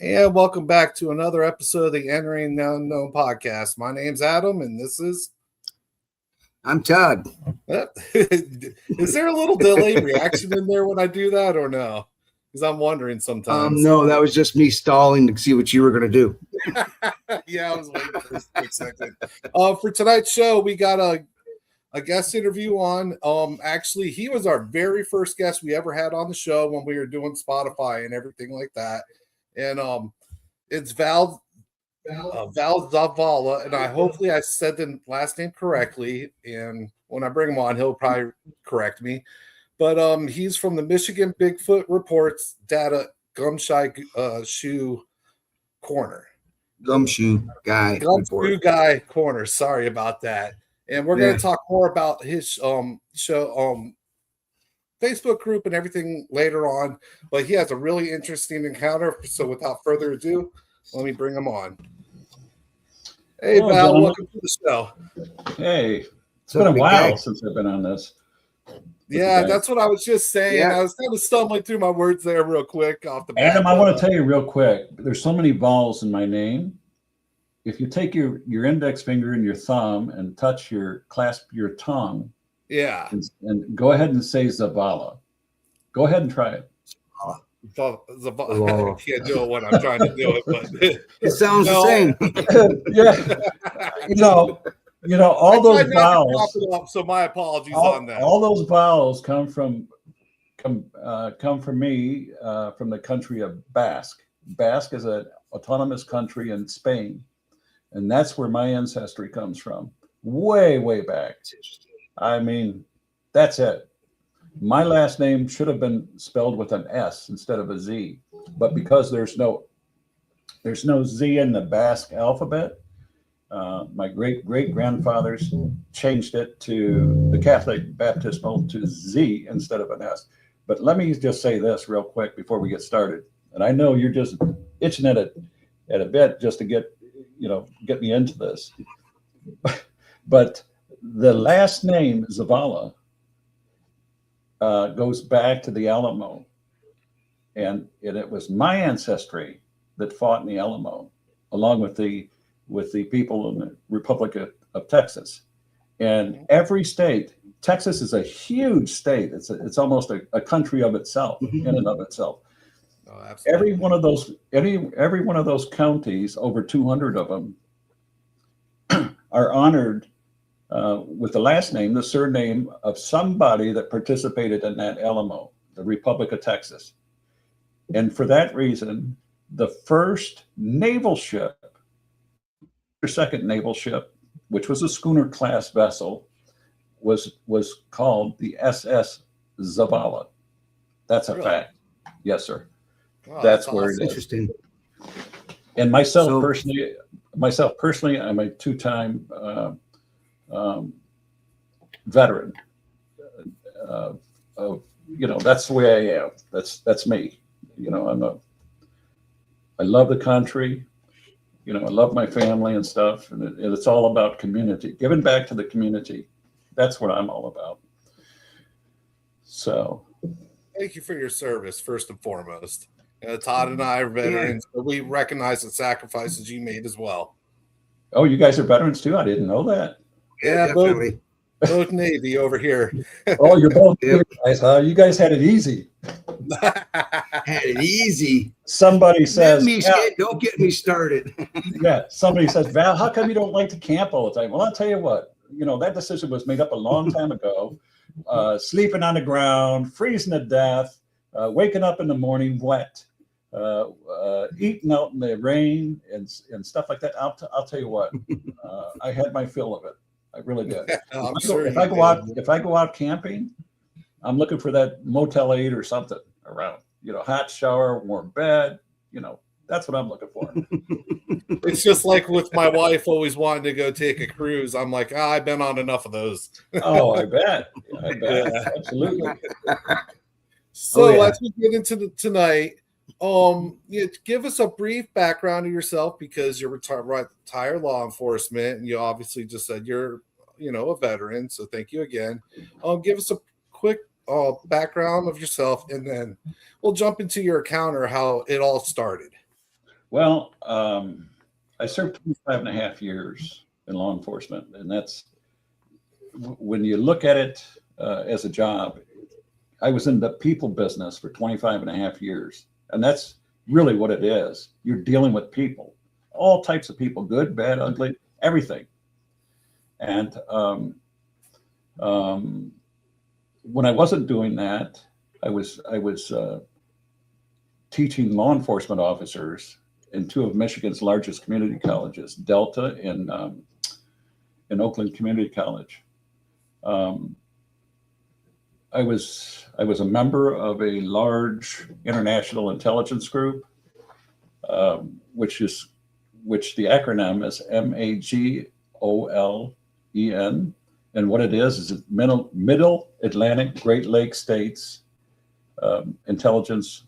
And welcome back to another episode of the Entering the Unknown podcast. My name's Adam, and this is. I'm Todd. Is there a little delayed reaction in there when I do that, or no? Because I'm wondering sometimes. No, that was just me stalling to see what you were going to do. Yeah, I was waiting for this quick second. For tonight's show, we got a guest interview on. Actually, he was our very first guest we ever had on the show when we were doing Spotify and everything like that. And it's Val Zavala, and hopefully I said the last name correctly. And when I bring him on, he'll probably correct me. But he's from the Michigan Bigfoot Reports Data Shoe Corner. Gumshoe guy. Corner. Sorry about that. And we're going to talk more about his show Facebook group and everything later on, but he has a really interesting encounter. So without further ado, let me bring him on. Hey, hello, Val, gentlemen. welcome to the show. Hey, it's been a while since I've been on this. Yeah, that's what I was just saying. Yeah. I was kind of stumbling through my words there real quick off the bat. Adam, I want to tell you real quick, there's so many vowels in my name. If you take your index finger and your thumb and clasp your tongue, yeah, and go ahead and say Zavala. Go ahead and try it. I can't do it when I'm trying to do it, but It sounds the same. Yeah, you know, all those vowels. So my apologies on that. All those vowels come from me from the country of Basque. Basque is an autonomous country in Spain, and that's where my ancestry comes from. Way, way back. I mean, that's it. My last name should have been spelled with an S instead of a Z, but because there's no Z in the Basque alphabet, my great grandfathers changed it to the Catholic baptismal to Z instead of an S. But let me just say this real quick before we get started. And I know you're just itching at a bit just to get me into this, but the last name Zavala goes back to the Alamo, and it was my ancestry that fought in the Alamo, along with the people in the Republic of Texas. And every state, Texas is a huge state. It's almost a country of itself, in and of itself. Oh, absolutely. Every one of those counties, over 200 of them, are honored with the last name, the surname of somebody that participated in that Alamo, the Republic of Texas. And for that reason, the first naval ship, or second naval ship, which was a schooner class vessel, was called the SS Zavala. That's a fact. Yes, sir. Wow, that's where it is. Interesting. And myself personally, I'm a two-time veteran. That's the way I am. That's me. I love the country. I love my family and stuff, and it's all about community, giving back to the community. That's what I'm all about. So, thank you for your service, first and foremost. Todd and I are veterans, but we recognize the sacrifices you made as well. Oh, you guys are veterans too? I didn't know that. Yeah, definitely. Both Navy over here. Oh, you're both guys, huh? You guys had it easy. Had it easy. Somebody says, don't get me started. Yeah, somebody says, Val, how come you don't like to camp all the time? Well, I'll tell you what, that decision was made up a long time ago. Sleeping on the ground, freezing to death, waking up in the morning wet, eating out in the rain and stuff like that. I'll tell you what, I had my fill of it. I really did. If I go out camping, I'm looking for that Motel 8 or something around. Hot shower, warm bed. That's what I'm looking for. It's just like with my wife always wanting to go take a cruise. I'm like, I've been on enough of those. Oh, I bet. Absolutely. So as we get into tonight, give us a brief background of yourself, because you're retired law enforcement, and you obviously just said you're, a veteran. So thank you again. Give us a quick background of yourself, and then we'll jump into your encounter, how it all started. Well, I served 25.5 years in law enforcement, and that's when you look at it as a job. I was in the people business for 25.5 years, and that's really what it is. You're dealing with people, all types of people, good, bad, ugly, everything. And when I wasn't doing that, I was teaching law enforcement officers in two of Michigan's largest community colleges, Delta and Oakland Community College. I was a member of a large international intelligence group, which the acronym is MAGOLEN, and what it is Middle Atlantic Great Lakes States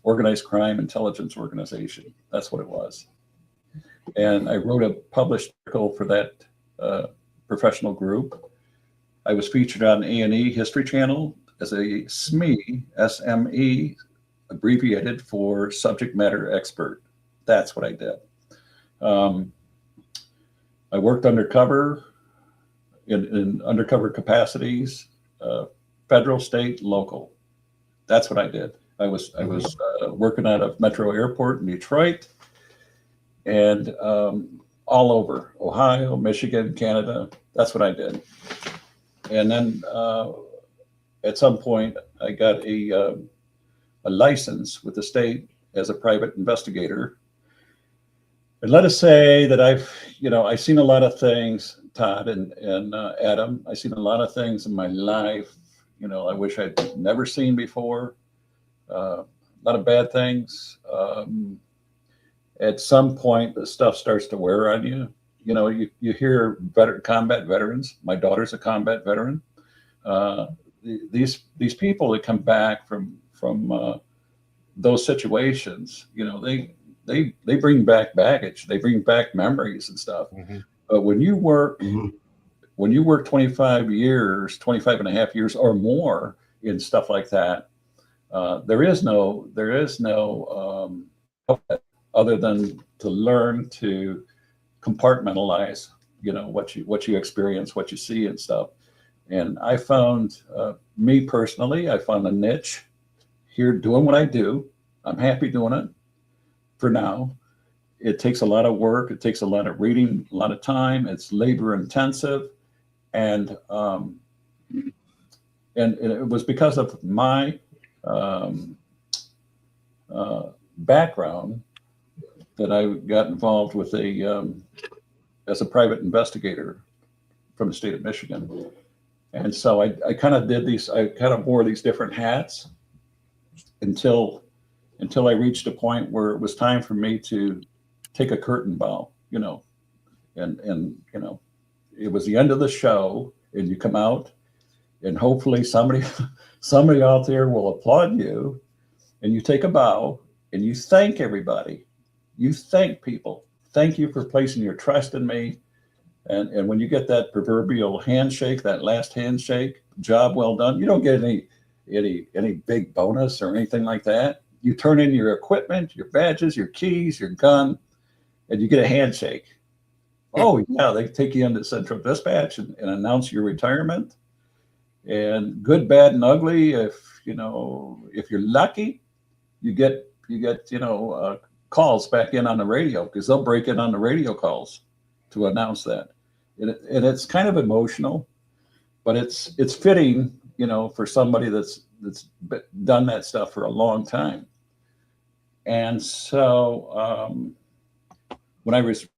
Organized Crime Intelligence Organization. That's what it was. And I wrote a published article for that professional group. I was featured on A&E History Channel as a SME, SME, abbreviated for subject matter expert. That's what I did. I worked undercover in undercover capacities, federal, state, local. That's what I did. I was working out of Metro Airport in Detroit, and all over Ohio, Michigan, Canada. That's what I did. And then at some point, I got a license with the state as a private investigator. And let us say that I've seen a lot of things, Todd and Adam. I've seen a lot of things in my life, I wish I'd never seen before. A lot of bad things. At some point, the stuff starts to wear on you. You hear combat veterans. My daughter's a combat veteran. These people that come back from those situations, they bring back baggage. They bring back memories and stuff. Mm-hmm. But when you work 25 and a half years or more in stuff like that, there is no other than to learn to compartmentalize, what you experience, what you see and stuff. And I found, me personally, I found a niche here doing what I do. I'm happy doing it for now. It takes a lot of work. It takes a lot of reading, a lot of time. It's labor intensive. And it was because of my background that I got involved with as a private investigator from the state of Michigan. And so I kind of wore these different hats until I reached a point where it was time for me to take a curtain bow, and it was the end of the show, and you come out, and hopefully somebody out there will applaud you, and you take a bow, and you thank everybody. You thank people. Thank you for placing your trust in me. And when you get that proverbial handshake, that last handshake, job well done, you don't get any big bonus or anything like that. You turn in your equipment, your badges, your keys, your gun, and you get a handshake. Oh yeah, they take you into Central Dispatch and announce your retirement. And good, bad, and ugly, if you're lucky, you get calls back in on the radio, because they'll break in on the radio calls to announce that. And it's kind of emotional, but it's fitting, for somebody that's done that stuff for a long time. And so when I was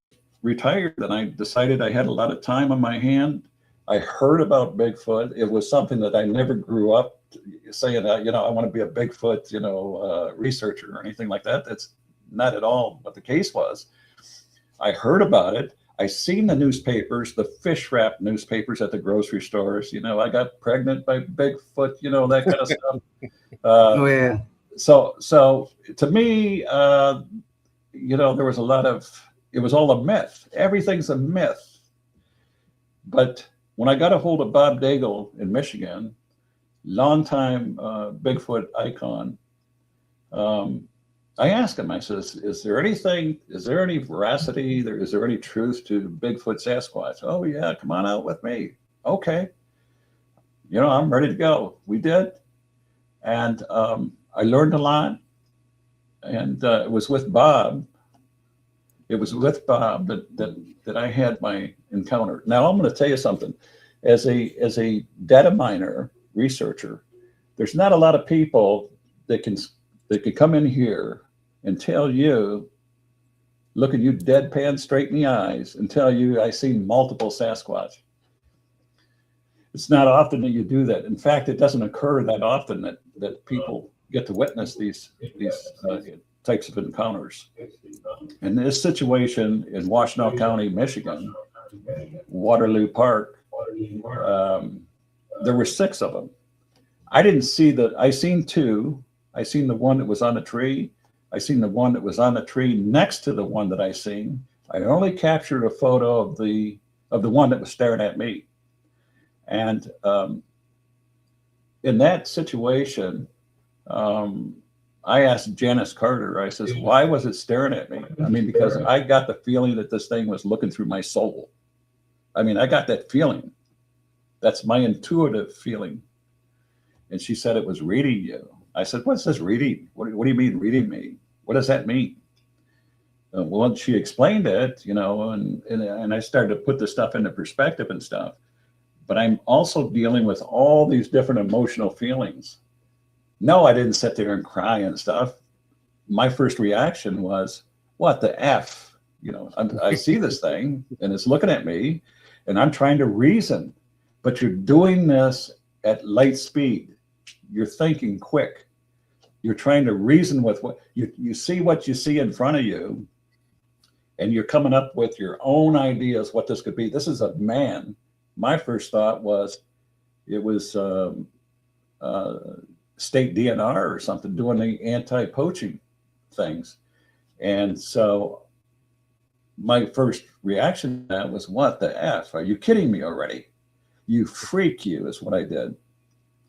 retired and I decided I had a lot of time on my hand, I heard about Bigfoot. It was something that I never grew up saying, I want to be a Bigfoot, researcher or anything like that. That's not at all what the case was. I heard about it. I seen the newspapers, the fish wrap newspapers at the grocery stores. I got pregnant by Bigfoot, that kind of stuff. Oh yeah. So to me, there was a lot of, it was all a myth. Everything's a myth. But when I got a hold of Bob Daigle in Michigan, longtime Bigfoot icon, I asked him, I says, is there any veracity, is there any truth to Bigfoot Sasquatch? Oh yeah, come on out with me. Okay. I'm ready to go. We did. And I learned a lot. And it was with Bob. It was with Bob that I had my encounter. Now I'm going to tell you something. As a data miner researcher, there's not a lot of people that can come in here and tell you, look at you deadpan straight in the eyes and tell you I seen multiple Sasquatch. It's not often that you do that. In fact, it doesn't occur that often that people get to witness these types of encounters. In this situation in Washtenaw County, Michigan, Waterloo Park, there were 6 of them. I didn't see I seen 2. I seen the one that was on the tree. I seen the one that was on the tree next to the one that I seen. I only captured a photo of the one that was staring at me. And in that situation, I asked Janice Carter, I says, why was it staring at me? I mean, because I got the feeling that this thing was looking through my soul. I mean, I got that feeling. That's my intuitive feeling. And she said it was reading you. I said, what's this reading? What do you mean reading me? What does that mean? Well, she explained it, and I started to put the stuff into perspective and stuff. But I'm also dealing with all these different emotional feelings. No, I didn't sit there and cry and stuff. My first reaction was, what the F? I see this thing and it's looking at me and I'm trying to reason, but you're doing this at light speed. You're thinking quick. You're trying to reason with what you see in front of you, and you're coming up with your own ideas what this could be. This is a man. My first thought was it was state DNR or something doing the anti-poaching things. And so my first reaction to that was, what the F? Are you kidding me already? You freak, you is what I did.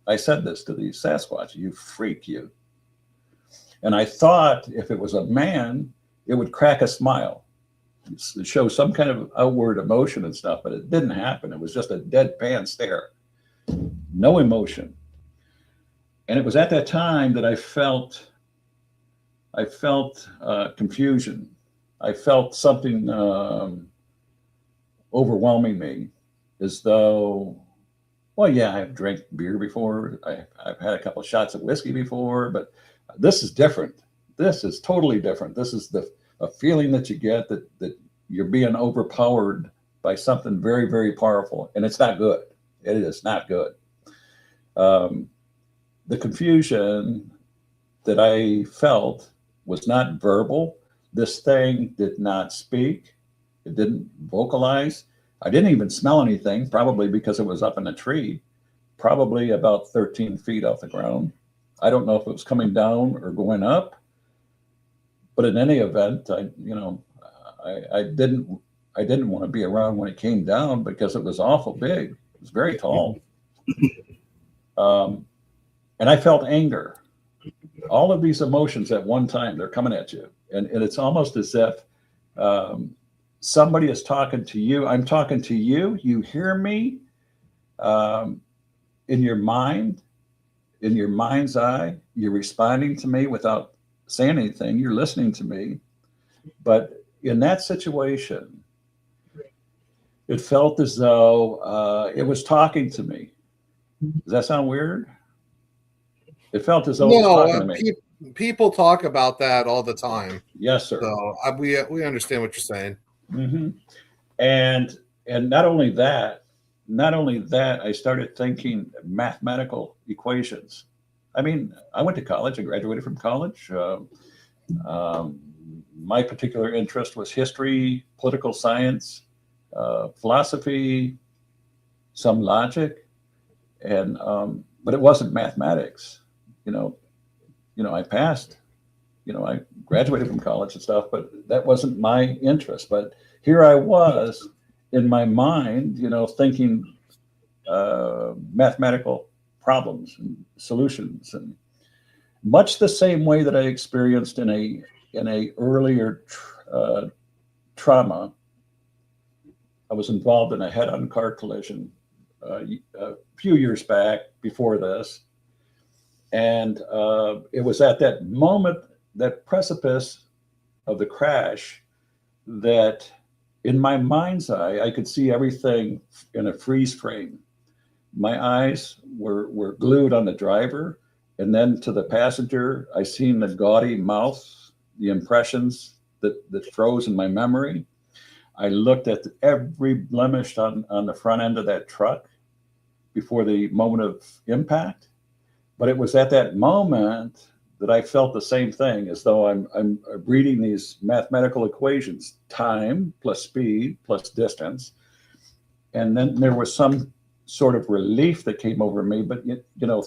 I said this to these Sasquatch, you freak, you. And I thought if it was a man, it would crack a smile, show some kind of outward emotion and stuff, but it didn't happen. It was just a deadpan stare, no emotion. And it was at that time that I felt confusion. I felt something overwhelming me, as though, well, yeah, I've drank beer before. I've had a couple of shots of whiskey before, but this is different. This is totally different. This is a feeling that you get that you're being overpowered by something very, very powerful, and it's not good. It is not good. The confusion that I felt was not verbal. This thing did not speak. It didn't vocalize. I didn't even smell anything, probably because it was up in a tree, probably about 13 feet off the ground. I don't know if it was coming down or going up, but in any event, I didn't want to be around when it came down because it was awful big. It was very tall. And I felt anger. All of these emotions at one time, they're coming at you. And it's almost as if somebody is talking to you. I'm talking to you. You hear me in your mind, in your mind's eye. You're responding to me without saying anything. You're listening to me. But in that situation, it felt as though it was talking to me. Does that sound weird? It felt as though it was talking to me. People talk about that all the time. Yes, sir. So we understand what you're saying. Mm-hmm. And not only that, I started thinking mathematical equations. I mean, I went to college. I graduated from college. My particular interest was history, political science, philosophy, some logic, and but it wasn't mathematics. I passed. I graduated from college and stuff, but that wasn't my interest. But here I was in my mind, thinking mathematical problems and solutions. much the same way that I experienced in a earlier trauma. I was involved in a head-on car collision a few years back before this. And it was at that moment, that precipice of the crash, that in my mind's eye, I could see everything in a freeze frame. My eyes were glued on the driver, and then to the passenger. I seen the gaudy mouth, the impressions that froze in my memory. I looked at every blemish on the front end of that truck before the moment of impact. But it was at that moment that I felt the same thing, as though I'm reading these mathematical equations: time plus speed plus distance. And then there was some sort of relief that came over me, but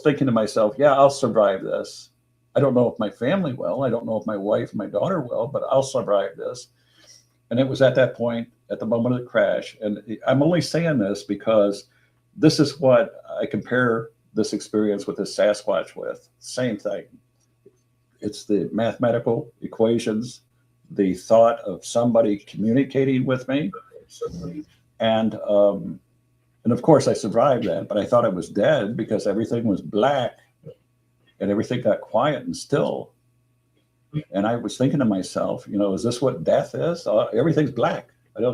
thinking to myself, yeah, I'll survive this. I don't know if my family will. I don't know if my wife and my daughter will, but I'll survive this. And it was at that point, at the moment of the crash. And I'm only saying this because this is what I compare this experience with the Sasquatch with. Same thing. It's the mathematical equations, the thought of somebody communicating with me. And of course I survived that, but I thought I was dead because everything was black and everything got quiet and still. And I was thinking to myself, is this what death is? Everything's black.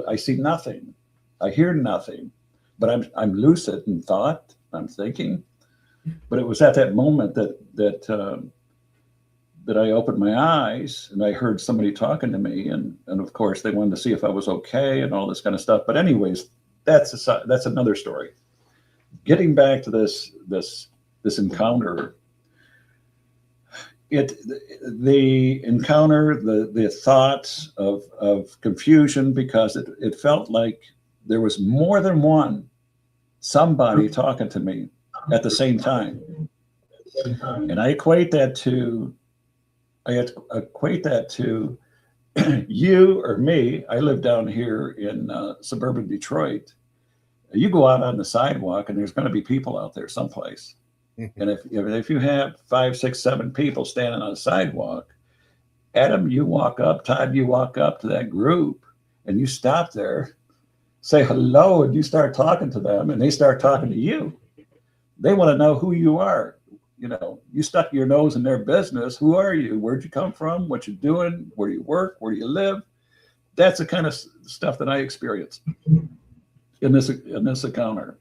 I see nothing. I hear nothing, but I'm lucid in thought. I'm thinking. But it was at that moment that I opened my eyes and I heard somebody talking to me, and of course they wanted to see if I was okay and all this kind of stuff. But anyways, that's another story. Getting back to this encounter. The encounter, the thoughts of confusion, because it felt like there was more than somebody talking to me at the same time. And I equate that to you or me. I live down here in suburban Detroit. You go out on the sidewalk and there's going to be people out there someplace. And if you have 5, 6, 7 people standing on a sidewalk, Adam, you walk up, Todd, you walk up to that group and you stop there, say hello, and you start talking to them, and they start talking to you. They want to know who you are. You stuck your nose in their business. Who are you? Where'd you come from? What you doing? Where do you work? Where do you live? That's the kind of stuff that I experienced in this encounter.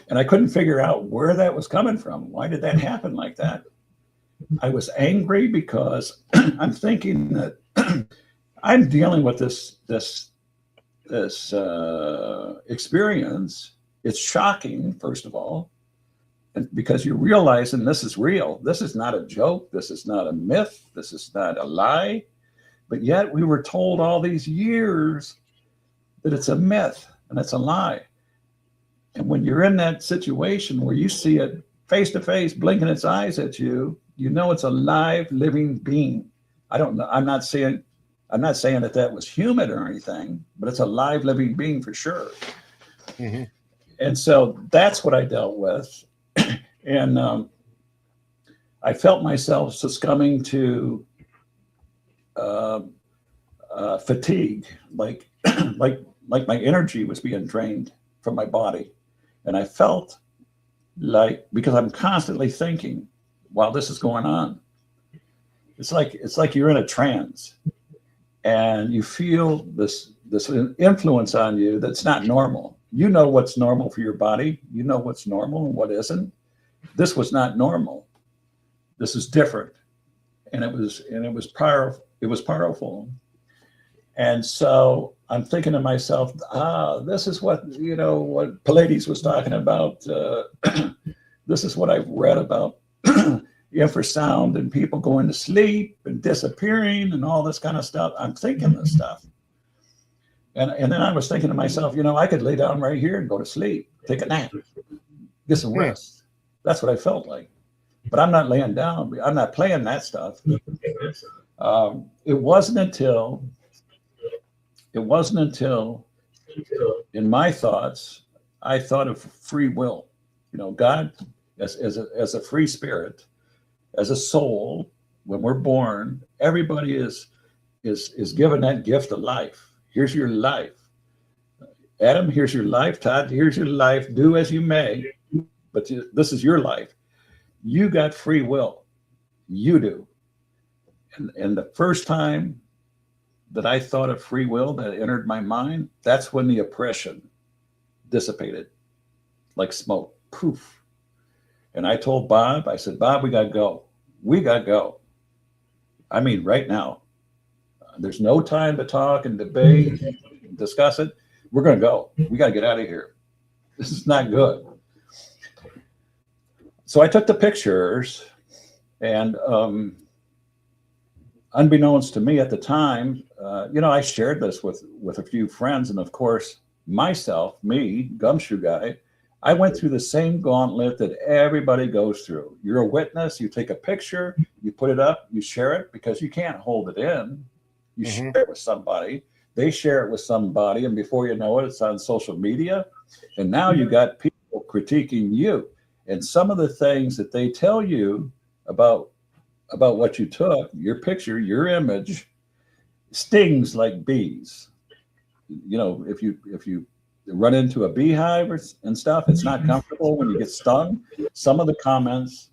And I couldn't figure out where that was coming from. Why did that happen like that? I was angry because I'm thinking that I'm dealing with this experience. It's shocking, first of all, because you're realizing this is real. This is not a joke. This is not a myth. This is not a lie. But yet we were told all these years that it's a myth and it's a lie. And when you're in that situation where you see it face to face, blinking its eyes at you, you know it's a live, living being. I don't know. I'm not saying that was human or anything, but it's a live, living being for sure. Mm-hmm. And so that's what I dealt with. And I felt myself succumbing to fatigue, like my energy was being drained from my body. And I felt like, because I'm constantly thinking while this is going on, it's like you're in a trance and you feel this influence on you that's not normal. You know what's normal for your body. You know what's normal and what isn't. This was not normal. This is different. And it was powerful. And so I'm thinking to myself, this is what Pallades was talking about. This is what I've read about infrasound and people going to sleep and disappearing and all this kind of stuff. I'm thinking this stuff. And then I was thinking to myself, I could lay down right here and go to sleep, take a nap, get some rest. That's what I felt like. But I'm not laying down. I'm not playing that stuff. It wasn't until in my thoughts, I thought of free will. God as a free spirit as a soul, when we're born, everybody is given that gift of life. Here's your life. Adam, here's your life. Todd, here's your life. Do as you may, but this is your life. You got free will. You do. And the first time that I thought of free will that entered my mind, that's when the oppression dissipated like smoke. Poof. And I told Bob, I said, Bob, we got to go. We got to go. I mean, right now. There's no time to talk and debate and discuss it. We're going to go. We got to get out of here. This is not good. So I took the pictures, and unbeknownst to me at the time, I shared this with a few friends, and of course, me, Gumshoe Guy, I went through the same gauntlet that everybody goes through. You're a witness. You take a picture, you put it up, you share it because you can't hold it in. You share it with somebody. They share it with somebody, and before you know it, it's on social media. And now you got people critiquing you. And some of the things that they tell you about what you took, your picture, your image, stings like bees. If you run into a beehive and stuff, it's not comfortable when you get stung. Some of the comments,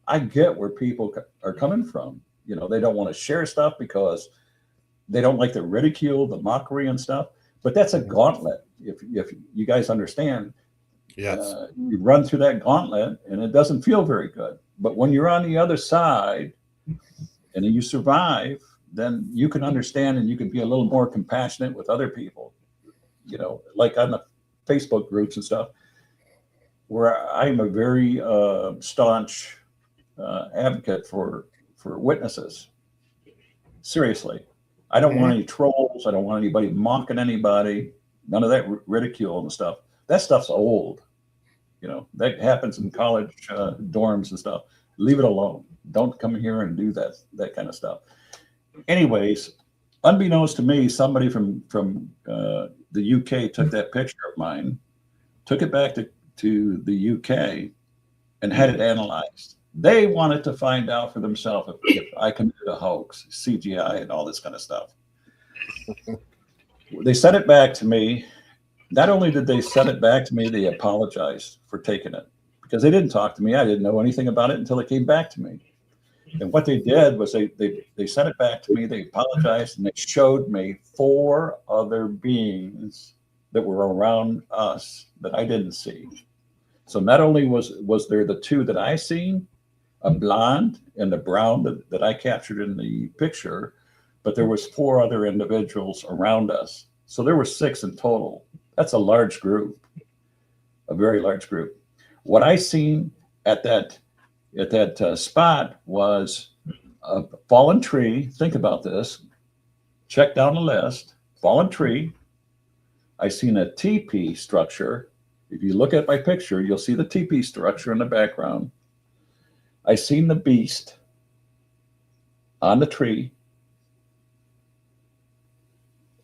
I get where people are coming from. They don't want to share stuff because they don't like the ridicule, the mockery and stuff. But that's a gauntlet. If you guys understand, yes, you run through that gauntlet and it doesn't feel very good. But when you're on the other side and you survive, then you can understand and you can be a little more compassionate with other people. Like on the Facebook groups and stuff, where I'm a very staunch advocate for witnesses. Seriously, I don't want any trolls. I don't want anybody mocking anybody. None of that ridicule and stuff. That stuff's old. That happens in college dorms and stuff. Leave it alone. Don't come here and do that kind of stuff. Anyways, unbeknownst to me, somebody from the UK took that picture of mine, took it back to the UK, and had it analyzed. They wanted to find out for themselves if I committed a hoax, CGI, and all this kind of stuff. They sent it back to me. Not only did they send it back to me, they apologized for taking it because they didn't talk to me. I didn't know anything about it until it came back to me. And what they did was they sent it back to me. They apologized and they showed me 4 other beings that were around us that I didn't see. So not only was there the 2 that I seen, a blonde and a brown that I captured in the picture, but there was 4 other individuals around us. So there were 6 in total. That's a large group, a very large group. What I seen at that spot was a fallen tree. Think about this. Check down the list. Fallen tree. I seen a teepee structure. If you look at my picture, you'll see the teepee structure in the background. I seen the beast on the tree.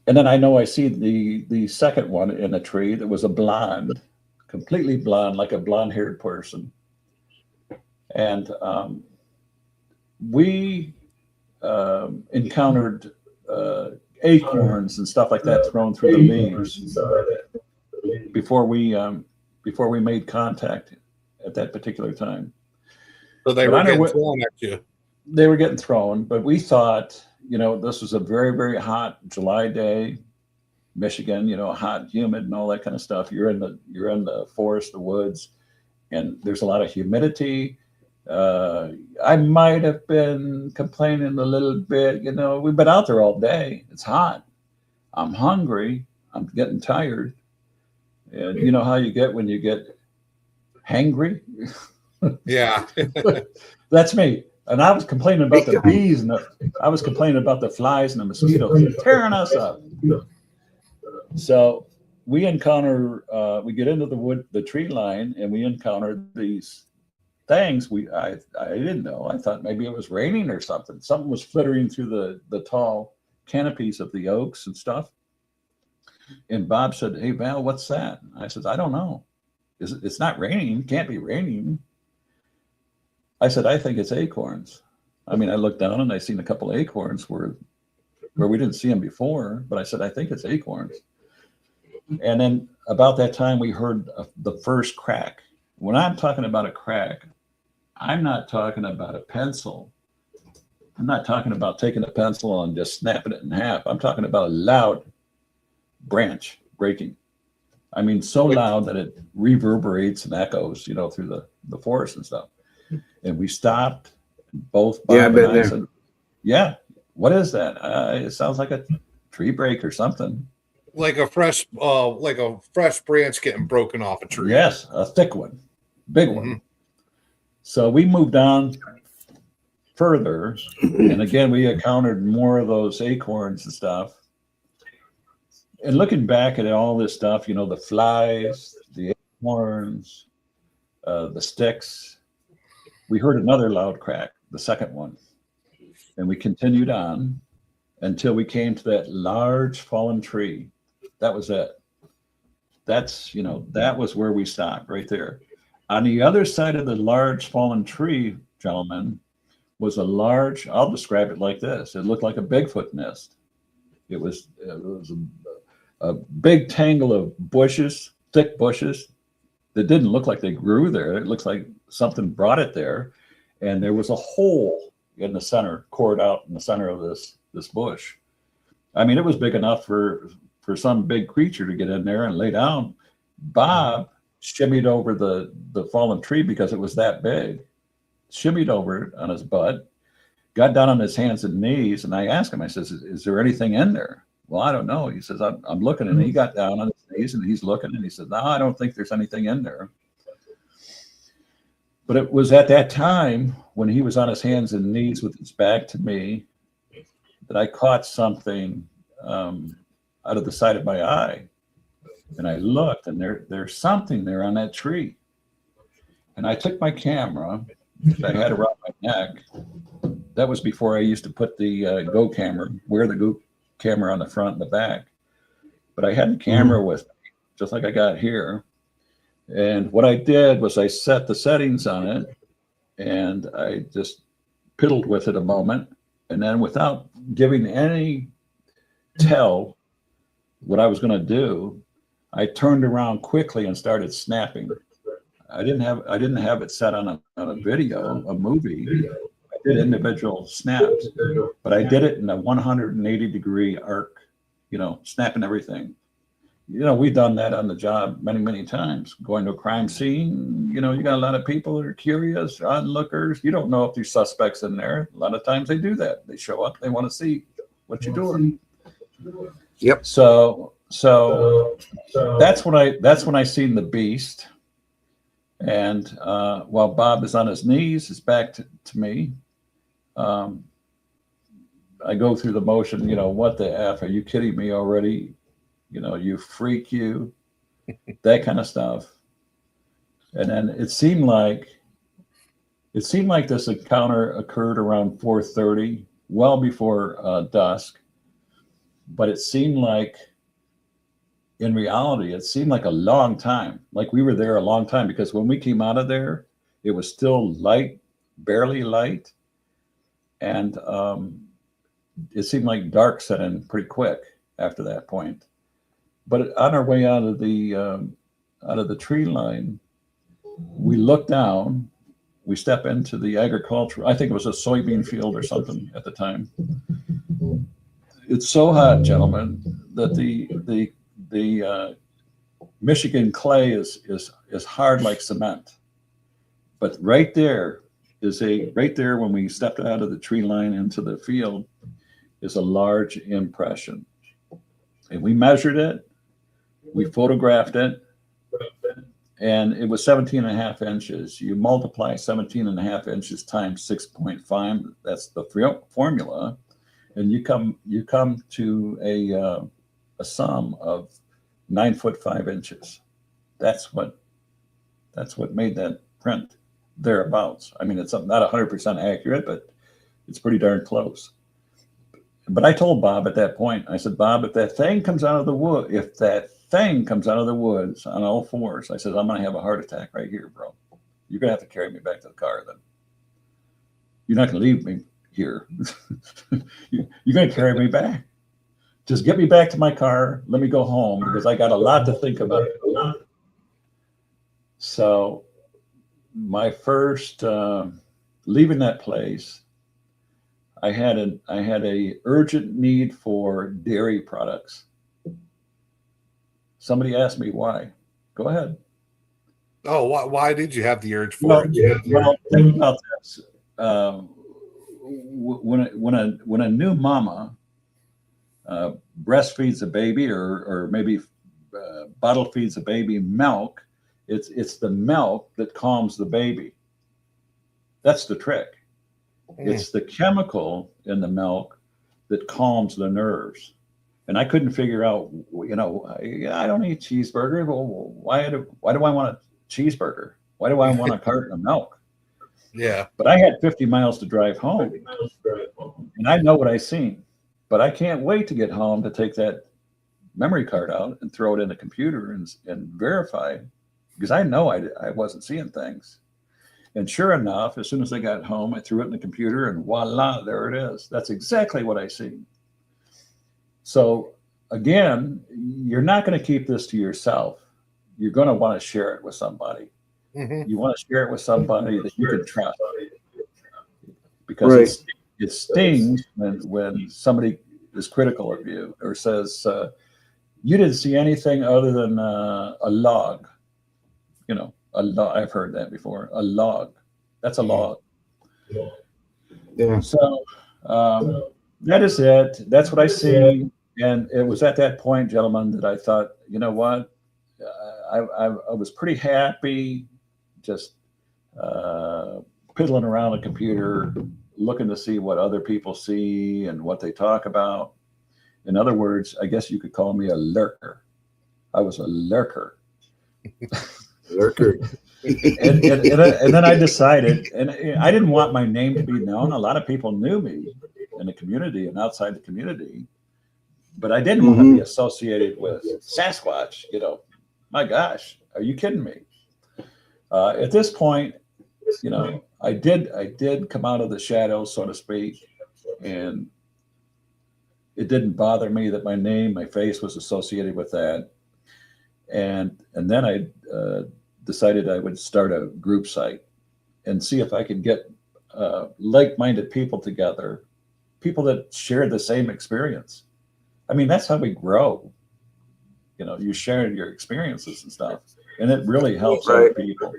And then I know I see the second one in a tree that was a blonde, completely blonde, like a blonde-haired person. And we encountered acorns and stuff like that thrown through the leaves before we made contact at that particular time. So they were getting thrown at you. They were getting thrown, but we thought, this was a very, very hot July day, Michigan, hot, humid, and all that kind of stuff. You're in the forest, the woods, and there's a lot of humidity. I might have been complaining a little bit. We've been out there all day. It's hot. I'm hungry. I'm getting tired. And you know how you get when you get hangry? Yeah. That's me. And I was complaining about the bees and I was complaining about the flies and the mosquitoes tearing us up. So we encounter, we get into the tree line and we encounter these things I didn't know. I thought maybe it was raining or something. Something was flittering through the tall canopies of the oaks and stuff. And Bob said, "Hey, Val, what's that?" I said, "I don't know. It's not raining. It can't be raining." I said, I think it's acorns. I mean, I looked down and I seen a couple acorns where we didn't see them before, but I said, I think it's acorns. And then about that time, we heard the first crack. When I'm talking about a crack, I'm not talking about a pencil. I'm not talking about taking a pencil and just snapping it in half. I'm talking about a loud branch breaking. I mean, so loud that it reverberates and echoes, you know, through the forest and stuff. And we stopped. Both Bob and I said, yeah, what is that? It sounds like a tree break or something. Like a fresh branch getting broken off a tree. Yes, a thick one, big one. So we moved on further, and again we encountered more of those acorns and stuff. And looking back at all this stuff, you know, the flies, the acorns, the sticks, we heard another loud crack, the second one. And we continued on until we came to that large fallen tree. That was it. That's, you know, that was where we stopped right there. On the other side of the large fallen tree, gentlemen, was a large, I'll describe it like this. It looked like a Bigfoot nest. It was a big tangle of bushes, thick bushes that didn't look like they grew there. It looks like something brought it there. And there was a hole in the center, cored out in the center of this bush. I mean, it was big enough for some big creature to get in there and lay down. Bob shimmied over the fallen tree because it was that big, shimmied over it on his butt, got down on his hands and knees. And I asked him, I says, is there anything in there? Well, I don't know. He says, I'm looking. And he got down on his knees and he's looking and he says, no, I don't think there's anything in there. But it was at that time when he was on his hands and knees with his back to me that I caught something out of the side of my eye. And I looked and there's something there on that tree. And I took my camera that I had around my neck. That was before I used to put the Go camera, wear the Go camera on the front and the back. But I had the camera with me, just like I got here. And what I did was I set the settings on it and I just piddled with it a moment. And then without giving any tell what I was going to do, I turned around quickly and started snapping. I didn't have it set on a video, a movie. I did individual snaps, but I did it in a 180-degree arc, you know, snapping everything. You know, we've done that on the job many, many times. Going to a crime scene, you know, you got a lot of people that are curious, onlookers. You don't know if there's suspects in there. A lot of times they do that. They show up, they want to see what you're doing. Yep. So that's when I seen the beast. And while Bob is on his knees, his back to me, I go through the motion, you know, what the F, are you kidding me already? You know, you freak, you, that kind of stuff. And then it seemed like this encounter occurred around 4:30, well before dusk. But it seemed like, in reality, it seemed like a long time. Like we were there a long time, because when we came out of there, it was still light, barely light. And it seemed like dark set in pretty quick after that point. But on our way out of the tree line, we look down, we step into the agricultural, I think it was a soybean field or something at the time. It's so hot, gentlemen, that the Michigan clay is hard like cement. But right there when we stepped out of the tree line into the field is a large impression. And we measured it, we photographed it, and it was 17 and a half inches. You multiply 17 and a half inches times 6.5, that's the formula, and you come to a sum of 9 foot 5 inches. That's what made that print thereabouts. I mean, it's not 100% accurate, but it's pretty darn close. But I told Bob at that point, I said, Bob, if that thing comes out of the woods on all fours, I said, I'm going to have a heart attack right here, bro. You're going to have to carry me back to the car then. You're not going to leave me here. You're going to carry me back. Just get me back to my car. Let me go home because I got a lot to think about. So my first leaving that place, I had a urgent need for dairy products. Somebody asked me why. Go ahead. Oh, why did you have the urge for it? Well, think about this. When a new mama breastfeeds a baby or maybe bottle feeds a baby milk, it's the milk that calms the baby. That's the trick. It's the chemical in the milk that calms the nerves. And I couldn't figure out, I don't eat cheeseburger. Well, why do I want a cheeseburger? Why do I want a carton of milk? Yeah. But I had 50 miles to drive home. And I know what I seen. But I can't wait to get home to take that memory card out and throw it in the computer and verify, because I know I wasn't seeing things. And sure enough, as soon as I got home, I threw it in the computer and voila, there it is. That's exactly what I see. So again, you're not going to keep this to yourself. You're going to want to share it with somebody. Mm-hmm. You want to share it with somebody that you can trust, because it stings when somebody is critical of you or says, you didn't see anything other than a log. A log. I've heard that before. A log. That's a log. Yeah. So that is it. That's what I see. And it was at that point, gentlemen, that I thought, you know what? I was pretty happy just piddling around a computer, looking to see what other people see and what they talk about. In other words, I guess you could call me a lurker. I was a lurker. Lurker. and then I decided, and I didn't want my name to be known. A lot of people knew me in the community and outside the community, but I didn't want to be associated with Sasquatch. My gosh, are you kidding me? At this point, I did come out of the shadows, so to speak, and it didn't bother me that my face was associated with that. And then I decided I would start a group site and see if I could get like-minded people together, people that share the same experience. I mean, that's how we grow. You share your experiences and stuff, and it really helps other people.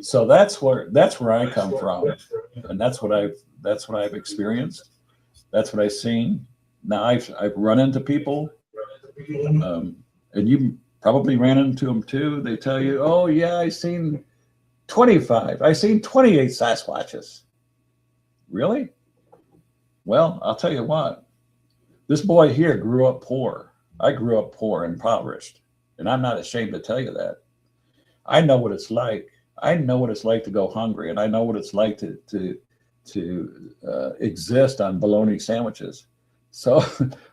So that's where I come from, and that's what I've experienced. That's what I've seen. Now I've run into people, and you probably ran into them too. They tell you, "Oh yeah, I seen 25. I seen 28 Sasquatches." Really? Well, I'll tell you what. This boy here grew up poor. I grew up poor, impoverished, and I'm not ashamed to tell you that. I know what it's like. I know what it's like to go hungry, and I know what it's like to exist on bologna sandwiches. So,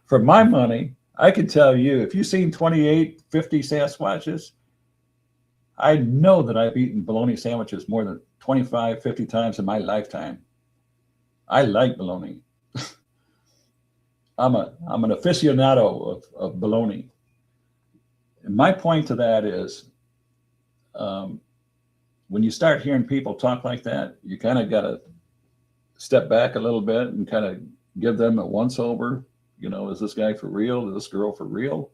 for my money, I can tell you, if you've seen 28, 50 Sasquatches, I know that I've eaten bologna sandwiches more than 25, 50 times in my lifetime. I like bologna. I'm an aficionado of bologna. And my point to that is, when you start hearing people talk like that, you kind of got to step back a little bit and kind of give them a once over. Is this guy for real? Is this girl for real?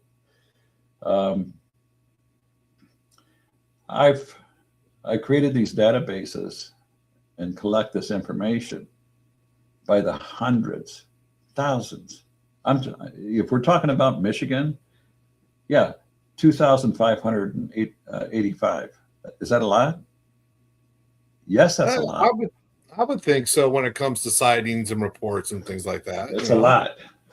I created these databases and collect this information by the hundreds, thousands. If we're talking about Michigan, yeah, 2,585. Is that a lot? Yes, that's a lot. I would think so when it comes to sightings and reports and things like that. It's a lot.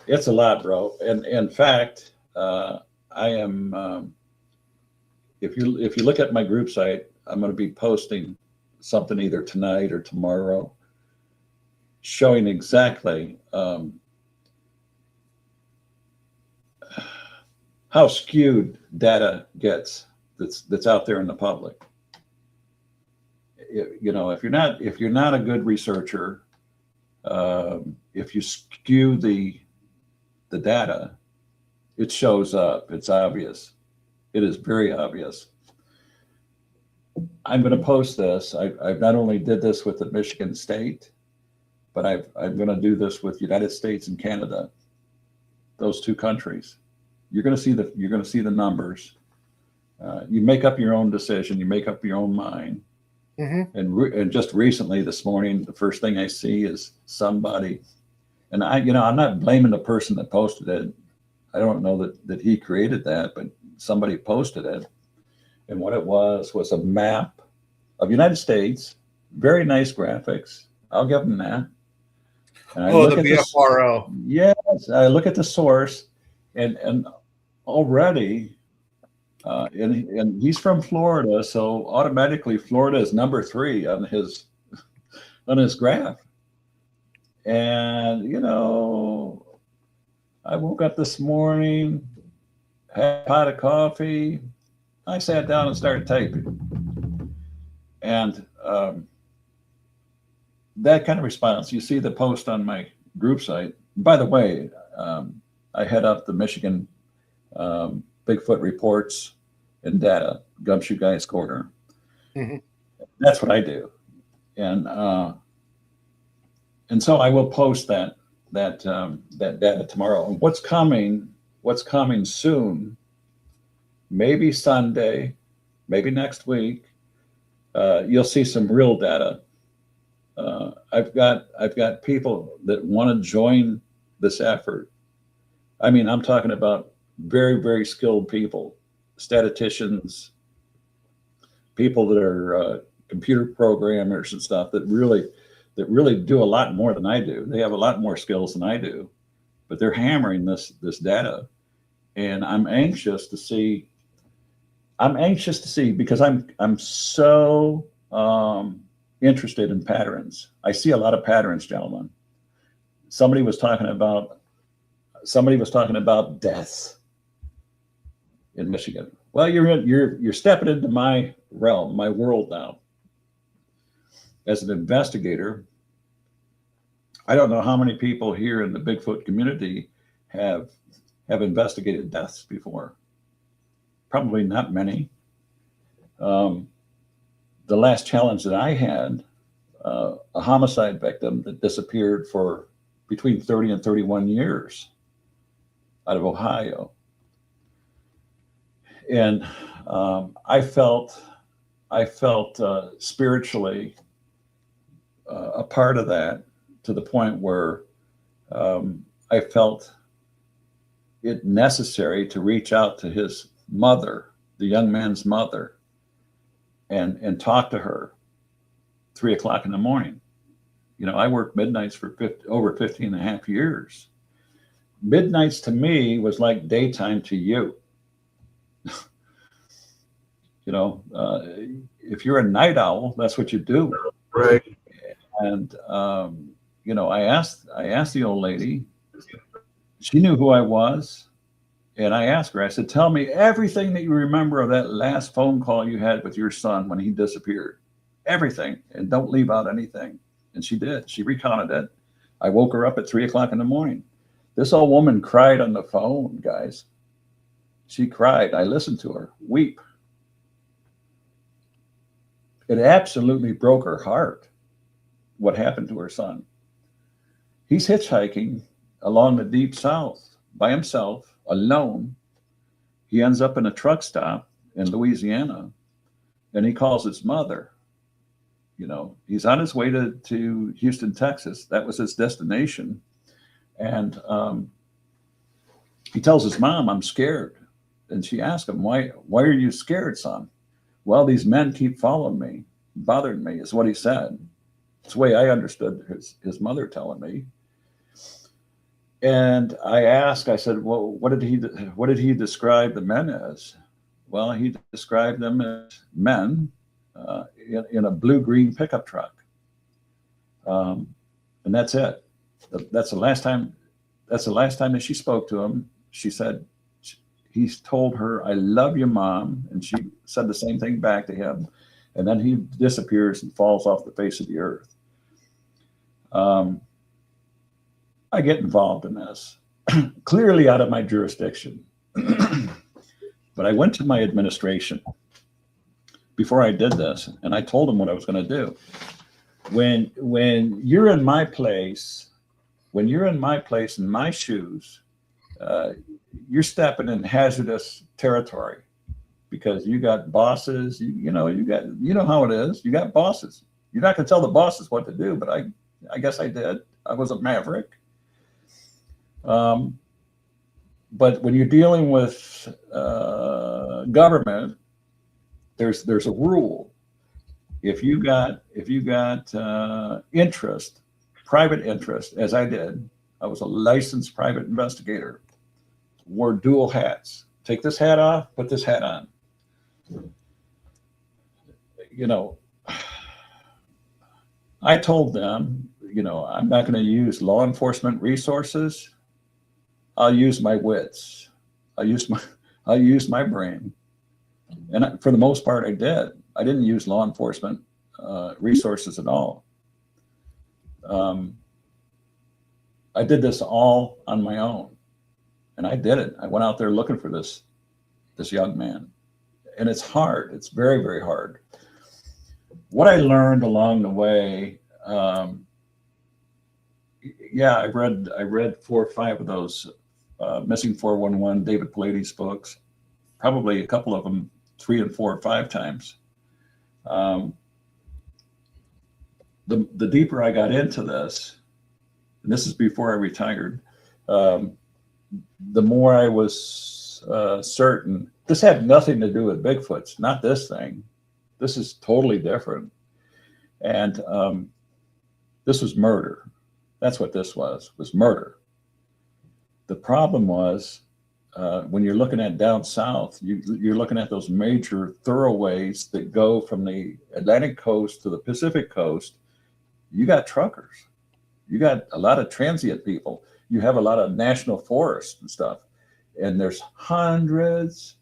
It's a lot, bro. And in fact, I am. If you look at my group site, I'm going to be posting something either tonight or tomorrow, showing exactly how skewed data gets that's out there in the public. If you're not a good researcher, If you skew the data, it shows up. It's obvious. It is very obvious. I'm going to post this. I've not only did this with the Michigan State, but I'm going to do this with United States and Canada. Those two countries. You're going to see the numbers. You make up your own decision. You make up your own mind. Mm-hmm. And just recently, this morning, the first thing I see is somebody, and I'm not blaming the person that posted it. I don't know that he created that, but somebody posted it. And what it was a map of United States. Very nice graphics. I'll give them that. And I look the BFRO. Yes, I look at the source, and already, and he's from Florida, so automatically Florida is number 3 on his graph. And I woke up this morning, had a pot of coffee. I sat down and started typing. And that kind of response, you see the post on my group site. By the way, I head up the Michigan Bigfoot reports and data, Gumshoe Guys Corner. Mm-hmm. That's what I do. And so I will post that data tomorrow. And what's coming soon, maybe Sunday, maybe next week, you'll see some real data. I've got people that want to join this effort. I mean, I'm talking about very, very skilled people, statisticians, people that are computer programmers and stuff that really do a lot more than I do. They have a lot more skills than I do, but they're hammering this data. And I'm anxious to see because I'm so interested in patterns. I see a lot of patterns, gentlemen. Somebody was talking about deaths in Michigan. Well, you're stepping into my realm, my world now. As an investigator, I don't know how many people here in the Bigfoot community have investigated deaths before. Probably not many. The last challenge that I had, a homicide victim that disappeared for between 30 and 31 years out of Ohio. And I felt spiritually a part of that, to the point where I felt it necessary to reach out to his mother, the young man's mother, and talk to her 3 o'clock in the morning. I worked midnights for over 15 and a half years. Midnights to me was like daytime to you. If you're a night owl, that's what you do. Right. And I asked the old lady. She knew who I was, and I asked her. I said, "Tell me everything that you remember of that last phone call you had with your son when he disappeared. Everything, and don't leave out anything." And she did. She recounted it. I woke her up at 3 o'clock in the morning. This old woman cried on the phone, guys. She cried. I listened to her weep. It absolutely broke her heart, what happened to her son. He's hitchhiking along the deep south by himself, alone. He ends up in a truck stop in Louisiana, and he calls his mother. He's on his way to Houston, Texas. That was his destination. And he tells his mom, "I'm scared." And she asks him, why are you scared, son? "Well, these men keep following me, bothering me," is what he said. It's the way I understood his mother telling me. And I said, "Well, what did he describe the men as?" Well, he described them as men in a blue-green pickup truck. And that's it. That's the last time that she spoke to him. She said, he's told her, "I love you, Mom." And she said the same thing back to him. And then he disappears and falls off the face of the earth. I get involved in this, clearly out of my jurisdiction. But I went to my administration before I did this, and I told them what I was going to do. When you're in my place, in my shoes, you're stepping in hazardous territory because you got bosses. You know how it is. You got bosses. You're not going to tell the bosses what to do, but I guess I did. I was a maverick. But when you're dealing with government, there's a rule. If you got interest, private interest, as I did, I was a licensed private investigator. Wore dual hats. Take this hat off, put this hat on. You know, I told them, I'm not going to use law enforcement resources. I'll use my wits. I'll use my brain. And for the most part, I did. I didn't use law enforcement resources at all. I did this all on my own, and I did it. I went out there looking for this young man, and it's hard. It's very, very hard. What I learned along the way, I read 4 or 5 of those Missing 411 David Pallady's books, probably a couple of them 3 and 4 or 5 times. The deeper I got into this, and this is before I retired, the more I was certain this had nothing to do with Bigfoots, not this thing. This is totally different. And this was murder. That's what this was murder. The problem was when you're looking at down south, you're looking at those major thoroughways that go from the Atlantic coast to the Pacific coast. You got truckers. You got a lot of transient people. You have a lot of national forests and stuff. And there's hundreds,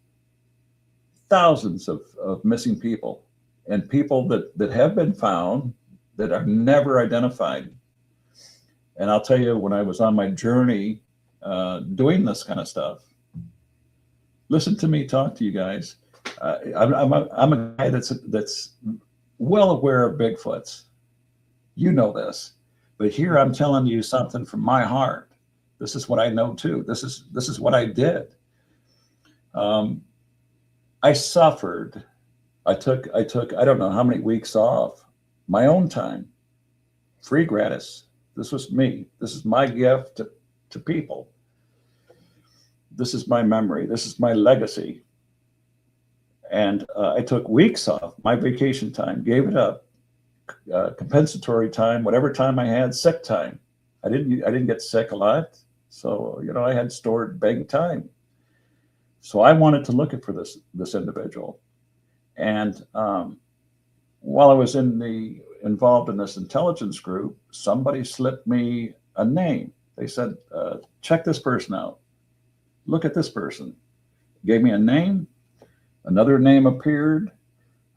thousands of missing people, and people that have been found that are never identified. And I'll tell you, when I was on my journey doing this kind of stuff, listen to me talk to you guys. I'm a guy that's well aware of Bigfoots. You know this, but here I'm telling you something from my heart. This is what I know too. This is what I did. I suffered. I took I don't know how many weeks off, my own time, free gratis. This was me. This is my gift to people. This is my memory. This is my legacy. And I took weeks off, my vacation time, gave it up, compensatory time, whatever time I had, sick time. I didn't get sick a lot, so I had stored bank time. So I wanted to look for this individual, and while I was involved in this intelligence group, somebody slipped me a name. They said, check this person out. Look at this person. Gave me a name. Another name appeared.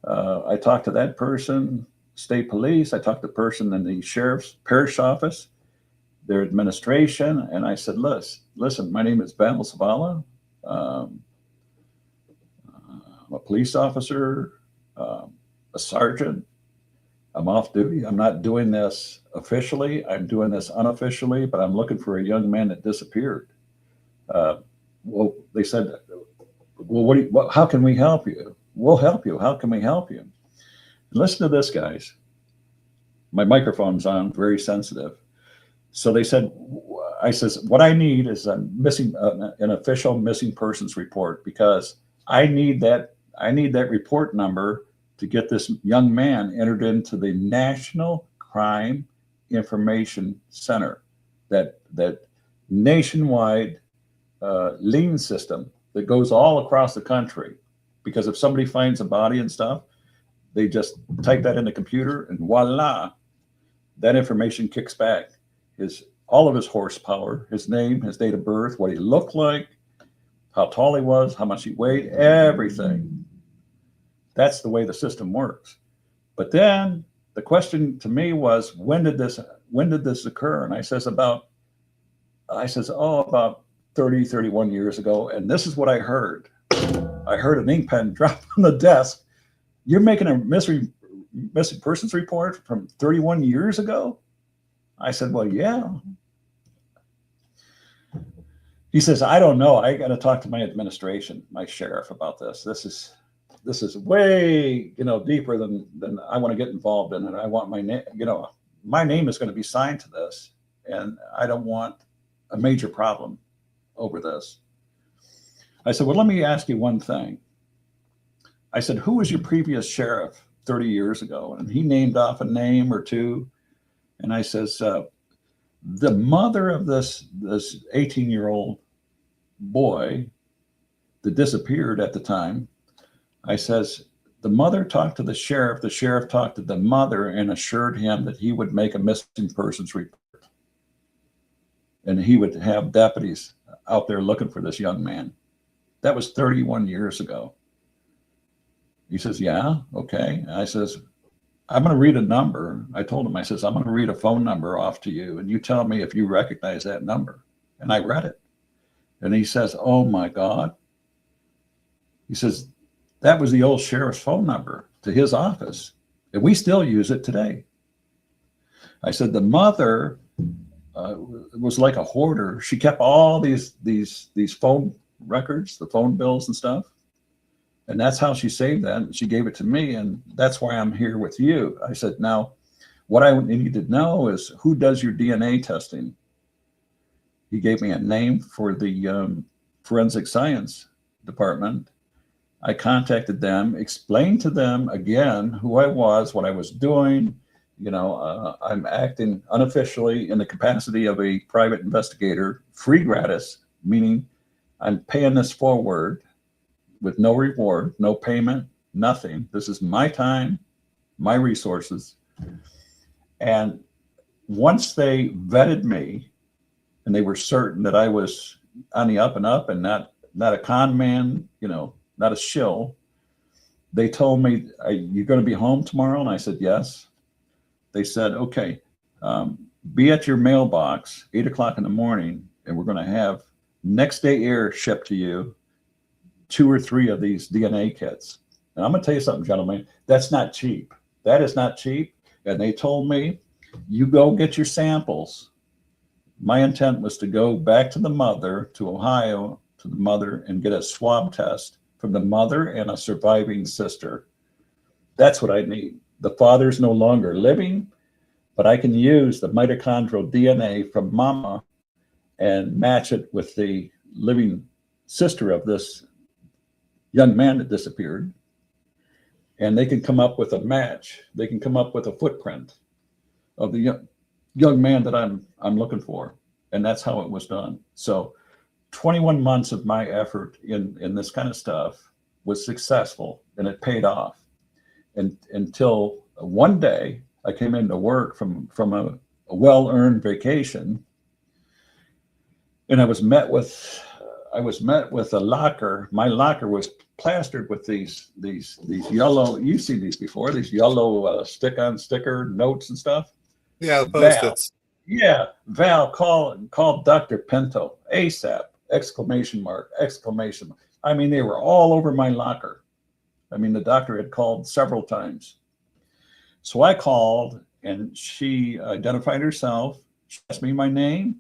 I talked to that person, state police. I talked to the person in the sheriff's parish office, their administration. And I said, listen, my name is Val Zavala. I'm a police officer, a sergeant. I'm off duty. I'm not doing this officially. I'm doing this unofficially, but I'm looking for a young man that disappeared. Well, they said, well, how can we help you? We'll help you. How can we help you? Listen to this, guys. My microphone's on, very sensitive. So they said, I says, what I need is a missing, an official missing persons report, because I need that report number to get this young man entered into the National Crime Information Center, that nationwide lien system that goes all across the country. Because if somebody finds a body and stuff, they just type that in the computer and voila, that information kicks back. All of his horsepower, his name, his date of birth, what he looked like, how tall he was, how much he weighed, everything. That's the way the system works. But then the question to me was, when did this occur? And I says about I says, oh, about 30, 31 years ago. And this is what I heard. I heard an ink pen drop on the desk. You're making a missing persons report from 31 years ago? I said, well, yeah. He says, I don't know. I got to talk to my administration, my sheriff about this. This is way, deeper than I want to get involved in. And I want my name, my name is going to be signed to this. And I don't want a major problem over this. I said, well, let me ask you one thing. I said, who was your previous sheriff 30 years ago? And he named off a name or two. And I says, the mother of this 18-year-old boy that disappeared at the time, I says, the mother talked to the sheriff talked to the mother and assured him that he would make a missing persons report. And he would have deputies out there looking for this young man. That was 31 years ago. He says, yeah, okay. And I says, I'm going to read a number. I told him, I says, I'm going to read a phone number off to you, and you tell me if you recognize that number. And I read it. And he says, oh my God. He says, that was the old sheriff's phone number to his office. And we still use it today. I said, the mother was like a hoarder. She kept all these phone records, the phone bills and stuff. And that's how she saved that. And she gave it to me. And that's why I'm here with you. I said, now, what I need to know is who does your DNA testing? He gave me a name for the forensic science department. I contacted them, explained to them again who I was, what I was doing. I'm acting unofficially in the capacity of a private investigator, free gratis, meaning I'm paying this forward with no reward, no payment, nothing. This is my time, my resources. And once they vetted me and they were certain that I was on the up and up and not a con man, not a shill, they told me, are you going to be home tomorrow? And I said, yes. They said, okay, be at your mailbox 8 o'clock in the morning, and we're going to have next day air shipped to you 2 or 3 of these DNA kits. And I'm going to tell you something, gentlemen, that's not cheap. That is not cheap. And they told me, you go get your samples. My intent was to go back to the mother, to Ohio, to the mother, and get a swab test from the mother and a surviving sister. That's what I need. The father's no longer living, but I can use the mitochondrial DNA from mama and match it with the living sister of this young man that disappeared. And they can come up with a match. They can come up with a footprint of the young man that I'm looking for. And that's how it was done. So 21 months of my effort in this kind of stuff was successful, and it paid off. And until one day I came into work from a well-earned vacation, and I was met with a locker. My locker was plastered with these yellow, you've seen these before, these yellow sticker notes and stuff. Yeah, the Post-its. Val, call Dr. Pinto ASAP, exclamation mark. I mean, they were all over my locker. I mean, the doctor had called several times. So I called, and she identified herself. She asked me my name.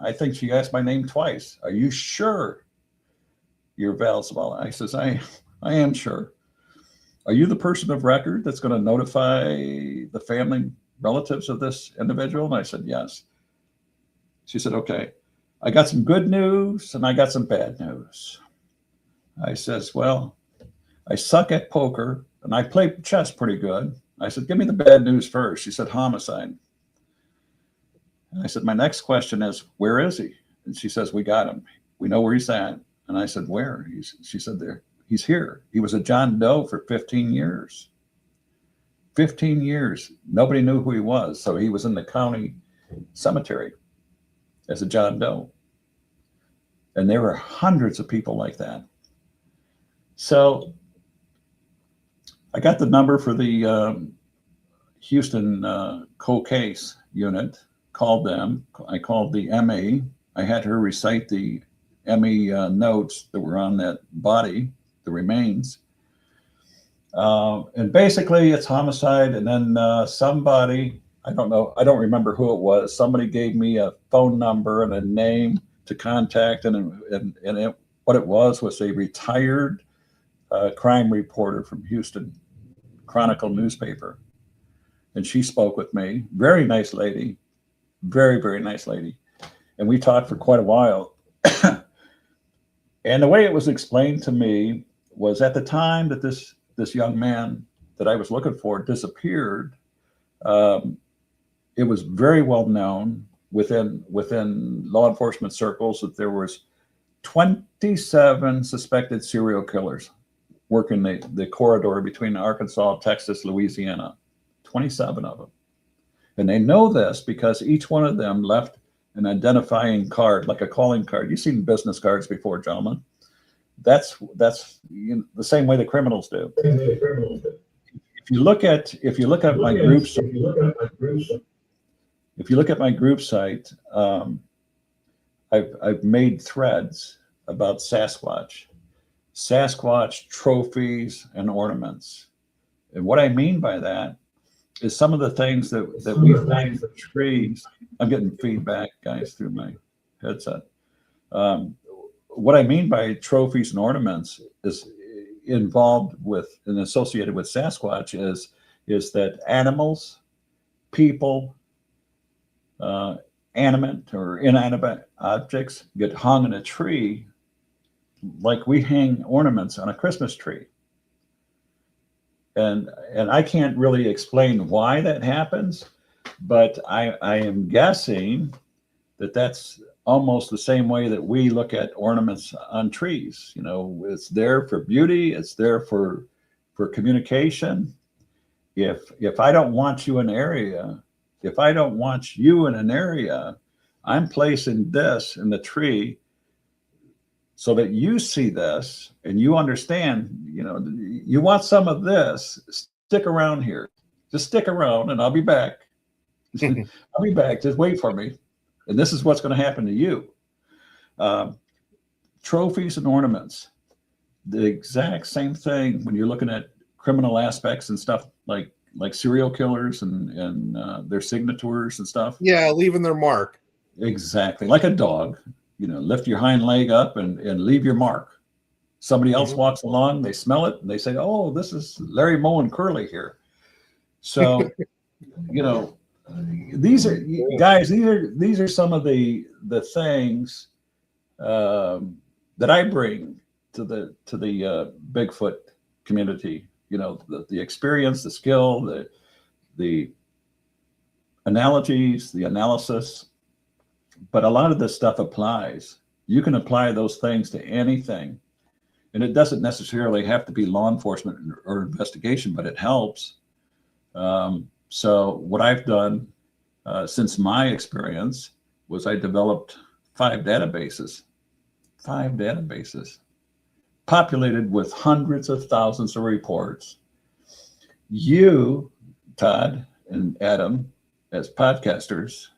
I think she asked my name twice. Are you sure you're Val Zavala? I says, I am sure. Are you the person of record that's going to notify the family relatives of this individual? And I said, yes. She said, okay, I got some good news and I got some bad news. I says, well, I suck at poker and I play chess pretty good. I said, give me the bad news first. She said, homicide. And I said, my next question is, where is he? And she says, we got him. We know where he's at. And I said, where? She said, there. He's here. He was a John Doe for 15 years. 15 years. Nobody knew who he was. So he was in the county cemetery as a John Doe. And there were hundreds of people like that. So I got the number for the Houston cold case unit, called them. I called the ME. I had her recite the ME notes that were on that body, the remains. And basically it's homicide. And then somebody, I don't remember who it was. Somebody gave me a phone number and a name to contact. What it was a retired crime reporter from Houston Chronicle newspaper. And she spoke with me. Very nice lady. Very, very nice lady. And we talked for quite a while. And the way it was explained to me was at the time that this young man that I was looking for disappeared, it was very well known within law enforcement circles that there was 27 suspected serial killers working the corridor between Arkansas, Texas, Louisiana. 27 of them. And they know this because each one of them left an identifying card, like a calling card. You've seen business cards before, gentlemen. That's the same way the criminals do. If you look at my group site, I've made threads about Sasquatch trophies and ornaments. And what I mean by that is some of the things that we find in the trees. I'm getting feedback, guys, through my headset. What I mean by trophies and ornaments is involved with and associated with Sasquatch is that animals, people, animate or inanimate objects get hung in a tree like we hang ornaments on a Christmas tree. And I can't really explain why that happens, but I am guessing that that's almost the same way that we look at ornaments on trees. You know, it's there for beauty, it's there for communication. If I don't want you in an area, I'm placing this in the tree so that you see this and you understand, you know, you want some of this, stick around here. Just stick around and I'll be back. I'll be back. Just wait for me. And this is what's going to happen to you. Trophies and ornaments. The exact same thing when you're looking at criminal aspects and stuff like serial killers and their signatures and stuff. Yeah, leaving their mark. Exactly. Like a dog. You know, lift your hind leg up and leave your mark. Somebody else walks along, they smell it, and they say, "Oh, this is Larry Moe and Curly here." So, you know, these are guys. These are some of the things that I bring to the Bigfoot community. You know, the experience, the skill, the analogies, the analysis. But a lot of this stuff applies. You can apply those things to anything. And it doesn't necessarily have to be law enforcement or investigation, but it helps. So what I've done since my experience was I developed 5 databases populated with hundreds of thousands of reports. You, Todd and Adam, as podcasters,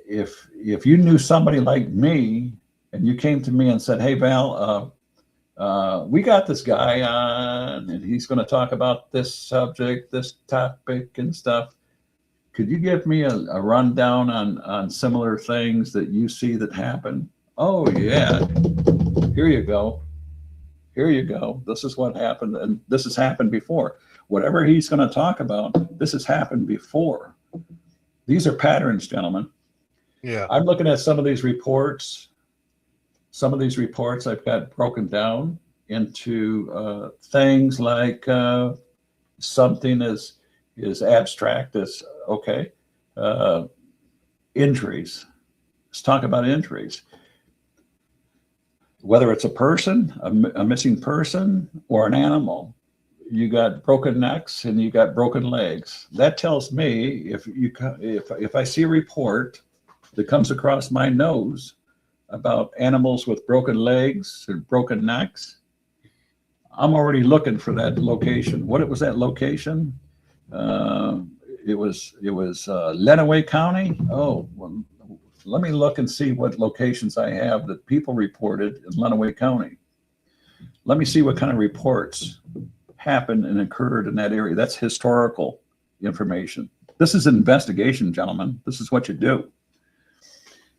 if you knew somebody like me and you came to me and said, "Hey, Val, we got this guy on and he's going to talk about this subject, this topic and stuff. Could you give me a rundown on similar things that you see that happen?" Oh, yeah. Here you go. This is what happened. And this has happened before. Whatever he's going to talk about, this has happened before. These are patterns, gentlemen. Yeah. I'm looking at some of these reports. Some of these reports I've got broken down into things like something as abstract as, injuries. Let's talk about injuries. Whether it's a person, a missing person, or an animal, you got broken necks and you got broken legs. That tells me if I see a report that comes across my nose about animals with broken legs and broken necks, I'm already looking for that location. What was that location? Lenawee County. Oh, well, let me look and see what locations I have that people reported in Lenawee County. Let me see what kind of reports happened and occurred in that area. That's historical information. This is an investigation, gentlemen. This is what you do.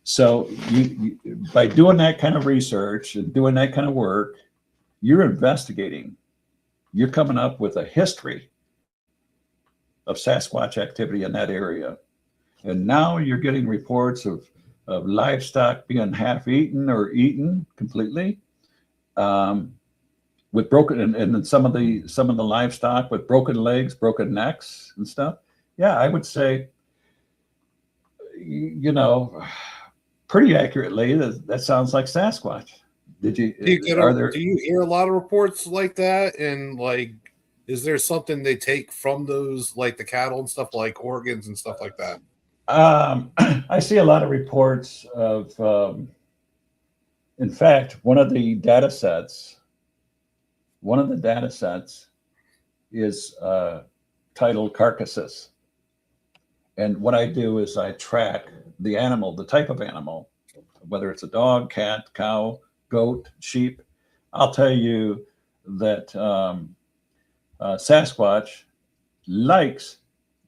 So you by doing that kind of research and doing that kind of work, you're investigating. You're coming up with a history of Sasquatch activity in that area. And now you're getting reports of livestock being half eaten or eaten completely, with broken, and then some of the livestock with broken legs, broken necks and stuff. Yeah, I would say, pretty accurately, that sounds like Sasquatch. Do you hear a lot of reports like that? And like, is there something they take from those, like the cattle and stuff, like organs and stuff like that? I see a lot of reports of, in fact, one of the data sets is titled carcasses. And what I do is I track the animal, the type of animal, whether it's a dog, cat, cow, goat, sheep. I'll tell you that Sasquatch likes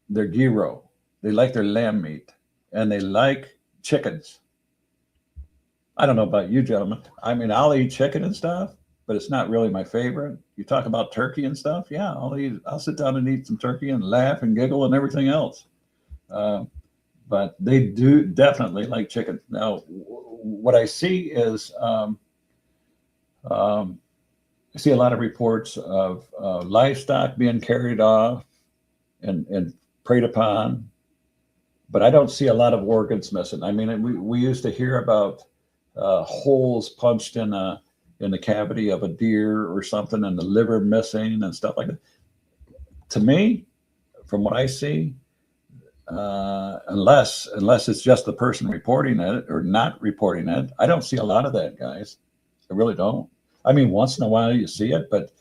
their gyro. They like their lamb meat, and they like chickens. I don't know about you, gentlemen. I mean, I'll eat chicken and stuff, but it's not really my favorite. You talk about turkey and stuff. Yeah, I'll sit down and eat some turkey and laugh and giggle and everything else. But they do definitely like chicken. Now, what I see is I see a lot of reports of livestock being carried off and preyed upon, but I don't see a lot of organs missing. I mean, we used to hear about holes punched in the cavity of a deer or something, and the liver missing and stuff like that. To me, from what I see, unless it's just the person reporting it or not reporting it, I don't see a lot of that, guys. I really don't. I mean, once in a while you see it, but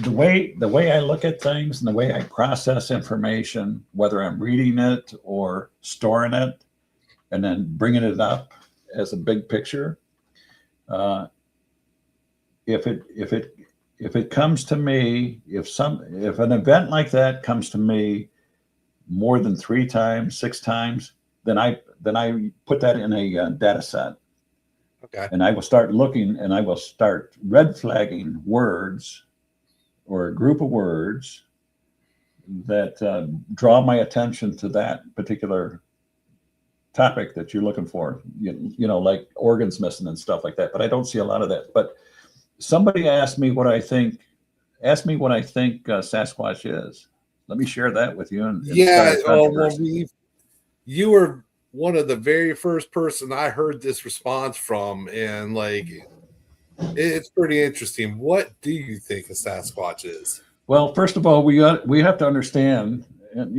the way I look at things and the way I process information, whether I'm reading it or storing it and then bringing it up as a big picture, if it comes to me, if an event like that comes to me more than 3 times, 6 times, then I put that in a data set. Okay. And I will start looking, and I will start red flagging words or a group of words that draw my attention to that particular topic that you're looking for. You know, like organs missing and stuff like that. But I don't see a lot of that. But somebody asked me what I think Sasquatch is. Let me share that with you. You were one of the very first person I heard this response from, and like, it's pretty interesting. What do you think a Sasquatch is? Well, first of all, we have to understand, and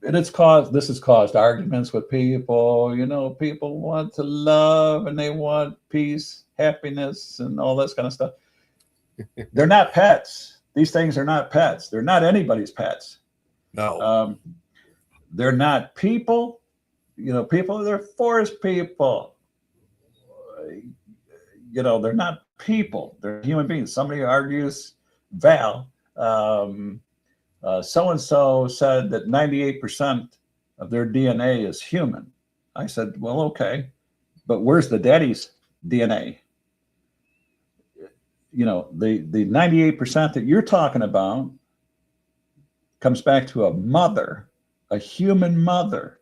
this has caused arguments with people. People want to love and they want peace, happiness, and all this kind of stuff. They're not pets. These things are not pets. They're not anybody's pets. No. They're not people. They're forest people. They're not people. They're human beings. Somebody argues, Val, so-and-so said that 98% of their DNA is human. I said, well, okay, but where's the daddy's DNA? The 98% that you're talking about comes back to a mother, a human mother.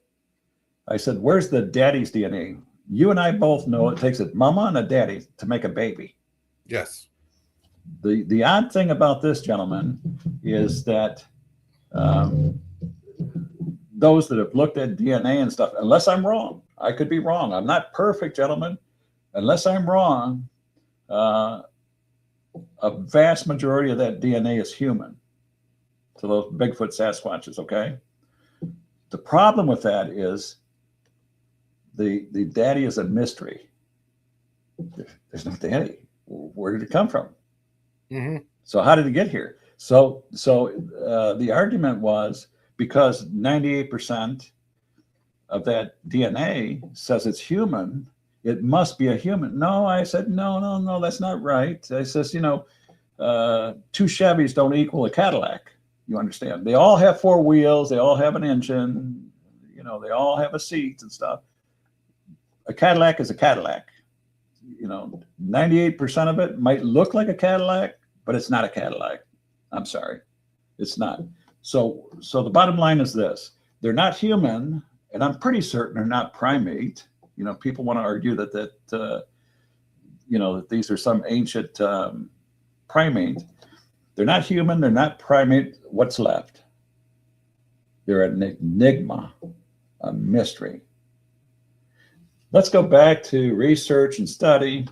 I said, where's the daddy's DNA? You and I both know it takes a mama and a daddy to make a baby. Yes. The odd thing about this, gentlemen, is that those that have looked at DNA and stuff, unless I'm wrong, I could be wrong. I'm not perfect, gentlemen. Unless I'm wrong, a vast majority of that DNA is human. So those Bigfoot Sasquatches, okay? The problem with that is the daddy is a mystery. There's no daddy. Where did it come from? Mm-hmm. So how did it get here? So the argument was because 98% of that DNA says it's human, it must be a human. No, I said, no, that's not right. I says, two Chevys don't equal a Cadillac. You understand? They all have four wheels. They all have an engine. They all have a seat and stuff. A Cadillac is a Cadillac. 98% of it might look like a Cadillac, but it's not a Cadillac. I'm sorry, it's not. So the bottom line is this: they're not human, and I'm pretty certain they're not primate. People want to argue that that these are some ancient primate. They're not human. They're not primate. What's left? They're an enigma, a mystery. Let's go back to research and study.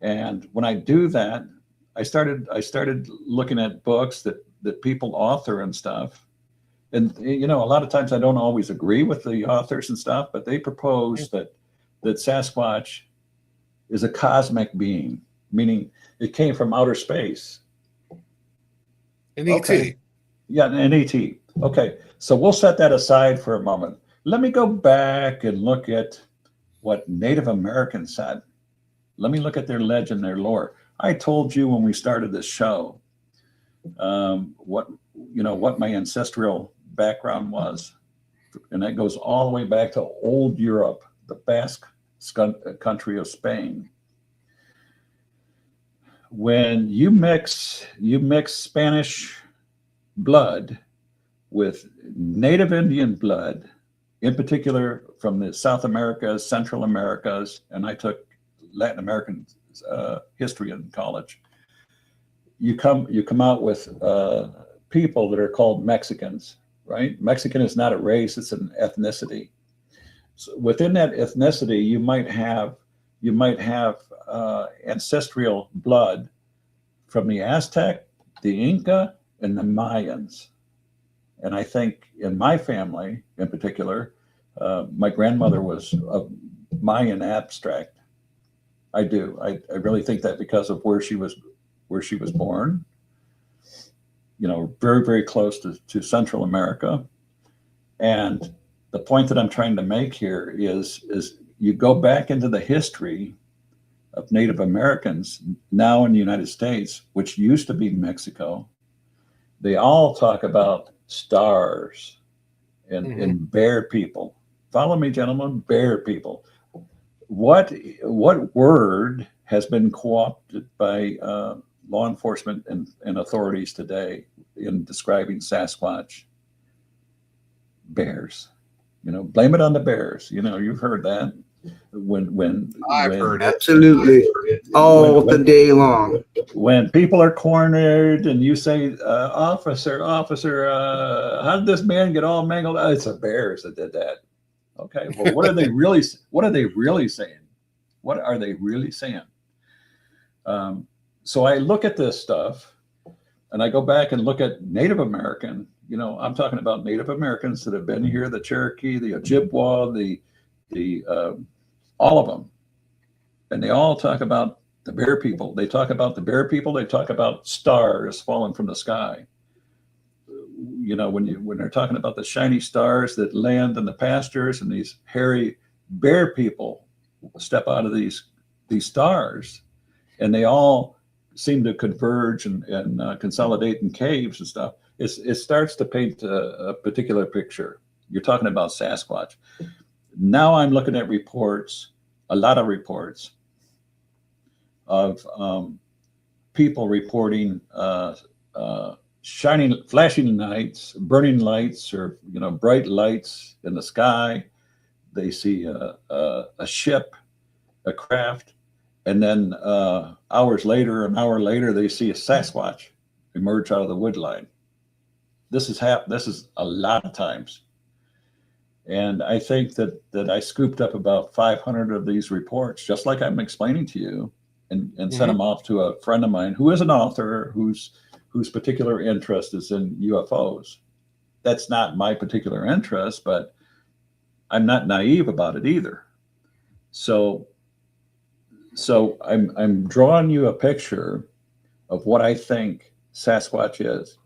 And when I do that, I started looking at books that people author and stuff. And a lot of times I don't always agree with the authors and stuff, but they propose that Sasquatch is a cosmic being, meaning it came from outer space. An ET. Okay. Yeah, an ET. Okay, so we'll set that aside for a moment. Let me go back and look at what Native Americans said. Let me look at their legend, their lore. I told you when we started this show what my ancestral background was, and that goes all the way back to old Europe, the Basque country of Spain. When you mix Spanish blood with Native Indian blood, in particular from the South Americas, Central Americas, and I took Latin American history in college. You come out with people that are called Mexicans, right? Mexican is not a race; it's an ethnicity. So within that ethnicity, you might have ancestral blood from the Aztec, the Inca, and the Mayans. And I think in my family, in particular, my grandmother was a Mayan abstract. I do. I really think that because of where she was born. Very, very close to Central America. And the point that I'm trying to make here is you go back into the history of Native Americans now in the United States, which used to be Mexico. They all talk about stars and bear people. Follow me, gentlemen, bear people. What word has been co-opted by law enforcement and authorities today in describing Sasquatch? Bears. Blame it on the bears. You've heard that. When I've heard it. Absolutely. All the day long. When people are cornered and you say, officer, how did this man get all mangled? Oh, it's the bears that did that. Okay. Well, what are they really saying? What are they really saying? So I look at this stuff and I go back and look at Native American. I'm talking about Native Americans that have been here, the Cherokee, the Ojibwa, the all of them. And they all talk about the bear people. They talk about the bear people. They talk about stars falling from the sky. When they're talking about the shiny stars that land in the pastures and these hairy bear people step out of these stars, and they all seem to converge and consolidate in caves and stuff. It starts to paint a particular picture. You're talking about Sasquatch. Now I'm looking at a lot of reports of people reporting flashing lights, burning lights, or bright lights in the sky. They see a ship, a craft, and then an hour later, they see a Sasquatch emerge out of the wood line. This is a lot of times. And I think that I scooped up about 500 of these reports, just like I'm explaining to you, and sent them off to a friend of mine who is an author whose particular interest is in UFOs. That's not my particular interest, but I'm not naive about it either. So I'm drawing you a picture of what I think Sasquatch is.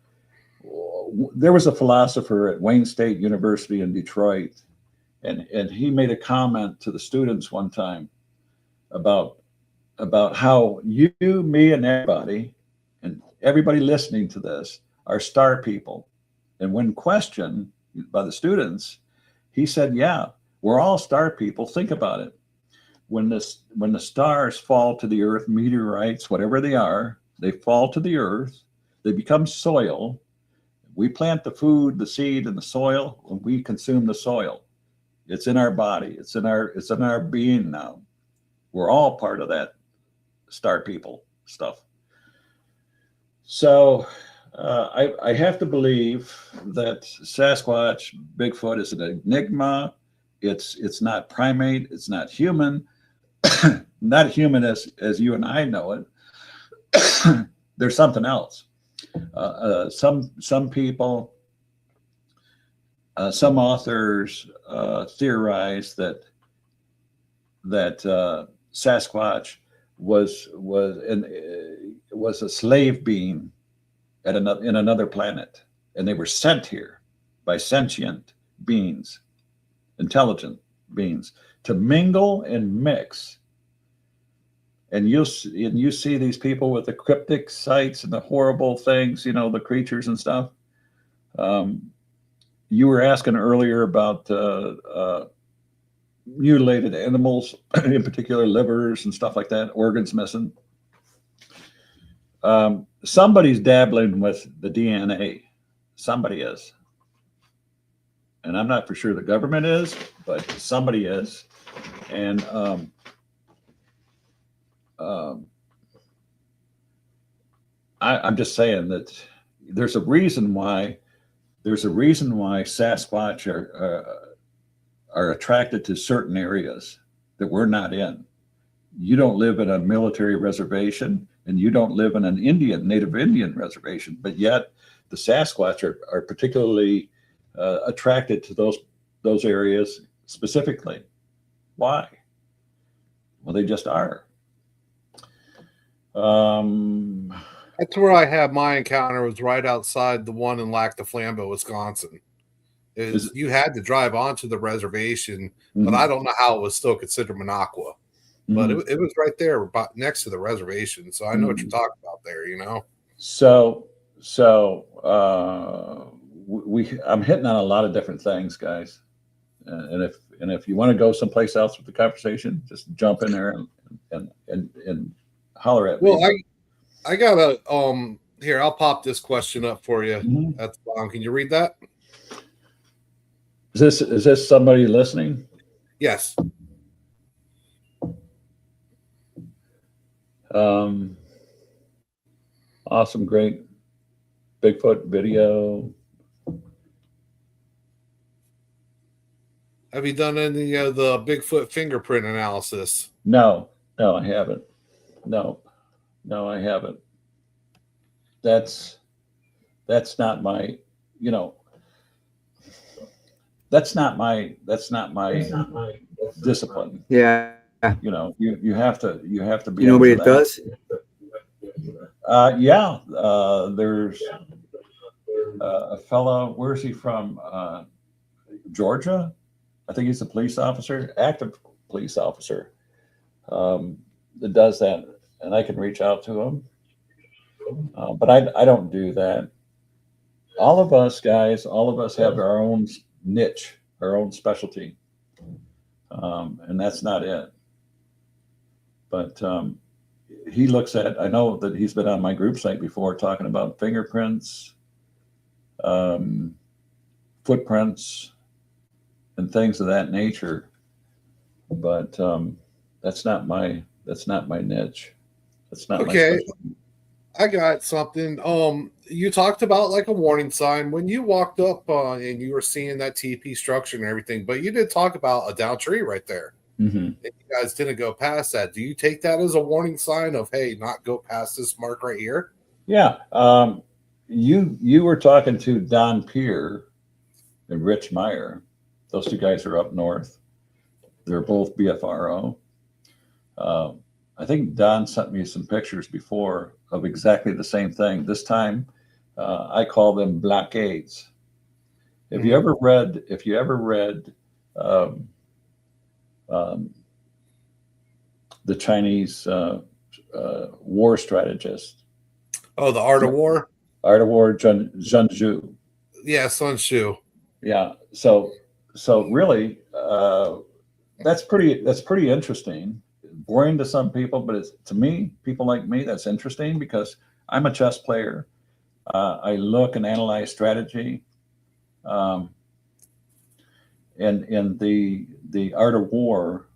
There was a philosopher at Wayne State University in Detroit, and he made a comment to the students one time about how you, me, and everybody listening to this are star people. And when questioned by the students, he said, yeah, we're all star people. Think about it. When the stars fall to the earth, meteorites, whatever they are, they fall to the earth, they become soil. We plant the food, the seed, and the soil, and we consume the soil. It's in our body. It's in our being now. We're all part of that star people stuff. So I have to believe that Sasquatch, Bigfoot is an enigma. It's not primate. It's not human. Not human as you and I know it. There's something else. Some people, some authors theorize that Sasquatch was a slave being in another planet, and they were sent here by sentient beings, intelligent beings, to mingle and mix. And you see these people with the cryptic sights and the horrible things, the creatures and stuff. You were asking earlier about mutilated animals, in particular livers and stuff like that, organs missing. Somebody's dabbling with the DNA. Somebody is. And I'm not for sure the government is, but somebody is. And I'm just saying that there's a reason why Sasquatch are attracted to certain areas that we're not in. You don't live in a military reservation, and you don't live in an Native Indian reservation, but yet the Sasquatch are particularly attracted to those areas specifically. Why? Well, they just are. That's where I had my encounter, was right outside the one in Lac du Flambeau, Wisconsin. You had to drive onto the reservation, but I don't know how it was still considered Minocqua. But it was right there, about next to the reservation. So I know what you're talking about there, So I'm hitting on a lot of different things, guys. And if you want to go someplace else with the conversation, just jump in there and holler at me. Well, I got a here, I'll pop this question up for you. At the bottom. Can you read that? Is this somebody listening? Yes. Awesome, great Bigfoot video. Have you done any of the Bigfoot fingerprint analysis? No, I haven't. No, I haven't. That's not my, that's not my discipline. Yeah. You have to be. You know what it does? Yeah. There's a fellow. Where is he from? Georgia. I think he's a police officer, active police officer, that does that, and I can reach out to him. But I don't do that. All of us guys, have our own niche, our own specialty, and that's not it. But he looks at, I know that he's been on my group site before talking about fingerprints, footprints, and things of that nature. But that's not my niche. That's not okay. my specialty. I got something. You talked about like a warning sign when you walked up and you were seeing that TP structure and everything, but you did talk about a down tree right there. And you guys didn't go past that. Do you take that as a warning sign of, hey, not go past this mark right here? Yeah. You were talking to Don Peer and Rich Meyer. Those two guys are up north. They're both BFRO. I think Don sent me some pictures before of exactly the same thing. This time, I call them blockades. If you ever read, um, um, the Chinese war strategist, Oh, the Art of War. Art of War, Zheng Zhu. Yeah, Sun Tzu. Yeah. So really, that's pretty interesting. Boring to some people, but to me, people like me, that's interesting because I'm a chess player. I look and analyze strategy, and in the art of war,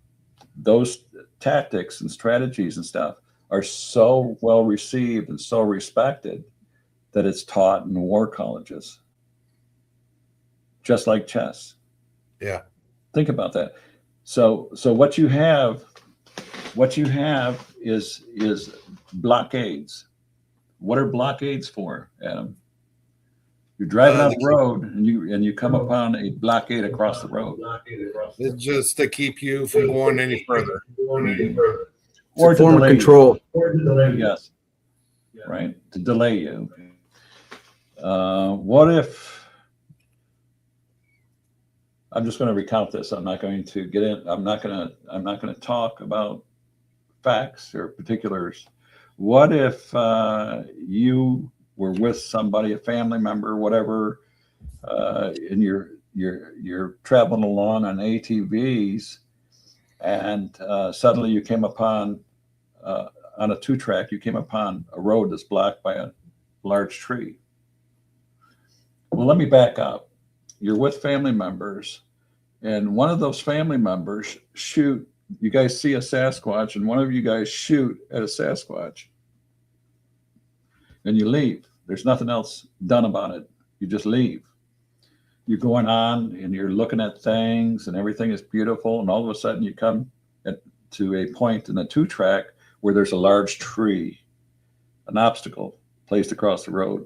those tactics and strategies and stuff are so well received and so respected that it's taught in war colleges, just like chess. Yeah. Think about that. So what you have is blockades. What are blockades for, Adam? You're driving on the road and you come upon a blockade across the road. It's just to keep you from going any further. Or form of control. Yes. Right. To delay you. What if, I'm just going to recount this. I'm not going to get in. I'm not going to talk about facts or particulars. What if you were with somebody, a family member, whatever, and you're traveling along on ATVs, and suddenly you came upon on a 2-track, you came upon a road that's blocked by a large tree. Well, let me back up. You're with family members, and one of those family members shoot. You guys see a Sasquatch, and one of you guys shoot at a Sasquatch, and you leave. There's nothing else done about it. You just leave. You're going on, and you're looking at things, and everything is beautiful, and all of a sudden you come to a point in the 2-track where there's a large tree, an obstacle placed across the road.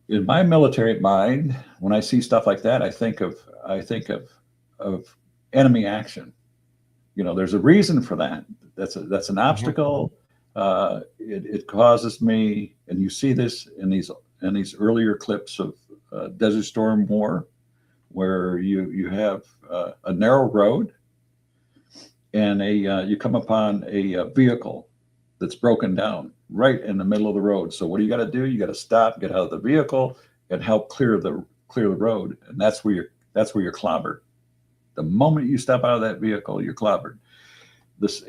In my military mind, when I see stuff like that, I think of enemy action. You know, there's a reason for that. That's an obstacle. It causes me, and you see this in these earlier clips of Desert Storm War, where you have a narrow road, and you come upon a vehicle that's broken down right in the middle of the road. So what do you got to do? You got to stop, get out of the vehicle, and help clear the road. And that's where you're clobbered. The moment you step out of that vehicle, you're clobbered. This,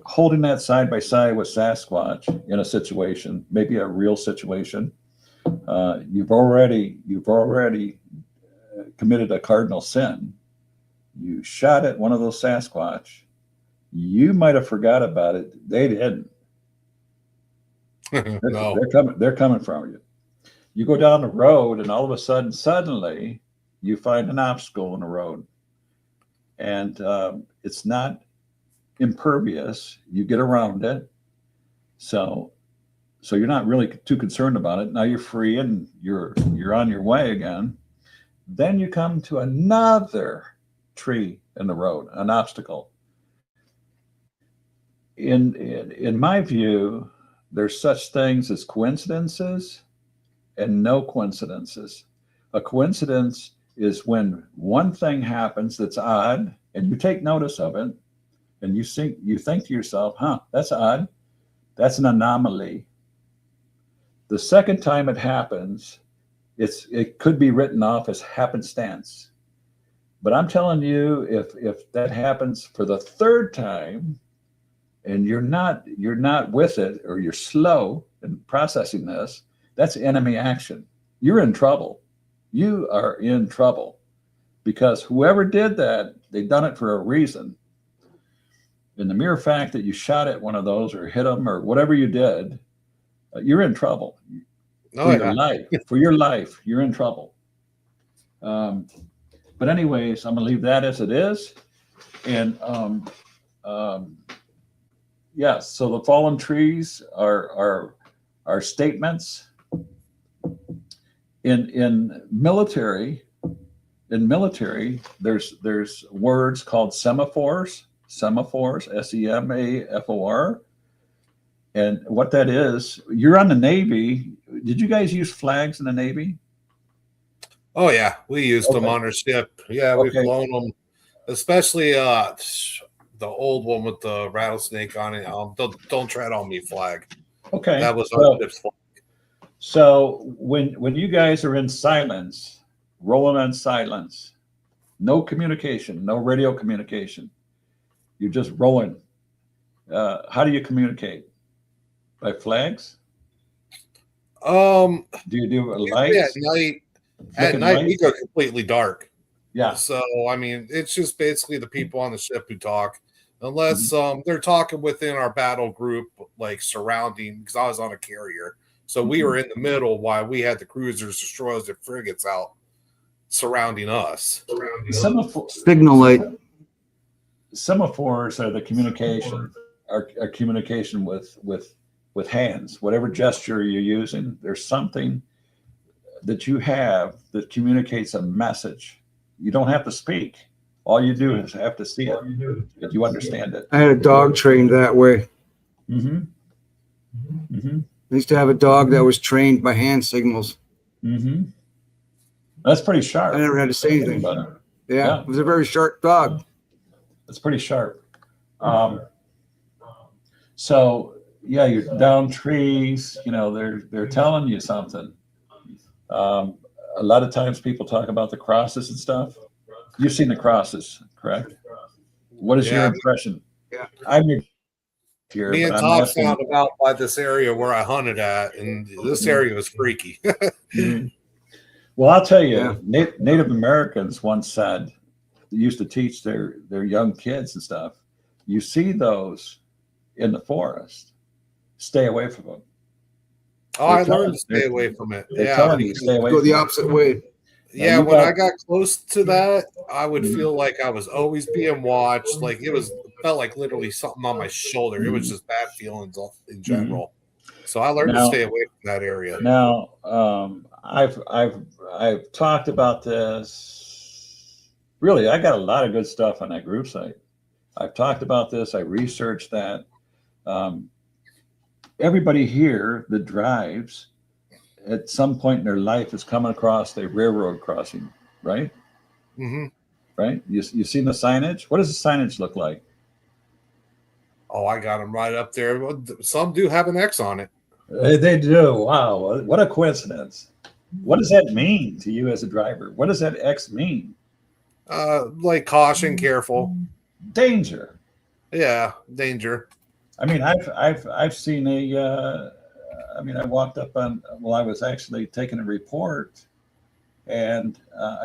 holding that side by side with Sasquatch in a situation, maybe a real situation, you've already committed a cardinal sin. You shot at one of those Sasquatch. You might have forgot about it. They didn't. No. They're coming from you. You go down the road, and all of a sudden, suddenly, you find an obstacle in the road, and it's not impervious. You get around it, so you're not really too concerned about it. Now you're free, and you're on your way again. Then you come to another tree in the road, an obstacle. In my view, there's such things as coincidences and no coincidences. A coincidence is when one thing happens that's odd, and you take notice of it, and you think to yourself, that's odd. That's an anomaly. The second time it happens, it could be written off as happenstance. But I'm telling you, if that happens for the third time, and you're not with it, or you're slow in processing this, that's enemy action. You're in trouble. You are in trouble, because whoever did that, they've done it for a reason. And the mere fact that you shot at one of those or hit them or whatever you did, you're in trouble. For your life, you're in trouble. But anyways, I'm gonna leave that as it is. And yes, so the fallen trees are statements. In military in military, there's words called semaphores, SEMAFOR. And what that is, you're on the Navy. Did you guys use flags in the Navy? Oh yeah, we used them on our ship. Yeah, we've flown them, especially the old one with the rattlesnake on it. Don't tread on me flag. Okay, that was our ship's flag. So when you guys are in silence, rolling on silence, no communication, no radio communication, you're just rolling. How do you communicate? By flags? Do you do lights? At night. At night, we go completely dark. Yeah. So, I mean, it's just basically the people on the ship who talk, unless they're talking within our battle group, like surrounding, because I was on a carrier. So we were in the middle while we had the cruisers, destroyers, and frigates out surrounding us. Signal light. Semaphores are the communication, are communication with hands. Whatever gesture you're using, there's something that you have that communicates a message. You don't have to speak. All you do is have to see it. If you understand it. I had a dog trained that way. I used to have a dog that was trained by hand signals. That's pretty sharp. I never had to say anything. Yeah, it was a very sharp dog. It's pretty sharp. So yeah, you're down trees. You know, they're telling you something. A lot of times people talk about the crosses and stuff. You've seen the crosses, correct? What is your impression? Yeah. I'm here. Me and Todd found about by this area where I hunted at, and this area was freaky. Well, I'll tell you, Native Americans once said, they used to teach their young kids and stuff, you see those in the forest, stay away from them. Oh, I learned to stay away from it. They're telling you to stay away. Go the opposite way. Yeah, when I got close to that, I would feel like I was always being watched. Like felt like literally something on my shoulder. It was just bad feelings in general. So I learned to stay away from that area. Now, I've talked about this. Really, I got a lot of good stuff on that group site. I've talked about this. I researched that. Everybody here that drives at some point in their life is coming across a railroad crossing, right? Right? You seen the signage? What does the signage look like? Oh, I got them right up there. Some do have an X on it. They do. Wow. What a coincidence. What does that mean to you as a driver? What does that X mean? Like caution, careful. Danger. Yeah, danger. I mean, I've seen I walked up on, I was actually taking a report, and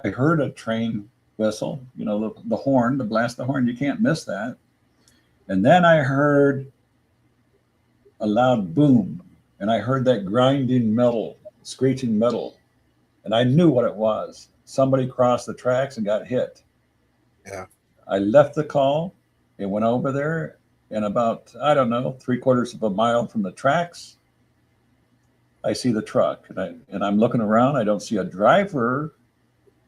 I heard a train whistle, you know, the horn, the blast the horn, you can't miss that. And then I heard a loud boom, and I heard that grinding metal, screeching metal, and I knew what it was. Somebody crossed the tracks and got hit. Yeah. I left the call and went over there, and about, I don't know, 3/4 of a mile from the tracks, I see the truck, and I'm looking around. I don't see a driver,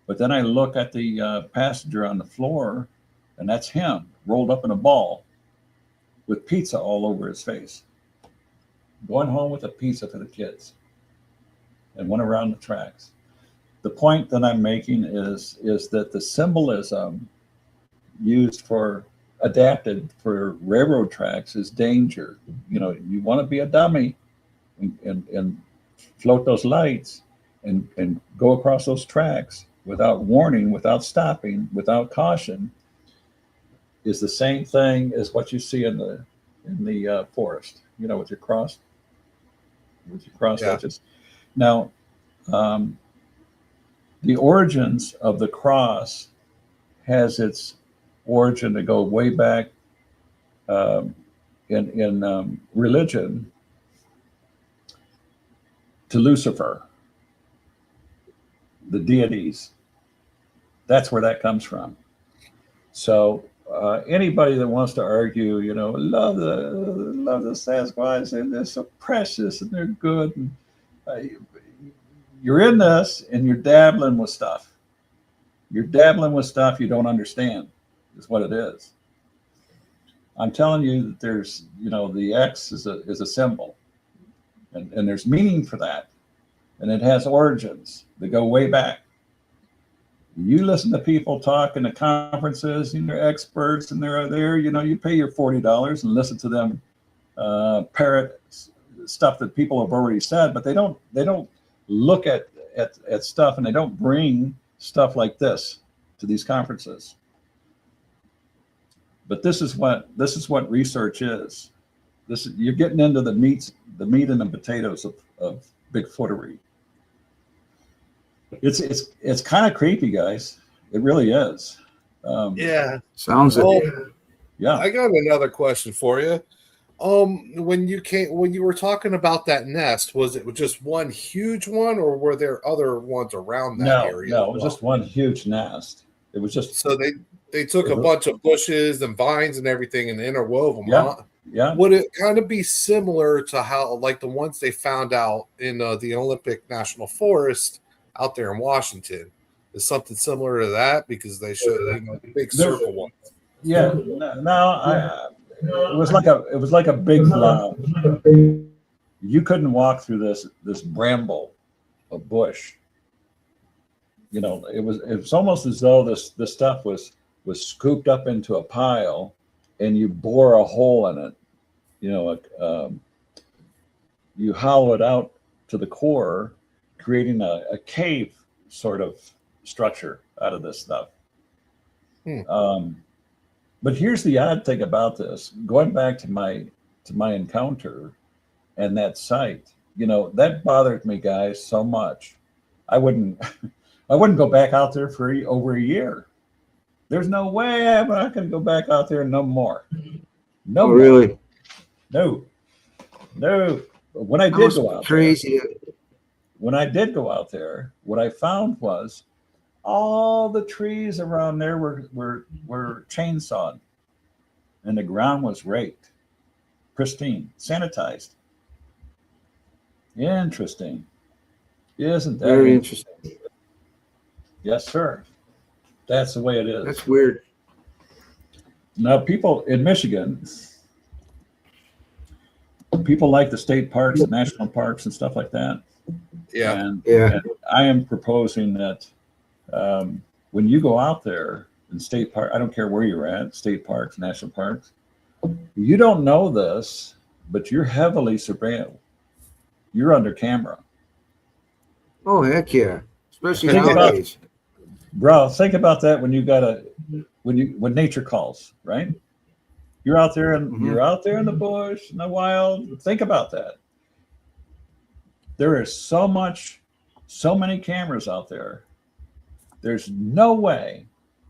but then I look at the passenger on the floor, and that's him rolled up in a ball with pizza all over his face, going home with a pizza for the kids, and went around the tracks. The point that I'm making is that the symbolism used adapted for railroad tracks is danger. You know, you want to be a dummy and float those lights and go across those tracks without warning, without stopping, without caution, is the same thing as what you see in the forest, you know, with your cross edges. Now, the origins of the cross has its origin to go way back in religion to Lucifer, the deities. That's where that comes from. So anybody that wants to argue, you know, love the Sasquatch and they're so precious and they're good, and, you're in this and you're dabbling with stuff. You're dabbling with stuff you don't understand, is what it is. I'm telling you that there's, the X is a symbol, and there's meaning for that, and it has origins that go way back. You listen to people talk in the conferences, they're experts, and they're there. You pay your $40 and listen to them parrot stuff that people have already said, but they don't look at stuff, and they don't bring stuff like this to these conferences. But this is what research is. You're getting into the meat and the potatoes of Bigfootery. It's kind of creepy, guys. It really is. Yeah. Sounds it. Yeah. I got another question for you. When you were talking about that nest, was it just one huge one, or were there other ones around that area? No, it was just one huge nest. It was just so they took a bunch of bushes and vines and everything and interwove them. Yeah. Huh? Yeah. Would it kind of be similar to how, like the ones they found out in the Olympic National Forest out there in Washington? Is something similar to that, because they showed the big circle ones? Yeah. It was like a big blob. You couldn't walk through this bramble of bush. It was almost as though this stuff was scooped up into a pile, and you bore a hole in it. You hollow it out to the core, creating a cave sort of structure out of this stuff. But here's the odd thing about this. Going back to my encounter and that site, that bothered me, guys, so much. I wouldn't go back out there for over a year. There's no way I'm not going to go back out there no more. No, more. Really? No. When I did go out crazy. When I did go out there, what I found was all the trees around there were chainsawed, and the ground was raked, pristine, sanitized. Interesting, isn't that very interesting? Yes, sir. That's the way it is. That's weird. Now, people in Michigan, people like the state parks, national parks, and stuff like that. Yeah. And I am proposing that when you go out there in state park, I don't care where you're at, state parks, national parks, you don't know this, but you're heavily surveilled. You're under camera. Oh, heck yeah. Especially Think nowadays. Bro, think about that when when nature calls, right? You're out there and you're out there in the bush, in the wild. Think about that. There is so many cameras out there. There's no way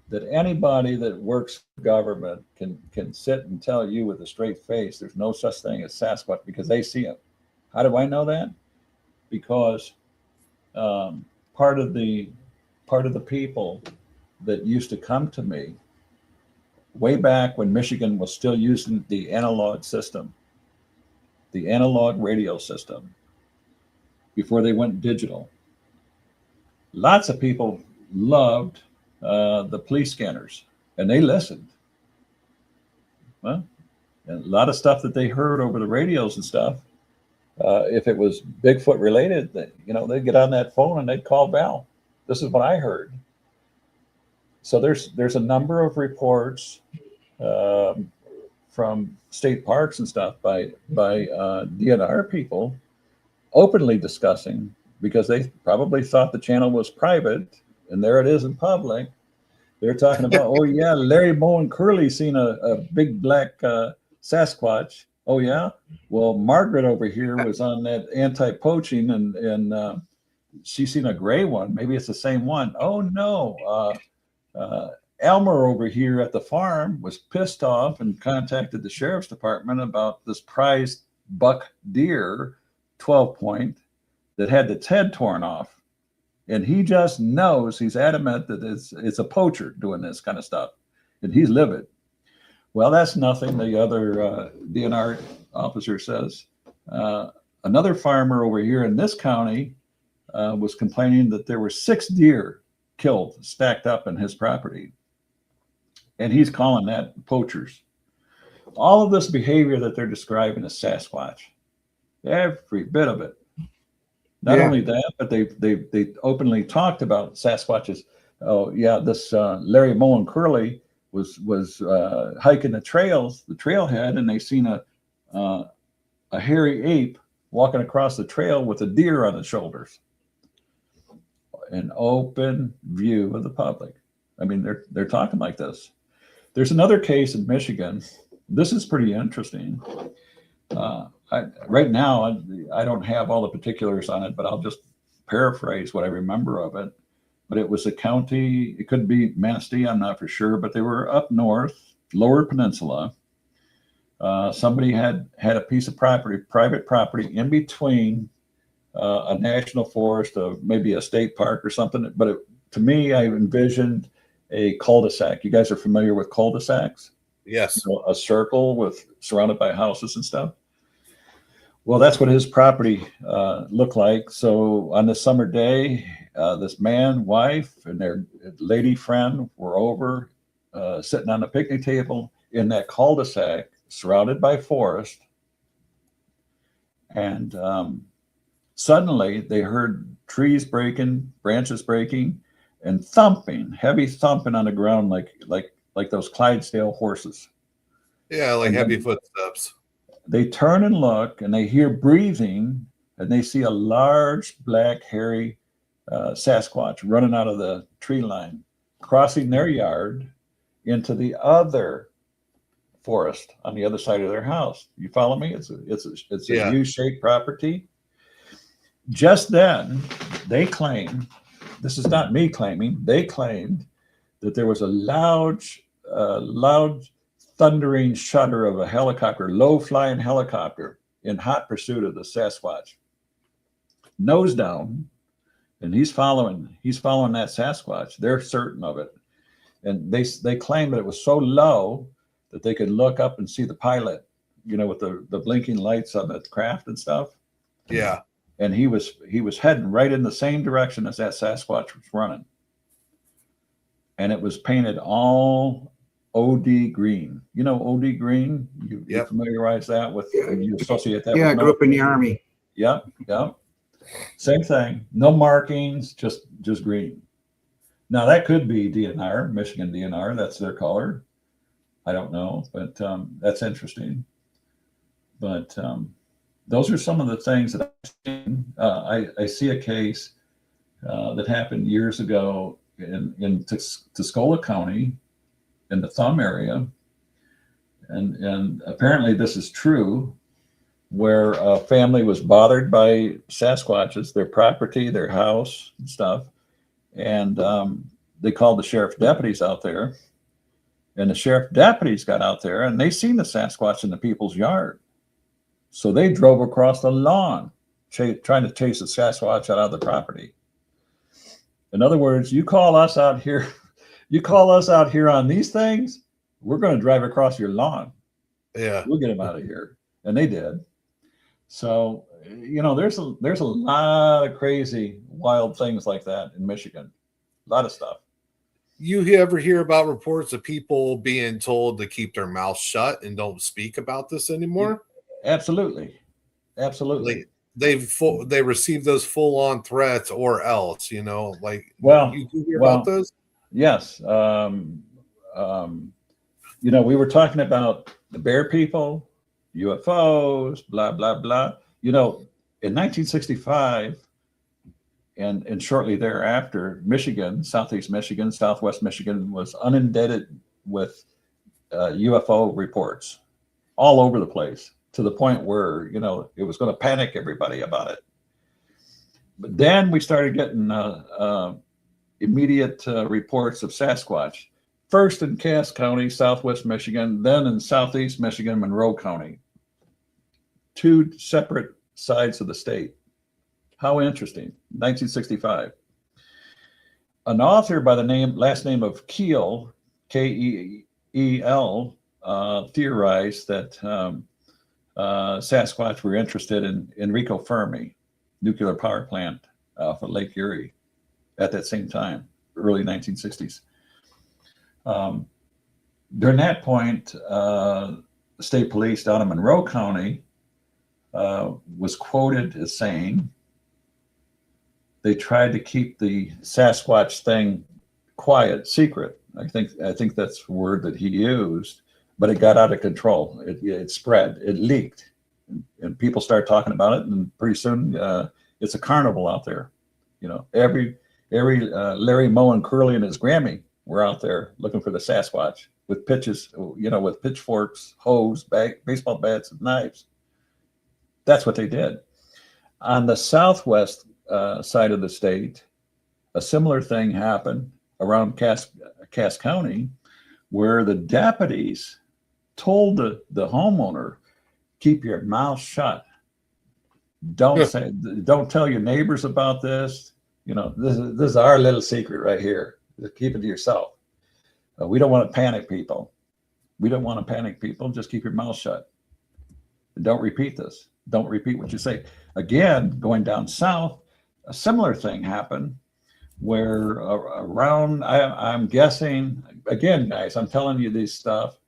that anybody that works for government can sit and tell you with a straight face there's no such thing as Sasquatch, because they see it. How do I know that? Because part of the people that used to come to me way back when Michigan was still using the analog system, the analog radio system, before they went digital. Lots of people loved the police scanners, and they listened. Well, and a lot of stuff that they heard over the radios and stuff, if it was Bigfoot related, they'd get on that phone and they'd call Val. This is what I heard. So there's a number of reports from state parks and stuff by DNR people openly discussing, because they probably thought the channel was private, and there it is in public. They're talking about, oh yeah, Larry Moe and Curly seen a big black Sasquatch. Oh yeah, well Margaret over here was on that anti-poaching, and she's seen a gray one. Maybe it's the same one. Oh no, Elmer over here at the farm was pissed off and contacted the sheriff's department about this prized buck deer, 12-point, that had its head torn off. And he just knows, he's adamant that it's a poacher doing this kind of stuff. And he's livid. Well, that's nothing. The other DNR officer says, another farmer over here in this county was complaining that there were 6 deer killed, stacked up in his property. And he's calling that poachers. All of this behavior that they're describing is Sasquatch. Every bit of it. Not only that, but they openly talked about Sasquatches. Oh yeah, this Larry Moe and Curly was hiking the trailhead, and they seen a hairy ape walking across the trail with a deer on his shoulders. An open view of the public. I mean, they're talking like this. There's another case in Michigan. This is pretty interesting. Right now, I don't have all the particulars on it, but I'll just paraphrase what I remember of it. But it was a county, it could be Manistee, I'm not for sure, but they were up north, lower peninsula. Somebody had a piece of property, private property, in between a national forest, maybe a state park or something. But to me, I envisioned a cul-de-sac. You guys are familiar with cul-de-sacs? Yes. So a circle surrounded by houses and stuff. Well, that's what his property looked like. So on this summer day, this man, wife, and their lady friend were over sitting on a picnic table in that cul-de-sac surrounded by forest. And suddenly they heard trees breaking, branches breaking, and thumping, heavy thumping on the ground like those Clydesdale horses. Yeah, like heavy footsteps. They turn and look, and they hear breathing, and they see a large, black, hairy Sasquatch running out of the tree line, crossing their yard into the other forest on the other side of their house. You follow me? It's a U-shaped property. Just then, they claim, this is not me claiming, they claimed that there was a loud thundering shudder of a helicopter, low-flying helicopter in hot pursuit of the Sasquatch. Nose down, and he's following that Sasquatch. They're certain of it. And they claim that it was so low that they could look up and see the pilot, with the blinking lights on the craft and stuff. Yeah. And he was heading right in the same direction as that Sasquatch was running. And it was painted all OD green. You know OD green? You familiarize that with, you associate that with. I grew up in the Army. Yep. Same thing. No markings, just green. Now that could be DNR, Michigan DNR. That's their color. I don't know, but that's interesting. But those are some of the things that I've seen. I see a case that happened years ago in Tuscola County, in the Thumb area, and apparently this is true, where a family was bothered by Sasquatches, their property, their house and stuff, and they called the sheriff's deputies out there, and the sheriff deputies got out there and they seen the Sasquatch in the people's yard. So they drove across the lawn trying to chase the Sasquatch out of the property. In other words, you call us out here on these things, we're going to drive across your lawn. Yeah. We'll get them out of here. And they did. So, there's a lot of crazy, wild things like that in Michigan. A lot of stuff. You ever hear about reports of people being told to keep their mouth shut and don't speak about this anymore? Absolutely. They receive those full-on threats, or else, you hear about those? Yes. We were talking about the bear people, UFOs, blah, blah, blah. In 1965 and shortly thereafter, Michigan, Southeast Michigan, Southwest Michigan was inundated with UFO reports all over the place, to the point where, it was going to panic everybody about it. But then we started getting immediate reports of Sasquatch, first in Cass County, Southwest Michigan, then in Southeast Michigan, Monroe County. Two separate sides of the state. How interesting. 1965. An author by the last name of Keel, K-E-E-L, theorized that Sasquatch were interested in Enrico Fermi nuclear power plant for Lake Erie at that same time. early 1960s. During that point, the state police down in Monroe County was quoted as saying they tried to keep the Sasquatch thing quiet, secret. I think that's the word that he used, but it got out of control. It spread, it leaked, and people started talking about it, and pretty soon it's a carnival out there. You know, every Larry Moe and Curly and his Grammy were out there looking for the Sasquatch with with pitchforks, hoes, baseball bats, and knives. That's what they did. On the southwest side of the state, a similar thing happened around Cass County, where the deputies told the homeowner, keep your mouth shut. Don't tell your neighbors about this. You know, this is our little secret right here. Keep it to yourself. We don't want to panic people. Just keep your mouth shut. And don't repeat this. Don't repeat what you say. Again, going down south, a similar thing happened where around, I'm guessing, again, guys, I'm telling you this stuff,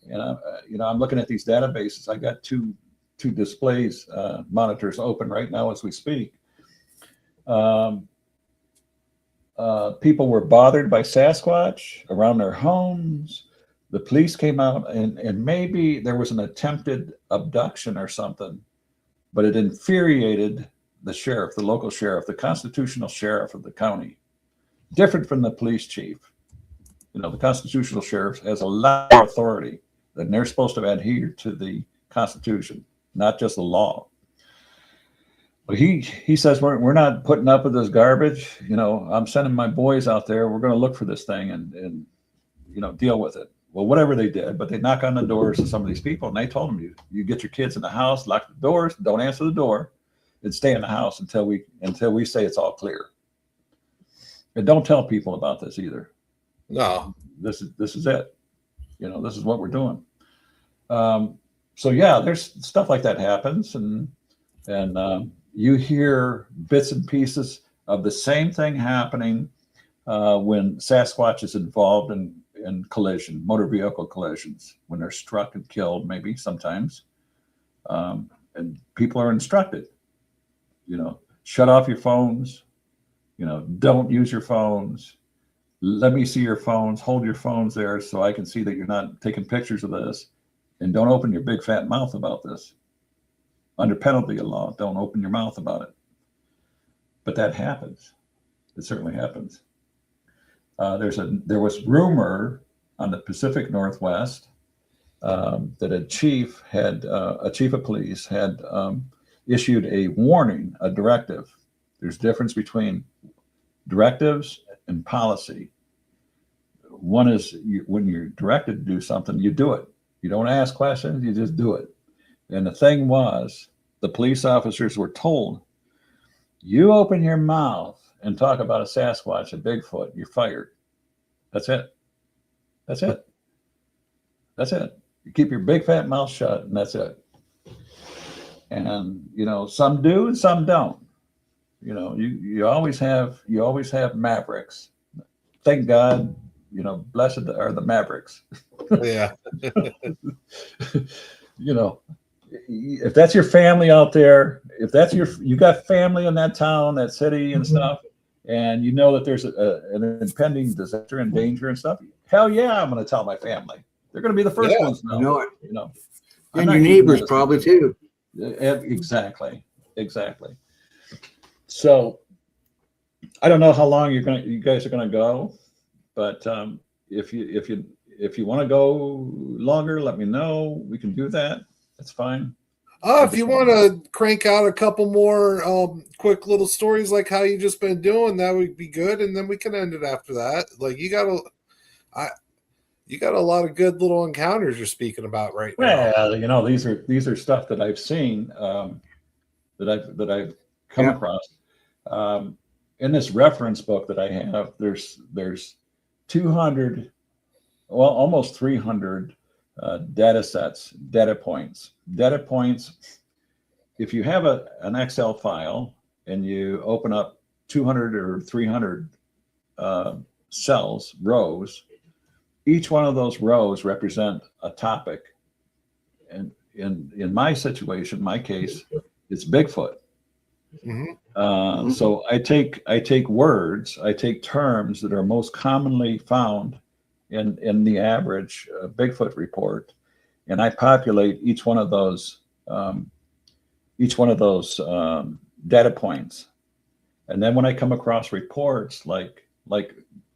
and I'm looking at these databases. I got two displays, monitors open right now as we speak. People were bothered by Sasquatch around their homes. The police came out, and maybe there was an attempted abduction or something, but it infuriated the sheriff, the local sheriff, the constitutional sheriff of the county. Different from the police chief. You know, the constitutional sheriff has a lot of authority, and they're supposed to adhere to the Constitution, not just the law. But he says we're not putting up with this garbage. You know, I'm sending my boys out there. We're going to look for this thing and deal with it. Well, whatever they did, but they knock on the doors of some of these people, and they told them you get your kids in the house, lock the doors, don't answer the door, and stay in the house until we say it's all clear. And don't tell people about this either. No, this is it. You know, this is what we're doing. So yeah, there's stuff like that happens, and you hear bits and pieces of the same thing happening when Sasquatch is involved in motor vehicle collisions, when they're struck and killed, maybe sometimes, and people are instructed, shut off your phones, don't use your phones. Let me see your phones, hold your phones there so I can see that you're not taking pictures of this, and don't open your big fat mouth about this. Under penalty of law, don't open your mouth about it. But that happens. It certainly happens. There was rumor on the Pacific Northwest that a chief of police had issued a warning, a directive. There's difference between directives and policy. One is when you're directed to do something, you do it. You don't ask questions, you just do it. And the thing was, the police officers were told, you open your mouth and talk about a Sasquatch, a Bigfoot, you're fired. That's it. That's it. That's it. You keep your big fat mouth shut, and that's it. And some do and some don't. You always have mavericks. Thank God, blessed are the mavericks. Yeah. If that's your family out there, if that's you got family in that town, that city and stuff, and you know that there's an impending disaster and danger and stuff, hell yeah, I'm going to tell my family. They're going to be the first ones to know. You know it. I'm And not your keeping neighbors this probably secret. too. Exactly. So I don't know how long you guys are going to go, but if you want to go longer, let me know. We can do that. That's fine. If you want to crank out a couple more quick little stories like how you just been doing, that would be good, and then we can end it after that. Like you got a lot of good little encounters you're speaking about right now. Well, these are stuff that I've seen, that I've come across. In this reference book that I have, there's 200, well, almost 300 data points. If you have an Excel file and you open up 200 or 300 cells, rows. Each one of those rows represent a topic. And in my situation, my case, it's Bigfoot. So I take words, I take terms that are most commonly found in the average Bigfoot report, and I populate each one of those data points. And then when I come across reports like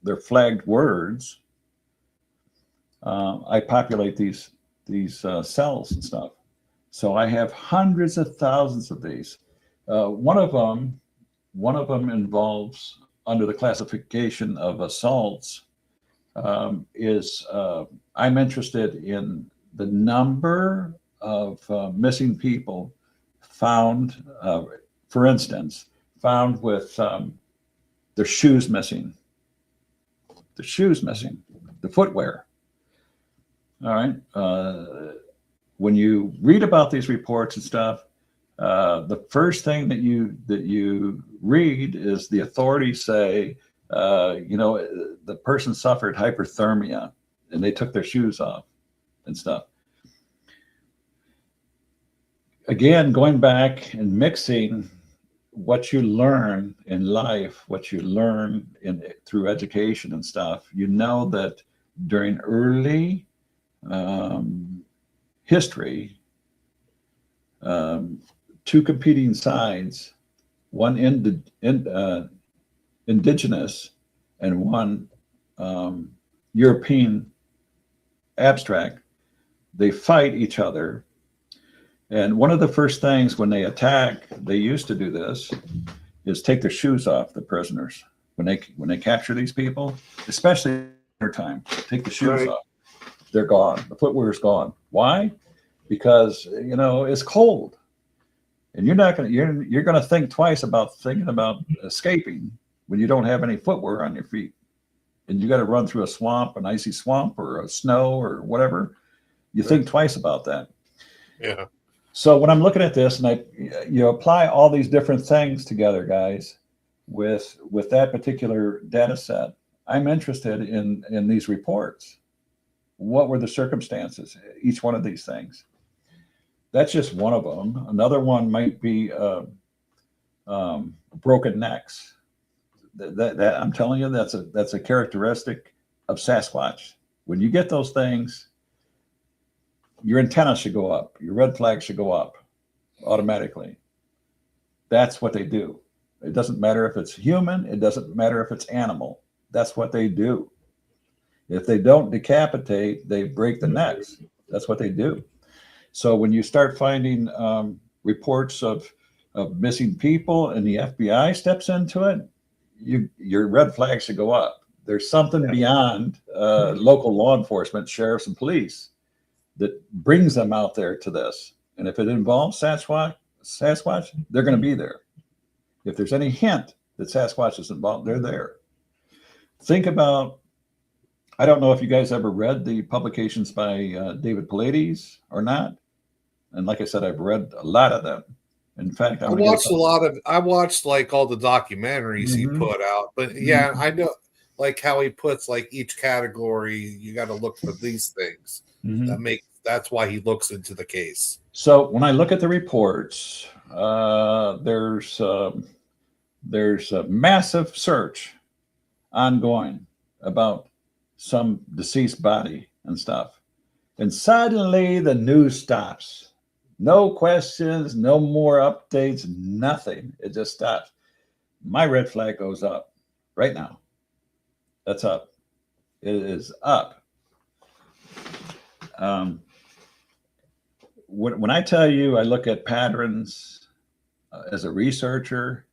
they're flagged words, I populate these cells and stuff. So I have hundreds of thousands of these. One of them involves, under the classification of assaults, is I'm interested in the number of missing people found, for instance, found with their shoes missing, the footwear. All right. When you read about these reports and stuff, the first thing that you read is the authorities say, the person suffered hyperthermia and they took their shoes off and stuff. Again, going back and mixing what you learn in life, what you learn through education and stuff, you know that during early history, two competing sides, one indigenous and one European abstract, they fight each other. And one of the first things when they attack, they used to do this, is take their shoes off the prisoners. When they capture these people, especially in their time, take the shoes off. They're gone. The footwear is gone. Why? Because it's cold, and you're gonna think twice about escaping when you don't have any footwear on your feet, and you got to run through a swamp, an icy swamp, or a snow, or whatever. You think twice about that. Yeah. So when I'm looking at this, and you apply all these different things together, guys, with that particular data set, I'm interested in these reports. What were the circumstances? Each one of these things. That's just one of them. Another one might be broken necks. That I'm telling you, that's a characteristic of Sasquatch. When you get those things, your antenna should go up. Your red flag should go up automatically. That's what they do. It doesn't matter if it's human. It doesn't matter if it's animal. That's what they do. If they don't decapitate, they break the necks. That's what they do. So when you start finding reports of missing people and the FBI steps into it, your red flag should go up. There's something beyond local law enforcement, sheriffs and police, that brings them out there to this. And if it involves Sasquatch, they're going to be there. If there's any hint that Sasquatch is involved, they're there. Think about, I don't know if you guys ever read the publications by David Paulides or not. And like I said, I've read a lot of them. In fact, I watched like all the documentaries he put out, but yeah, I know like how he puts like each category, you got to look for these things. That's why he looks into the case. So when I look at the reports, there's a massive search ongoing about some deceased body and stuff. And suddenly the news stops. No questions, no more updates, nothing. It just stops. My red flag goes up right now. That's up. It is up. When I tell you I look at patterns as a researcher,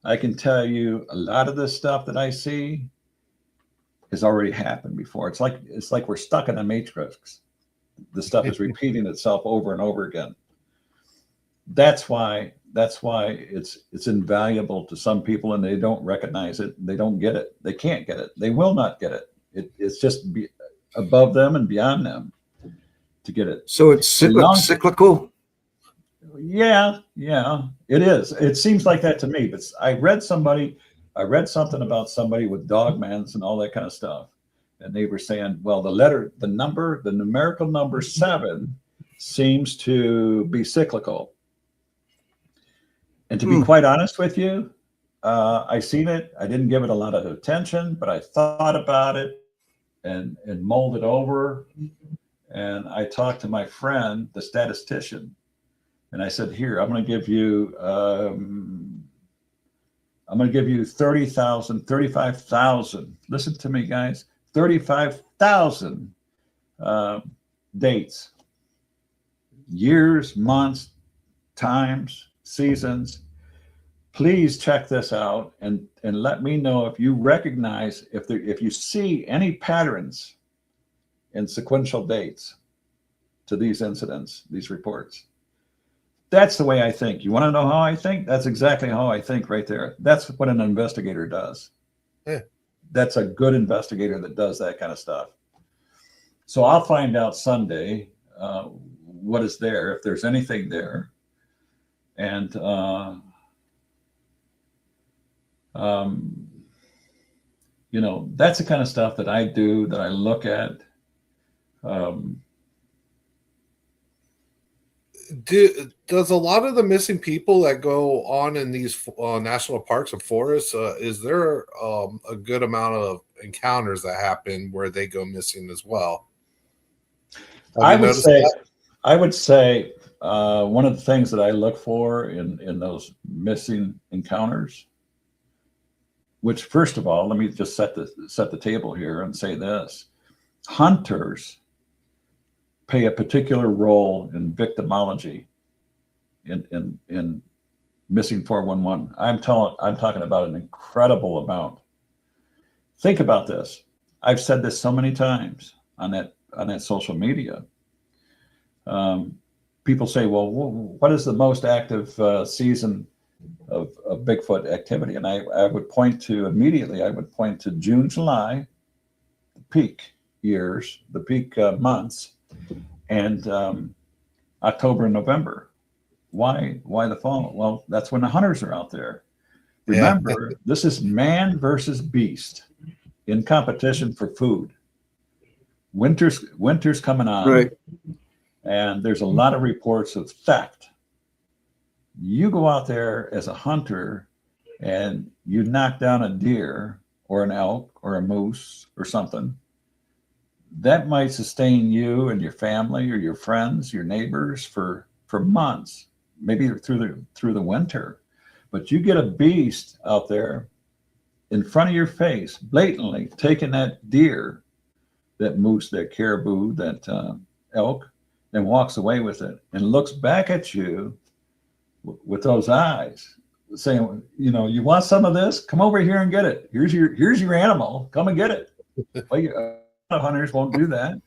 I can tell you a lot of this stuff that I see has already happened before. It's like we're stuck in a matrix. The stuff is repeating itself over and over again. That's why it's invaluable to some people, and they don't recognize it. They don't get it. They can't get it. They will not get it. It's just above them and beyond them to get it. So it's cyclical? Yeah, it is. It seems like that to me. But I read somebody I read something about somebody with dogmans and all that kind of stuff. And they were saying, well, the numerical number 7 seems to be cyclical. And to be quite honest with you, I seen it. I didn't give it a lot of attention, but I thought about it and mulled it over. And I talked to my friend, the statistician, and I said, here, I'm going to give you 30,000, 35,000. Listen to me, guys. 35,000 dates, years, months, times, seasons. Please check this out and let me know if you recognize, if you see any patterns in sequential dates to these incidents, these reports. That's the way I think. You want to know how I think? That's exactly how I think right there. That's what an investigator does. Yeah. That's a good investigator that does that kind of stuff. So I'll find out Sunday what is there, if there's anything there. And you know, that's the kind of stuff that I do, that I look at. Does a lot of the missing people that go on in these national parks and forests, is there a good amount of encounters that happen where they go missing as well? I would say one of the things that I look for in those missing encounters, which, first of all, let me just set the table here and say this: hunters play a particular role in victimology in missing 411. I'm talking about an incredible amount. Think about this. I've said this so many times on that social media. People say, well, what is the most active season of Bigfoot activity? And I would point to June, July, the peak years, the peak months, and October and November. Why the fall? Well, that's when the hunters are out there. Remember, this is man versus beast in competition for food. Winter's coming on, right? And there's a lot of reports of theft. You go out there as a hunter and you knock down a deer or an elk or a moose or something, that might sustain you and your family or your friends, your neighbors for months, maybe through the winter. But you get a beast out there in front of your face, blatantly taking that deer, that moose, that caribou, that elk, and walks away with it and looks back at you with those eyes, saying, you know, you want some of this? Come over here and get it. Here's your animal. Come and get it. Well, hunters won't do that.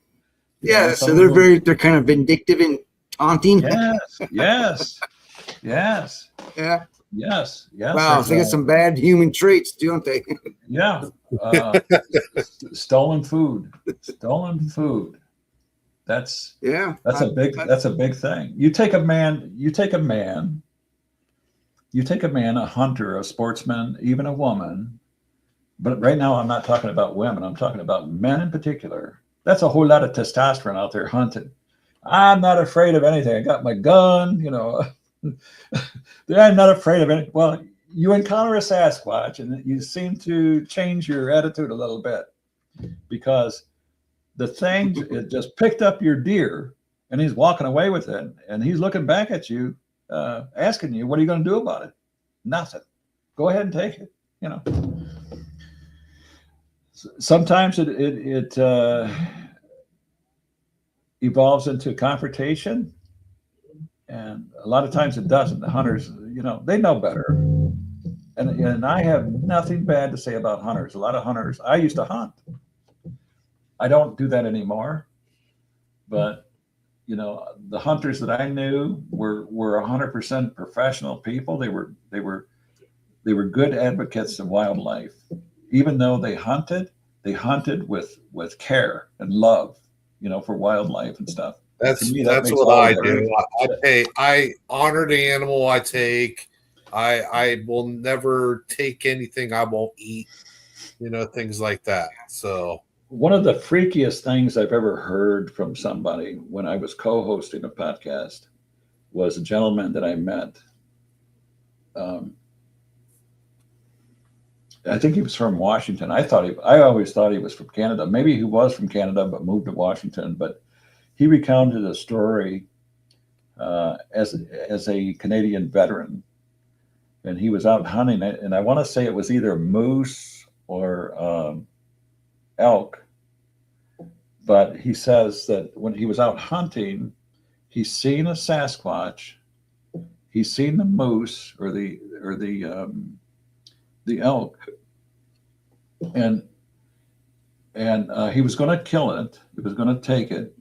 Yeah, so they're kind of vindictive and taunting. Yes. Yeah. Yes. Wow, they got some bad human traits, don't they? Yeah. Stolen food. That's a big thing. You take a man, a hunter, a sportsman, even a woman. But right now, I'm not talking about women. I'm talking about men in particular. That's a whole lot of testosterone out there hunting. I'm not afraid of anything. I got my gun, you know. I'm not afraid of anything. Well, you encounter a Sasquatch and you seem to change your attitude a little bit, because the thing, it just picked up your deer and he's walking away with it and he's looking back at you, asking you, what are you going to do about it? Nothing. Go ahead and take it, you know. Sometimes it evolves into confrontation, and a lot of times it doesn't. The hunters, you know, they know better. And I have nothing bad to say about hunters. A lot of hunters, I used to hunt. I don't do that anymore. But, you know, the hunters that I knew were 100% professional people. They were good advocates of wildlife. Even though they hunted with care and love, you know, for wildlife and stuff. That's what I do. I honor the animal I take. I will never take anything I won't eat, things like that. So one of the freakiest things I've ever heard from somebody when I was co-hosting a podcast was a gentleman that I met. I think he was from Washington. I always thought he was from Canada. Maybe he was from Canada but moved to Washington. But he recounted a story as a Canadian veteran, and he was out hunting it. And I want to say it was either moose or elk. But he says that when he was out hunting, he's seen a Sasquatch, he's seen the moose or the elk, and he was going to kill it. He was going to take it,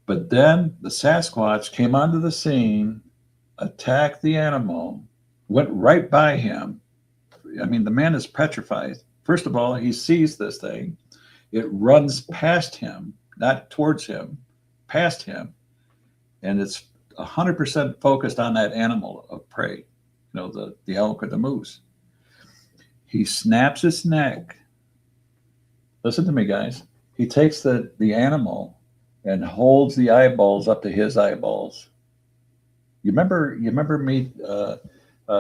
but then the Sasquatch came onto the scene, attacked the animal, went right by him. I mean, the man is petrified. First of all, he sees this thing. It runs past him, not towards him, past him, and it's 100% focused on that animal of prey, the elk or the moose. He snaps its neck. Listen to me, guys. He takes the animal and holds the eyeballs up to his eyeballs. You remember me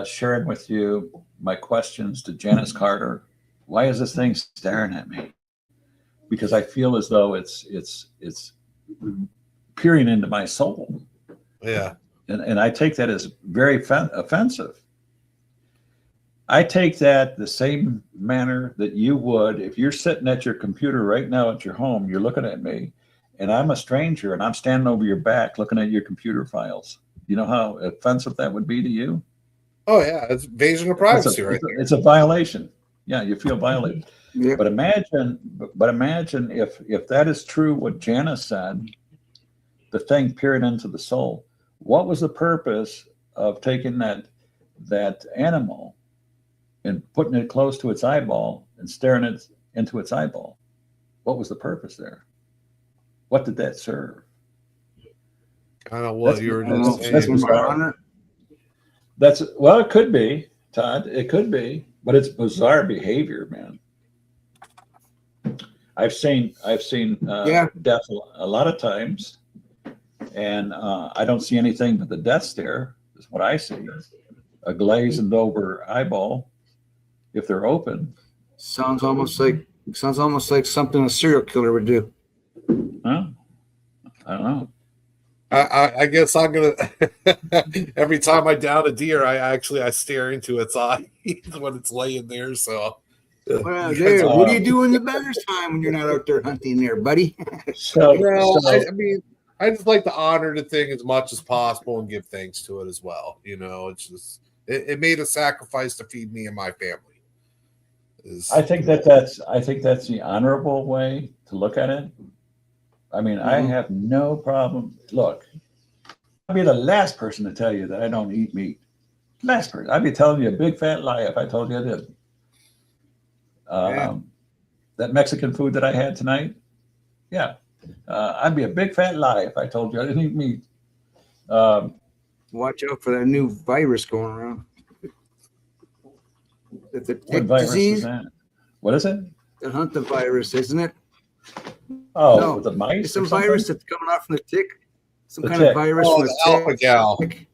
sharing with you my questions to Janice Carter? Why is this thing staring at me? Because I feel as though it's peering into my soul. Yeah. And I take that as very offensive. I take that the same manner that you would if you're sitting at your computer right now at your home, you're looking at me, and I'm a stranger and I'm standing over your back looking at your computer files. You know how offensive that would be to you? Oh yeah, it's invasion of privacy, right? It's a violation. Yeah, you feel violated. Yeah. But imagine if that is true, what Janice said, the thing peering into the soul. What was the purpose of taking that animal and putting it close to its eyeball and staring it into its eyeball? What was the purpose there? What did that serve? Kind of what you were just saying. That's bizarre. Well, it could be, Todd. It could be, but it's bizarre behavior, man. I've seen death a lot of times, and I don't see anything but the death stare is what I see. A glazed over eyeball, if they're open. Sounds almost like something a serial killer would do. Huh? I don't know. I guess I'm gonna every time I down a deer, I stare into its eye when it's laying there. So Well, there. What do you do in your better time when you're not out there hunting there, buddy? I mean, I just like to honor the thing as much as possible and give thanks to it as well. It's just it made a sacrifice to feed me and my family. I think that's the honorable way to look at it. I mean, I have no problem. Look, I'd be the last person to tell you that I don't eat meat. Last person. I'd be telling you a big fat lie if I told you I did. That Mexican food that I had tonight, I'd be a big fat lie if I told you I didn't eat meat. Watch out for that new virus going around. The tick What virus disease? is that? What is it? The hunter virus, isn't it? Oh, No, the mice. It's some or something? virus that's coming out from the tick. Some The kind tick. of virus Oh, from the alpha gal. tick.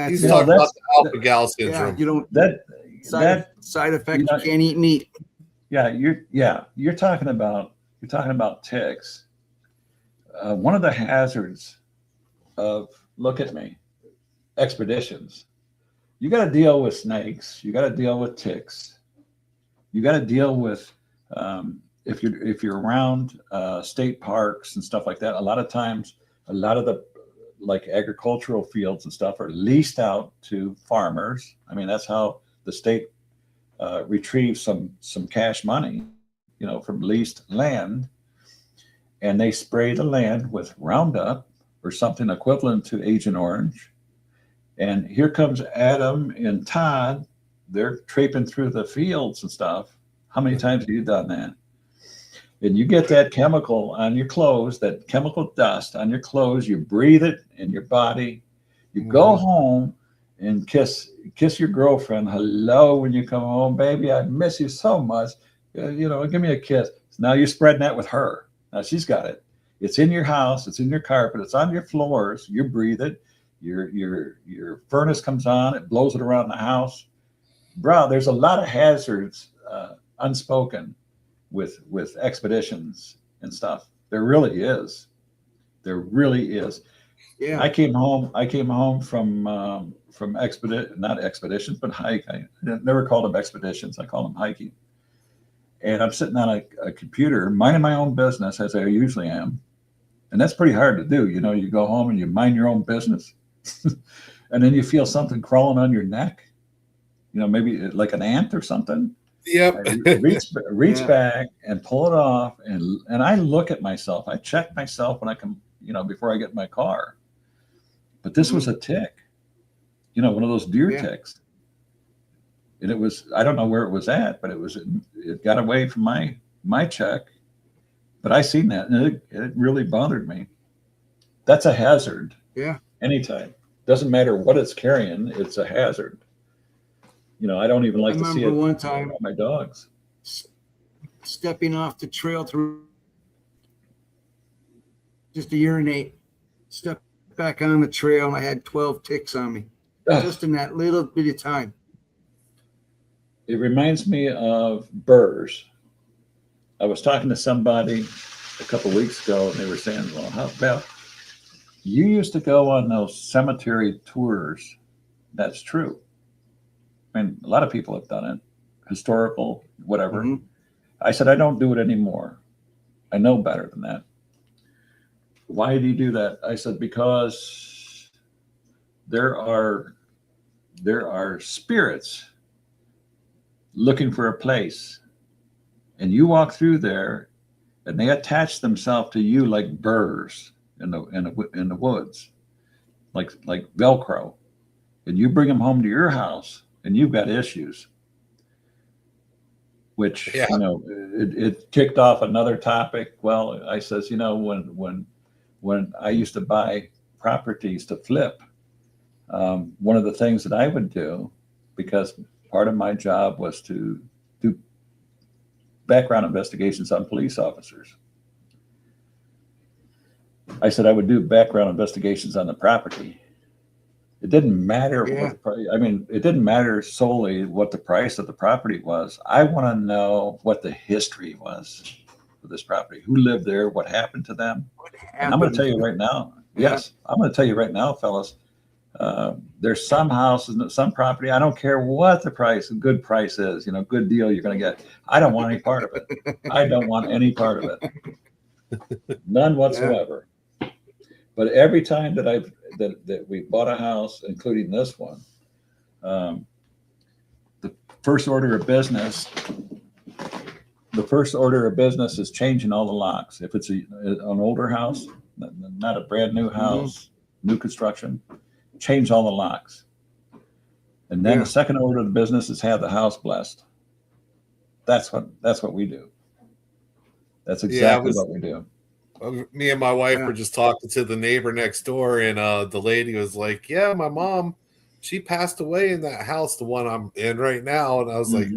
He's That's talking about the that's- alpha gal yeah, syndrome. you don't That side effect. you know- You can't eat meat. you're talking about ticks. One of the hazards of look at me expeditions. You got to deal with snakes. You got to deal with ticks. You got to deal with if you're around state parks and stuff like that. A lot of times, a lot of the like agricultural fields and stuff are leased out to farmers. I mean, that's how the state retrieves some cash money, from leased land, and they spray the land with Roundup or something equivalent to Agent Orange. And here comes Adam and Todd. They're traipsing through the fields and stuff. How many times have you done that? And you get that chemical on your clothes, that chemical dust on your clothes. You breathe it in your body. You go home and kiss your girlfriend hello when you come home, baby. I miss you so much. Give me a kiss. So now you're spreading that with her. Now she's got it. It's in your house. It's in your carpet. It's on your floors. You breathe it. Your furnace comes on. It blows it around the house. Bro, there's a lot of hazards unspoken with expeditions and stuff. There really is. There really is. Yeah. I came home from not expeditions, but hike. I never called them expeditions. I call them hiking. And I'm sitting on a computer, minding my own business as I usually am. And that's pretty hard to do. You go home and you mind your own business. And then you feel something crawling on your neck. Maybe like an ant or something. Yep. I reach back and pull it off. And I look at myself. I check myself when I come, before I get in my car. But this was a tick, one of those deer ticks. And it was, I don't know where it was at, but it got away from my check. But I seen that and it really bothered me. That's a hazard. Yeah. Anytime. Doesn't matter what it's carrying, it's a hazard. I don't even like to see it one time my dogs. Stepping off the trail to just to urinate, step back on the trail, and I had 12 ticks on me just in that little bit of time. It reminds me of burrs. I was talking to somebody a couple of weeks ago, and they were saying, well, how about you used to go on those cemetery tours? That's true. I mean, a lot of people have done it, historical, whatever. Mm-hmm. I said, I don't do it anymore. I know better than that. Why do you do that? I said, because there are spirits looking for a place, and you walk through there, and they attach themselves to you like burrs in the woods, like Velcro, and you bring them home to your house, and you've got issues. Which it kicked off another topic. Well, I says, when I used to buy properties to flip, one of the things that I would do, because part of my job was to do background investigations on police officers. I said I would do background investigations on the property. It didn't matter what the price. I mean, it didn't matter solely what the price of the property was. I want to know what the history was for this property. Who lived there? What happened to them? And I'm going to tell you right now. Yes, I'm going to tell you right now, fellas. There's some houses, some property. I don't care what the price, good price is. Good deal you're going to get. I don't want any part of it. I don't want any part of it. None whatsoever. But every time that we bought a house, including this one, the first order of business is changing all the locks. If it's an older house, not a brand new house, new construction, change all the locks. And then the second order of business is have the house blessed. That's what we do. That's exactly what we do. Me and my wife were just talking to the neighbor next door, and the lady was like, yeah, my mom, she passed away in that house, the one I'm in right now. And I was like,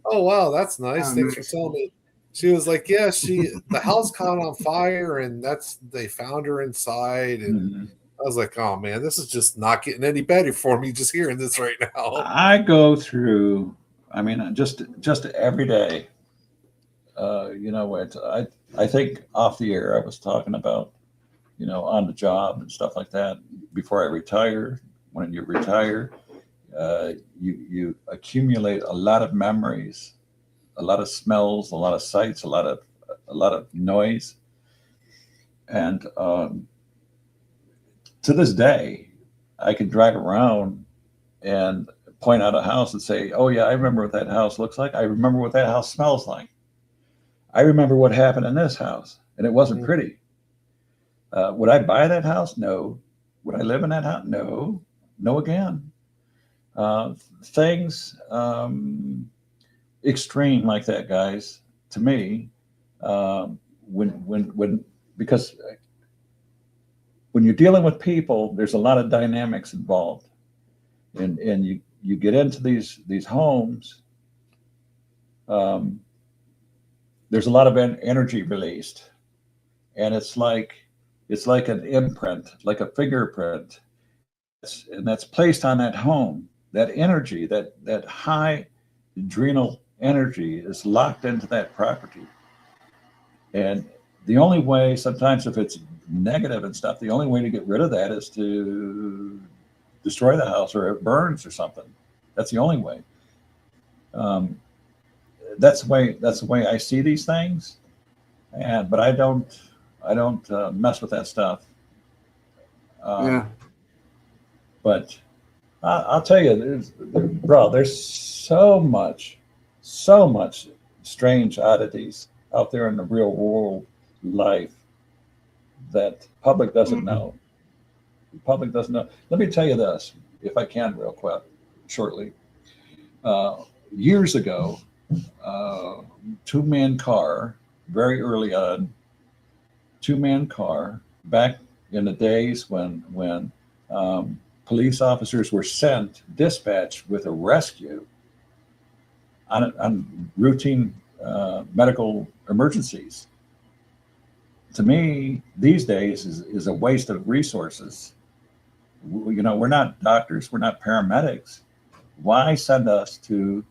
oh, wow, that's nice. Thanks for telling me. She was like, yeah, the house caught on fire, and they found her inside. And I was like, oh, man, this is just not getting any better for me just hearing this right now. I go through, just every day. I think off the air, I was talking about, on the job and stuff like that. Before I retire, when you retire, you accumulate a lot of memories, a lot of smells, a lot of sights, a lot of noise. And to this day, I can drive around and point out a house and say, oh yeah, I remember what that house looks like. I remember what that house smells like. I remember what happened in this house, and it wasn't pretty. Would I buy that house? No. Would I live in that house? No. No again. Things extreme like that, guys, to me, because when you're dealing with people, there's a lot of dynamics involved, and you get into these homes. There's a lot of energy released, and it's like an imprint, like a fingerprint, and that's placed on that home. That energy, that high adrenal energy, is locked into that property, and the only way, sometimes if it's negative and stuff, the only way to get rid of that is to destroy the house, or it burns or something. That's the only way. That's the way I see these things, but I don't mess with that stuff. Yeah. But I'll tell you, there's so much strange oddities out there in the real world life that public doesn't know. The public doesn't know. Let me tell you this, if I can, real quick, shortly. Years ago, two-man car, very early on, two-man car, back in the days when police officers were dispatched with a rescue on routine medical emergencies. To me, these days is a waste of resources. You know, we're not doctors, we're not paramedics. Why send us to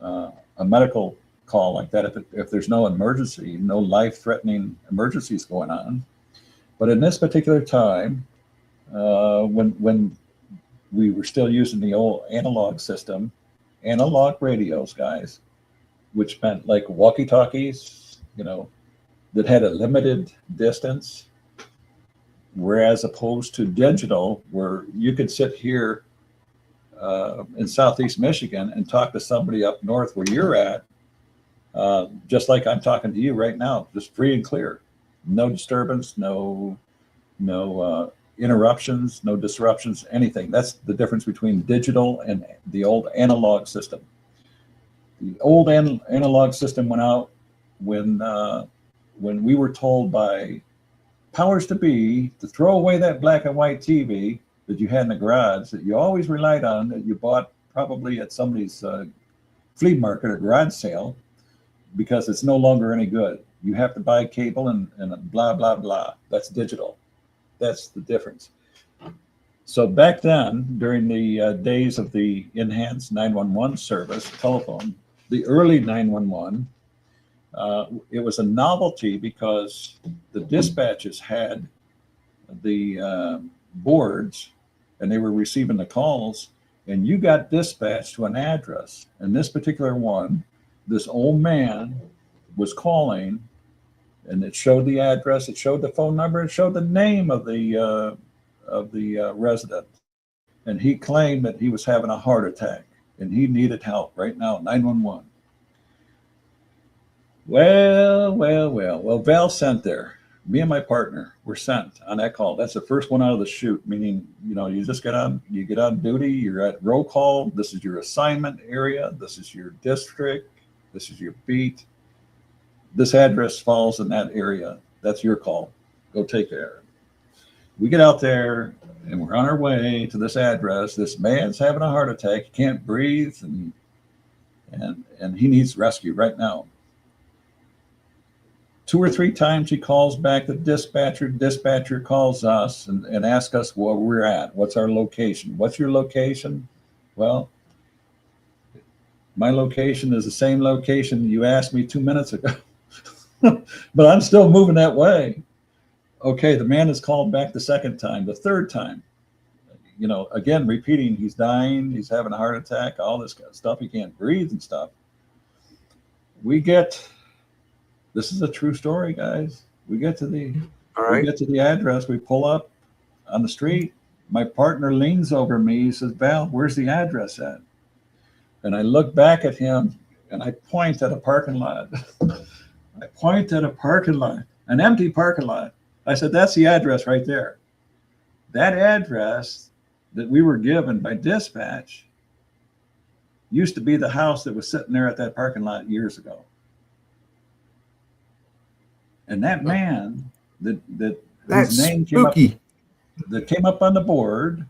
a medical call like that if there's no emergency, no life-threatening emergencies going on? But in this particular time, when we were still using the old analog system, analog radios, guys, which meant like walkie-talkies, you know, that had a limited distance, whereas opposed to digital, where you could sit here in Southeast Michigan and talk to somebody up north where you're at, just like I'm talking to you right now, just free and clear, no disturbance, no interruptions, no disruptions, anything. That's the difference between digital and the old analog system. The old analog system went out when we were told by powers to be to throw away that black and white TV that you had in the garage that you always relied on, that you bought probably at somebody's flea market or garage sale, because it's no longer any good. You have to buy cable and blah, blah, blah. That's digital. That's the difference. So back then, during the days of the enhanced 911 service, telephone, the early 911, it was a novelty because the dispatches had the boards and they were receiving the calls, and you got dispatched to an address. And this particular one, this old man was calling, and it showed the address, it showed the phone number, it showed the name of the resident. And he claimed that he was having a heart attack and he needed help right now, 911. Well, Val sent there. Me and my partner were sent on that call. That's the first one out of the chute, meaning, you know, you get on duty, you're at roll call. This is your assignment area. This is your district. This is your beat. This address falls in that area. That's your call. Go take care of it. We get out there and we're on our way to this address. This man's having a heart attack. He can't breathe and he needs rescue right now. 2 or 3 times he calls back the dispatcher. Dispatcher calls us and asks us where we're at. What's our location? What's your location? Well, my location is the same location you asked me 2 minutes ago. But I'm still moving that way. Okay, the man is called back the second time, the third time. You know, again, repeating, he's dying, he's having a heart attack, all this kind of stuff. He can't breathe and stuff. This is a true story, guys. We get to the address, we pull up on the street. My partner leans over me, he says, Val, where's the address at? And I look back at him and I point at a parking lot. I point at a parking lot, an empty parking lot. I said, that's the address right there. That address that we were given by dispatch used to be the house that was sitting there at that parking lot years ago. And that man that That's whose name spooky. came up on the board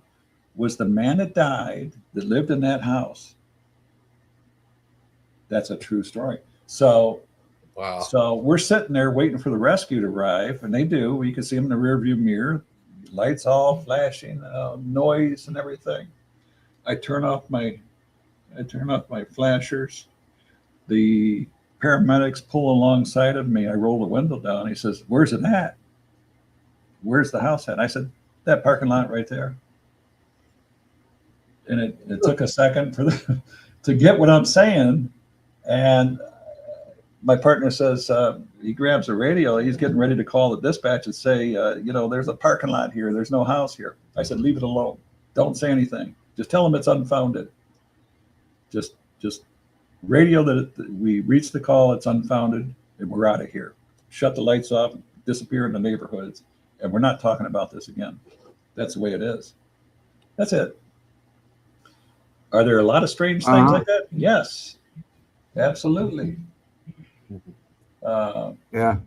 was the man that died that lived in that house. That's a true story. So Wow. So we're sitting there waiting for the rescue to arrive, and they do. You can see them in the rearview mirror, lights all flashing, noise and everything. I turn off my flashers. The paramedics pull alongside of me. I roll the window down. He says, "Where's it at? Where's the house at?" I said, "That parking lot right there." And it took a second for to get what I'm saying, and my partner says, he grabs a radio. He's getting ready to call the dispatch and say, there's a parking lot here. There's no house here. I said, leave it alone. Don't say anything. Just tell them it's unfounded. Just radio that we reached the call. It's unfounded, and we're out of here. Shut the lights off, disappear in the neighborhoods, and we're not talking about this again. That's the way it is. That's it. Are there a lot of strange things like that? Yes, absolutely. Yeah.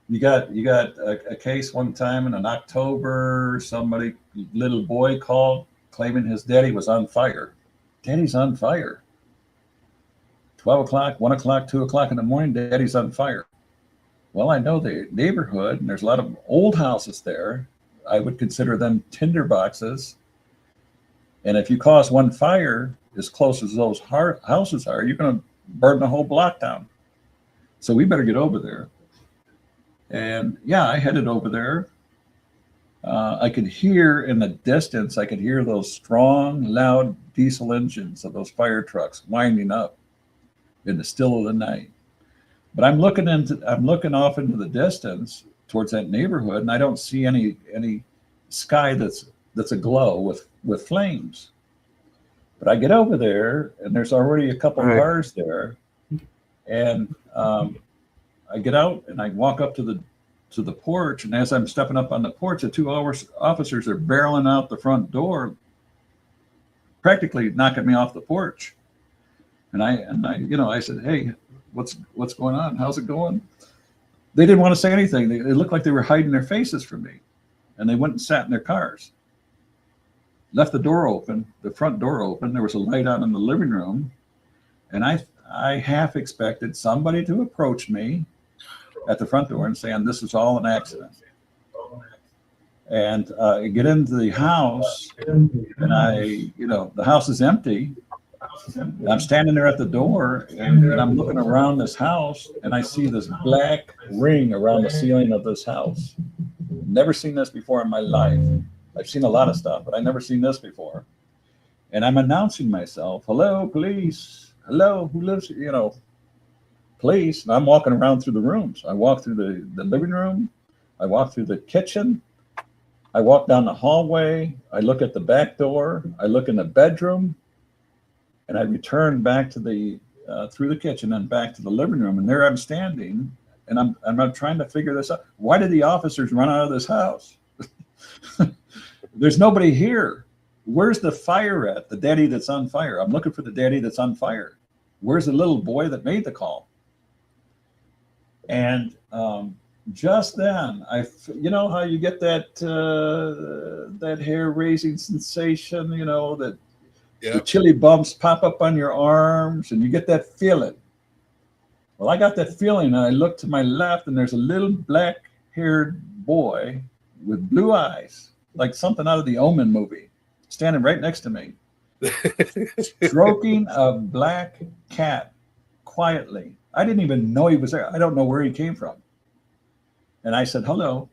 You got a case one time in October. Little boy called claiming his daddy was on fire. Daddy's on fire. 12 o'clock, 1 o'clock, 2 o'clock in the morning, daddy's on fire. Well, I know the neighborhood, and there's a lot of old houses there. I would consider them tinder boxes. And if you cause one fire as close as those houses are, you're going to burn the whole block down. So we better get over there. And yeah, I headed over there. I could hear in the distance, those strong, loud diesel engines of those fire trucks winding up in the still of the night. But I'm looking off into the distance towards that neighborhood, and I don't see any sky that's aglow with flames. But I get over there, and there's already a couple cars there, and I get out and I walk up to the porch, and as I'm stepping up on the porch, the two officers are barreling out the front door, practically knocking me off the porch. And I said, "Hey, what's going on? How's it going?" They didn't want to say anything. It looked like they were hiding their faces from me, and they went and sat in their cars. Left the door open, the front door open. There was a light on in the living room, and I half expected somebody to approach me at the front door and saying, "This is all an accident." And I get into the house, and the house is empty. I'm standing there at the door, and I'm looking around this house, and I see this black ring around the ceiling of this house. Never seen this before in my life. I've seen a lot of stuff, but I've never seen this before. And I'm announcing myself, "Hello, police. Hello, who lives here?" Police. And I'm walking around through the rooms. I walk through the living room. I walk through the kitchen. I walk down the hallway. I look at the back door. I look in the bedroom. And I return back to through the kitchen and back to the living room. And there I'm standing, and I'm trying to figure this out. Why did the officers run out of this house? There's nobody here. Where's the fire at? The daddy that's on fire. I'm looking for the daddy that's on fire. Where's the little boy that made the call? And just then, how you get that hair-raising sensation, that the chilly bumps pop up on your arms, and you get that feeling. Well, I got that feeling, and I look to my left, and there's a little black-haired boy with blue eyes, like something out of the Omen movie, standing right next to me, stroking a black cat quietly. I didn't even know he was there. I don't know where he came from. And I said, "Hello."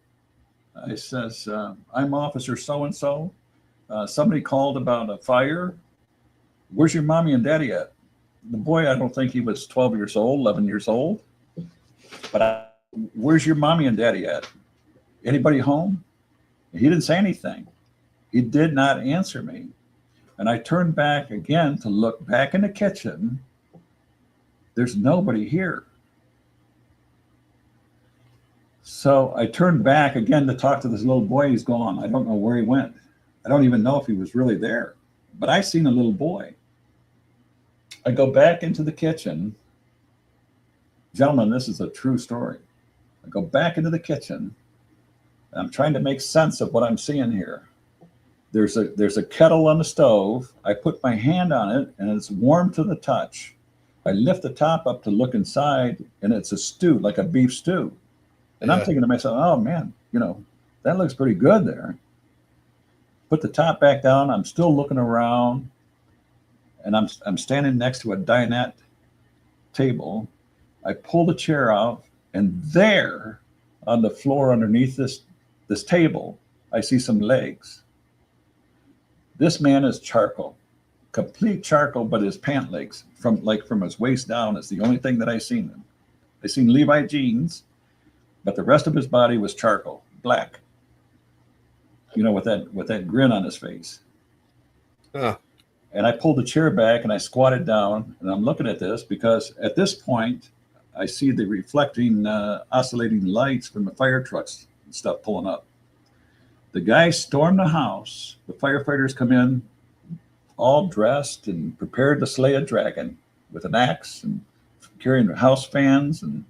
I says, "I'm Officer so-and-so. Somebody called about a fire. Where's your mommy and daddy at?" The boy, I don't think he was 12 years old, 11 years old. But where's your mommy and daddy at? Anybody home? He didn't say anything. He did not answer me. And I turned back again to look back in the kitchen. There's nobody here. So I turned back again to talk to this little boy. He's gone. I don't know where he went. I don't even know if he was really there. But I seen a little boy. I go back into the kitchen. Gentlemen, this is a true story. I go back into the kitchen, I'm trying to make sense of what I'm seeing here. There's a kettle on the stove. I put my hand on it and it's warm to the touch. I lift the top up to look inside and it's a stew, like a beef stew. And I'm thinking to myself, oh man, that looks pretty good there. Put the top back down. I'm still looking around and I'm standing next to a dinette table. I pull the chair out and there on the floor underneath this table, I see some legs. This man is charcoal, complete charcoal, but his pant legs from his waist down is the only thing that I seen. I seen Levi jeans, but the rest of his body was charcoal, black. With that grin on his face. Huh. And I pulled the chair back and I squatted down and I'm looking at this because at this point I see the reflecting, oscillating lights from the fire trucks and stuff pulling up. The guy stormed the house. The firefighters come in all dressed and prepared to slay a dragon with an axe and carrying house fans and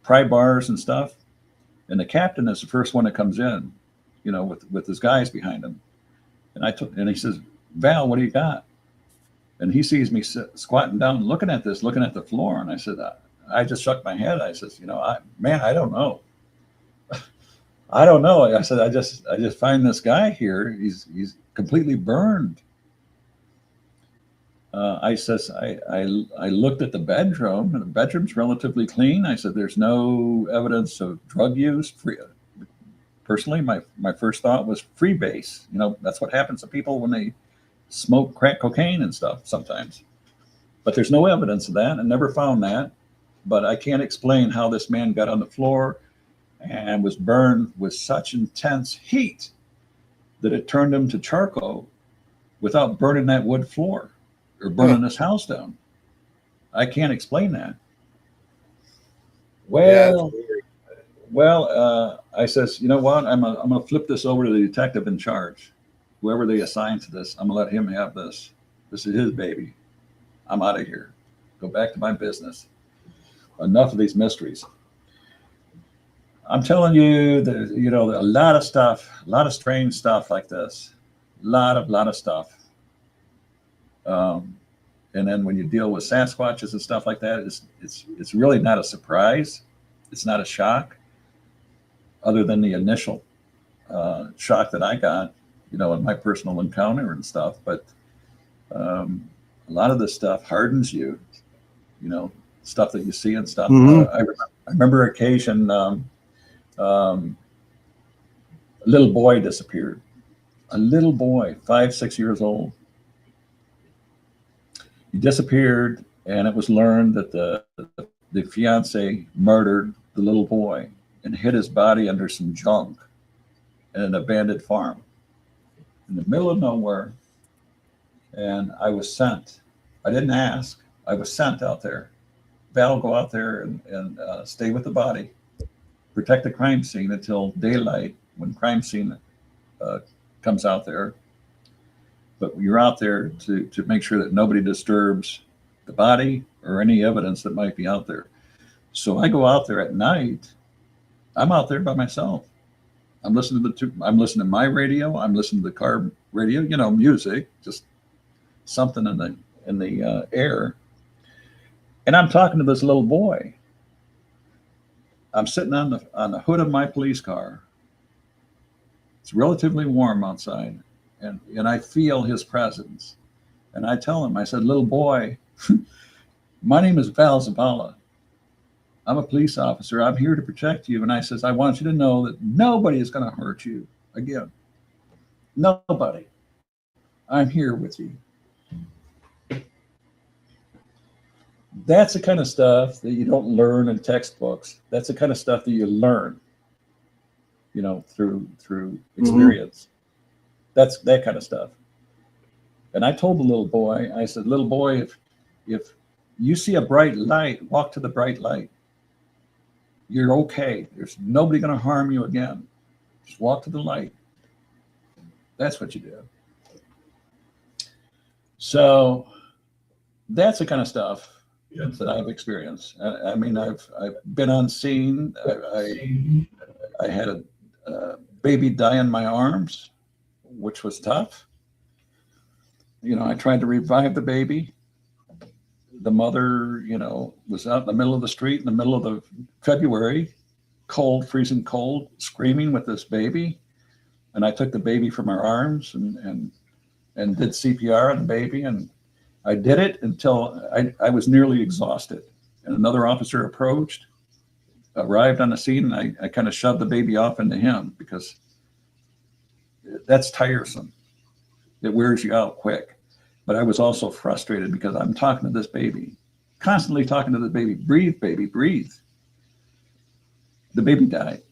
pry bars and stuff. And the captain is the first one that comes in, with his guys behind him. And he says, Val, what do you got? And he sees me squatting down, looking at the floor. And I said, I just shook my head. I says, I don't know. I don't know. I said, I just find this guy here. He's completely burned. I looked at the bedroom, and the bedroom's relatively clean. I said, there's no evidence of drug use. Personally, my first thought was freebase. That's what happens to people when they smoke crack cocaine and stuff sometimes. But there's no evidence of that. I never found that. But I can't explain how this man got on the floor and was burned with such intense heat that it turned him to charcoal without burning that wood floor or burning his house down. I can't explain that. I says, you know what? I'm gonna flip this over to the detective in charge. Whoever they assign to this, I'm gonna let him have this. This is his baby. I'm out of here. Go back to my business. Enough of these mysteries. I'm telling you that, a lot of stuff, a lot of strange stuff like this, a lot of stuff. And then when you deal with Sasquatches and stuff like that, it's really not a surprise. It's not a shock, other than the initial shock that I got, in my personal encounter and stuff. But a lot of this stuff hardens you, stuff that you see and stuff. I remember occasion. A little boy disappeared. A little boy, 5-6 years old. He disappeared, and it was learned that the fiance murdered the little boy and hid his body under some junk in an abandoned farm in the middle of nowhere. And I was sent. I didn't ask. I was sent out there. Val, go out there and stay with the body. Protect the crime scene until daylight when crime scene comes out there. But you're out there to make sure that nobody disturbs the body or any evidence that might be out there. So I go out there at night. I'm out there by myself. I'm listening to my radio. I'm listening to the car radio, music, just something in the air. And I'm talking to this little boy. I'm sitting on the hood of my police car. It's relatively warm outside, and I feel his presence. And I tell him, I said, little boy, my name is Val Zavala. I'm a police officer. I'm here to protect you. And I says, I want you to know that nobody is going to hurt you again. Nobody. I'm here with you. That's the kind of stuff that you don't learn in textbooks. That's the kind of stuff that you learn, through experience. That's that kind of stuff. And I told the little boy, I said, little boy, if you see a bright light, walk to the bright light. You're okay. There's nobody going to harm you again. Just walk to the light. That's what you do. So that's the kind of stuff that I've experienced. I mean, I've been on scene. I had baby die in my arms, which was tough. You know, I tried to revive the baby. The mother, you know, was out in the middle of the street in the middle of the February, cold, freezing cold, screaming with this baby. And I took the baby from her arms and did CPR on the baby. And I did it until I was nearly exhausted. And another officer approached, arrived on the scene, and I kind of shoved the baby off into him because that's tiresome. It wears you out quick. But I was also frustrated because I'm talking to this baby, constantly talking to the baby, breathe, baby, breathe. The baby died.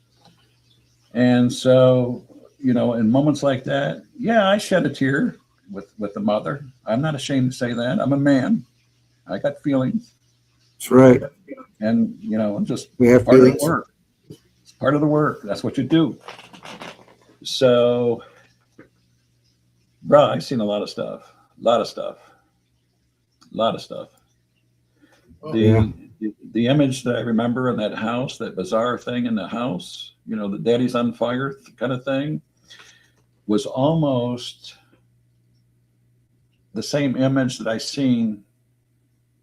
And so, you know, in moments like that, yeah, I shed a tear with the mother. I'm not ashamed to say that. I'm a man. I got feelings. That's right. And, you know, I'm just We have part feelings. of the work. It's part of the work. That's what you do. So, bro, I've seen a lot of stuff. A lot of stuff. Oh, The image that I remember in that house, that bizarre thing in the house, you know, the daddy's on fire kind of thing, was almost the same image that I seen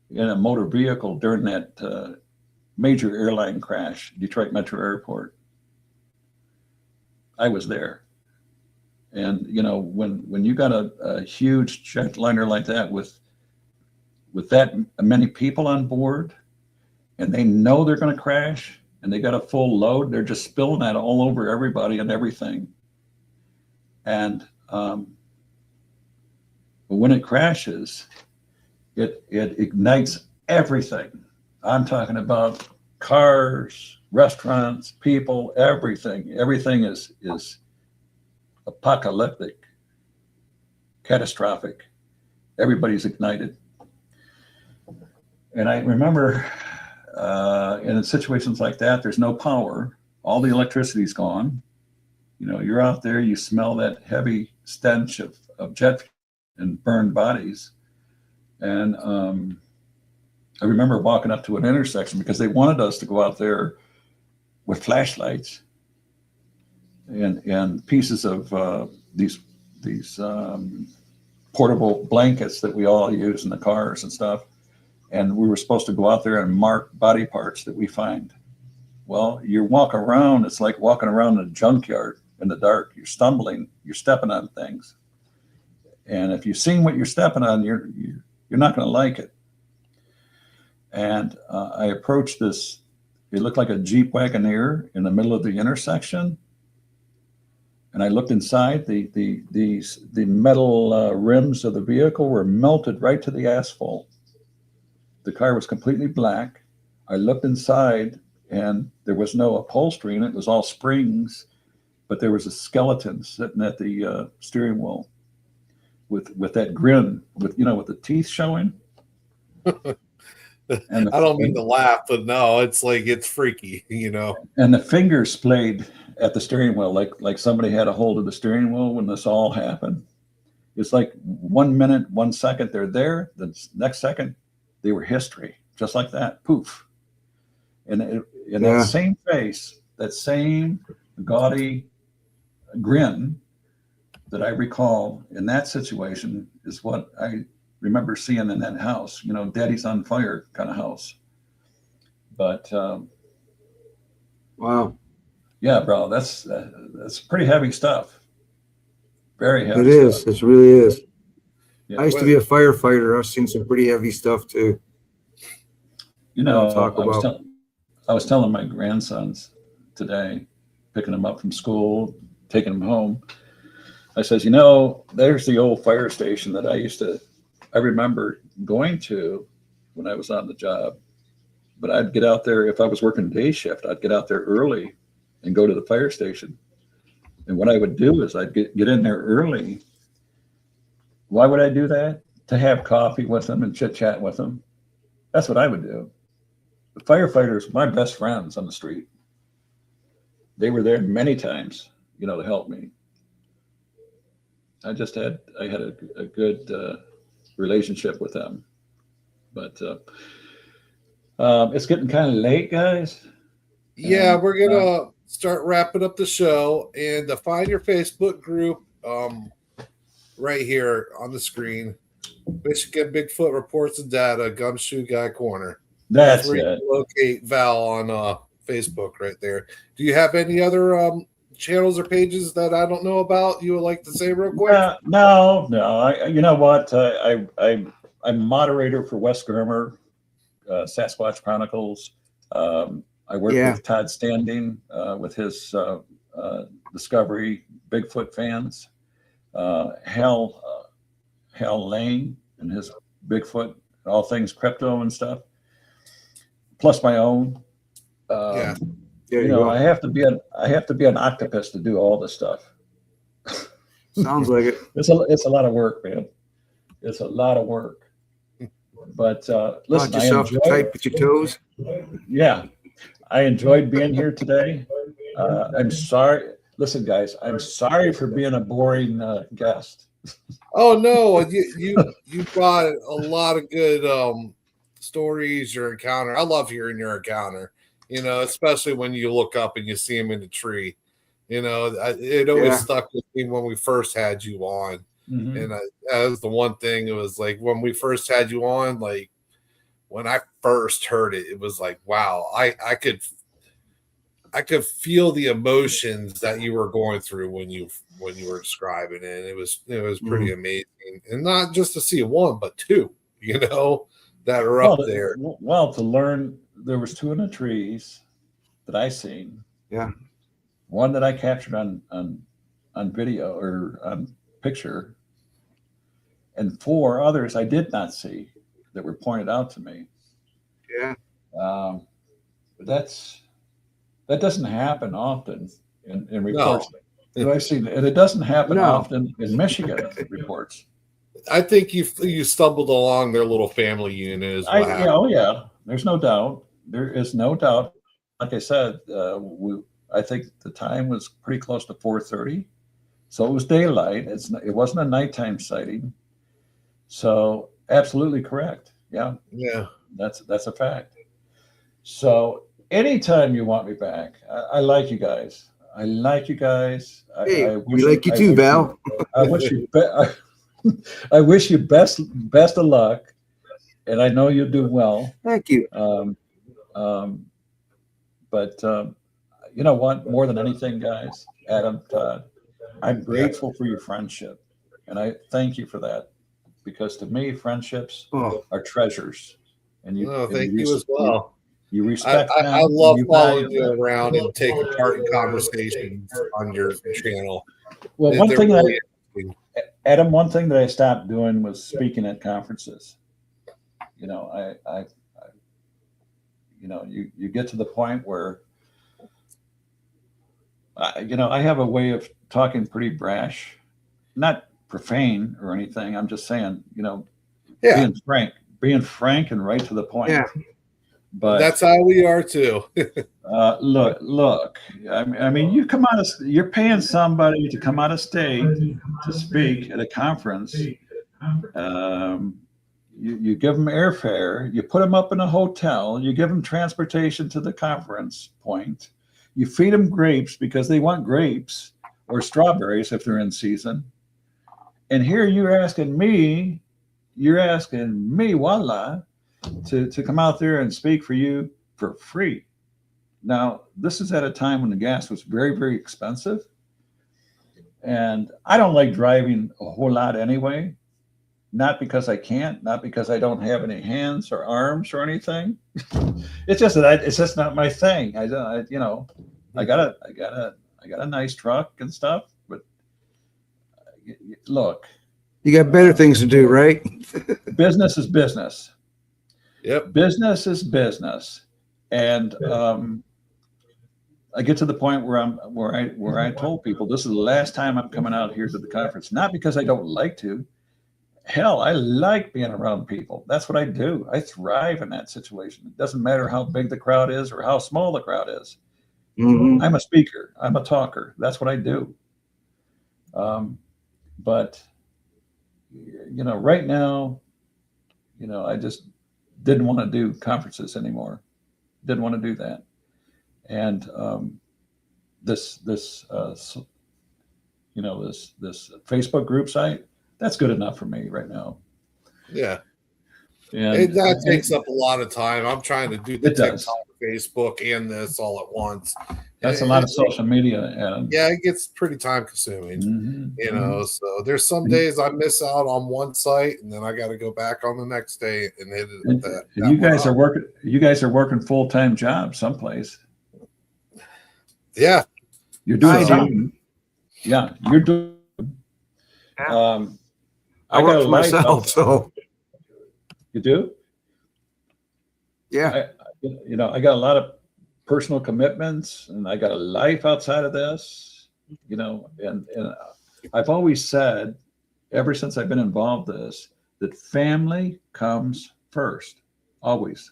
in a motor vehicle during that major airline crash, Detroit Metro Airport. I was there. And, you know, when you got a huge jetliner like that with that many people on board, and they know they're going to crash, and they got a full load, they're just spilling that all over everybody and everything. And when it crashes, it ignites everything. I'm talking about cars, restaurants, people, everything. Everything is apocalyptic, catastrophic. Everybody's ignited. And I remember in situations like that, there's no power. All the electricity's gone. You know, you're out there, you smell that heavy stench of jet and burned bodies. And I remember walking up to an intersection because they wanted us to go out there with flashlights and pieces of these portable blankets that we all use in the cars and stuff. And we were supposed to go out there and mark body parts that we find. Well, you walk around, it's like walking around in a junkyard in the dark. You're stumbling, you're stepping on things. And if you've seen what you're stepping on, you're not going to like it. And I approached this, it looked like a Jeep Wagoneer in the middle of the intersection. And I looked inside, the metal rims of the vehicle were melted right to the asphalt. The car was completely black. I looked inside and there was no upholstery in it. It was all springs, but there was a skeleton sitting at the steering wheel with that grin, with the teeth showing. And I don't mean to laugh, but no, it's like, it's freaky, you know. And the fingers splayed at the steering wheel, like somebody had a hold of the steering wheel when this all happened. It's like 1 minute, 1 second they're there, the next second they were history, just like that, poof. And that same face, that same gaudy grin that I recall in that situation is what I remember seeing in that house, you know, daddy's on fire kind of house. But Wow. Yeah, bro, that's pretty heavy stuff. Very heavy. It is. Stuff. It really is. Yeah. I used to be a firefighter. I've seen some pretty heavy stuff too. You know, I was telling my grandsons today, picking them up from school, taking them home. I says, you know, there's the old fire station that I remember going to when I was on the job. But I'd get out there, if I was working day shift, I'd get out there early and go to the fire station. And what I would do is I'd get in there early. Why would I do that? To have coffee with them and chit chat with them. That's what I would do. The firefighters, my best friends on the street. They were there many times, you know, to help me. I had a good relationship with them. But it's getting kind of late, guys. Yeah, And, we're gonna start wrapping up the show, and to find your Facebook group, right here on the screen, Michigan Bigfoot Reports and Data, Gumshoe Guy Corner. That's where you can locate Val on Facebook right there. Do you have any other channels or pages that I don't know about you would like to say real quick? No. You know what? I'm moderator for Wes Germer, Sasquatch Chronicles. I work with Todd Standing with his Discovery Bigfoot fans. Hal Lane and his Bigfoot, all things crypto and stuff. Plus my own. You know, I have to be an octopus to do all this stuff. Sounds like it. It's a lot of work, man. It's a lot of work. But listen, Not yourself to type with your toes. Yeah, I enjoyed being here today. I'm sorry. Listen, guys, I'm sorry for being a boring guest. Oh no, you brought a lot of good stories. Your encounter, I love hearing your encounter. You know, especially when you look up and you see him in the tree. You know, it always stuck with me when we first had you on. Mm-hmm. And that was the one thing. It was like when we first had you on, like when I first heard it, it was like, wow, I could feel the emotions that you were going through when you were describing it. And it was pretty amazing. And not just to see one, but two, you know, that are up there. Well, to learn, there was two in the trees that I seen. Yeah. One that I captured on video or on picture, and 4 others I did not see that were pointed out to me. Yeah. That doesn't happen often in reports. No. I've seen, and it doesn't happen often in Michigan reports. I think you stumbled along their little family unit as well. Oh yeah, there's no doubt. There is no doubt. Like I said, I think the time was pretty close to 4:30, so it was daylight. It wasn't a nighttime sighting. So absolutely correct. Yeah. That's a fact. So anytime you want me back, I like you guys. I like you guys. Hey, we like you too, Val. I wish you. I wish you best of luck, and I know you'll do well. Thank you. But you know what? More than anything, guys, Adam, Todd, I'm grateful for your friendship, and I thank you for that, because to me, friendships are treasures. And you, thank you as well. You respect them. I love following you around and taking part in conversations on your channel. Well, Adam, one thing that I stopped doing was speaking at conferences. You know, I you know, you get to the point where, you know, I have a way of talking pretty brash, not profane or anything. I'm just saying, you know, being frank and right to the point. Yeah. But that's how we are too. Look. I mean, you're paying somebody to come out of state to speak at a conference. You give them airfare. You put them up in a hotel. You give them transportation to the conference point. You feed them grapes because they want grapes, or strawberries if they're in season. And here you're asking me, voila, to come out there and speak for you for free. Now, this is at a time when the gas was very, very expensive. And I don't like driving a whole lot anyway. Not because I can't, not because I don't have any hands or arms or anything. It's just that it's just not my thing. I got a nice truck and stuff, but look. You got better things to do, right? Business is business. Yep. Business is business. And I get to the point where I told people this is the last time I'm coming out here to the conference, not because I don't like to. Hell, I like being around people. That's what I do. I thrive in that situation. It doesn't matter how big the crowd is or how small the crowd is. Mm-hmm. I'm a speaker. I'm a talker. That's what I do. But, you know, right now, you know, I just didn't want to do conferences anymore. Didn't want to do that. And this this Facebook group site, that's good enough for me right now. Yeah. And That takes up a lot of time. I'm trying to do the It does. TikTok, Facebook, and this all at once. That's a lot of social media, Adam. Yeah, it gets pretty time consuming. Mhm, You mhm. know, so there's some days I miss out on one site, and then I got to go back on the next day and hit it. And, that and you one guys up. are working. You guys are working full-time jobs someplace. Yeah, You're doing I do. something. Yeah, you're doing. Yeah. got I work a for life myself, outside- so You do? yeah. I got a lot of personal commitments, and I got a life outside of this. And I've always said, ever since I've been involved in this, that family comes first, always.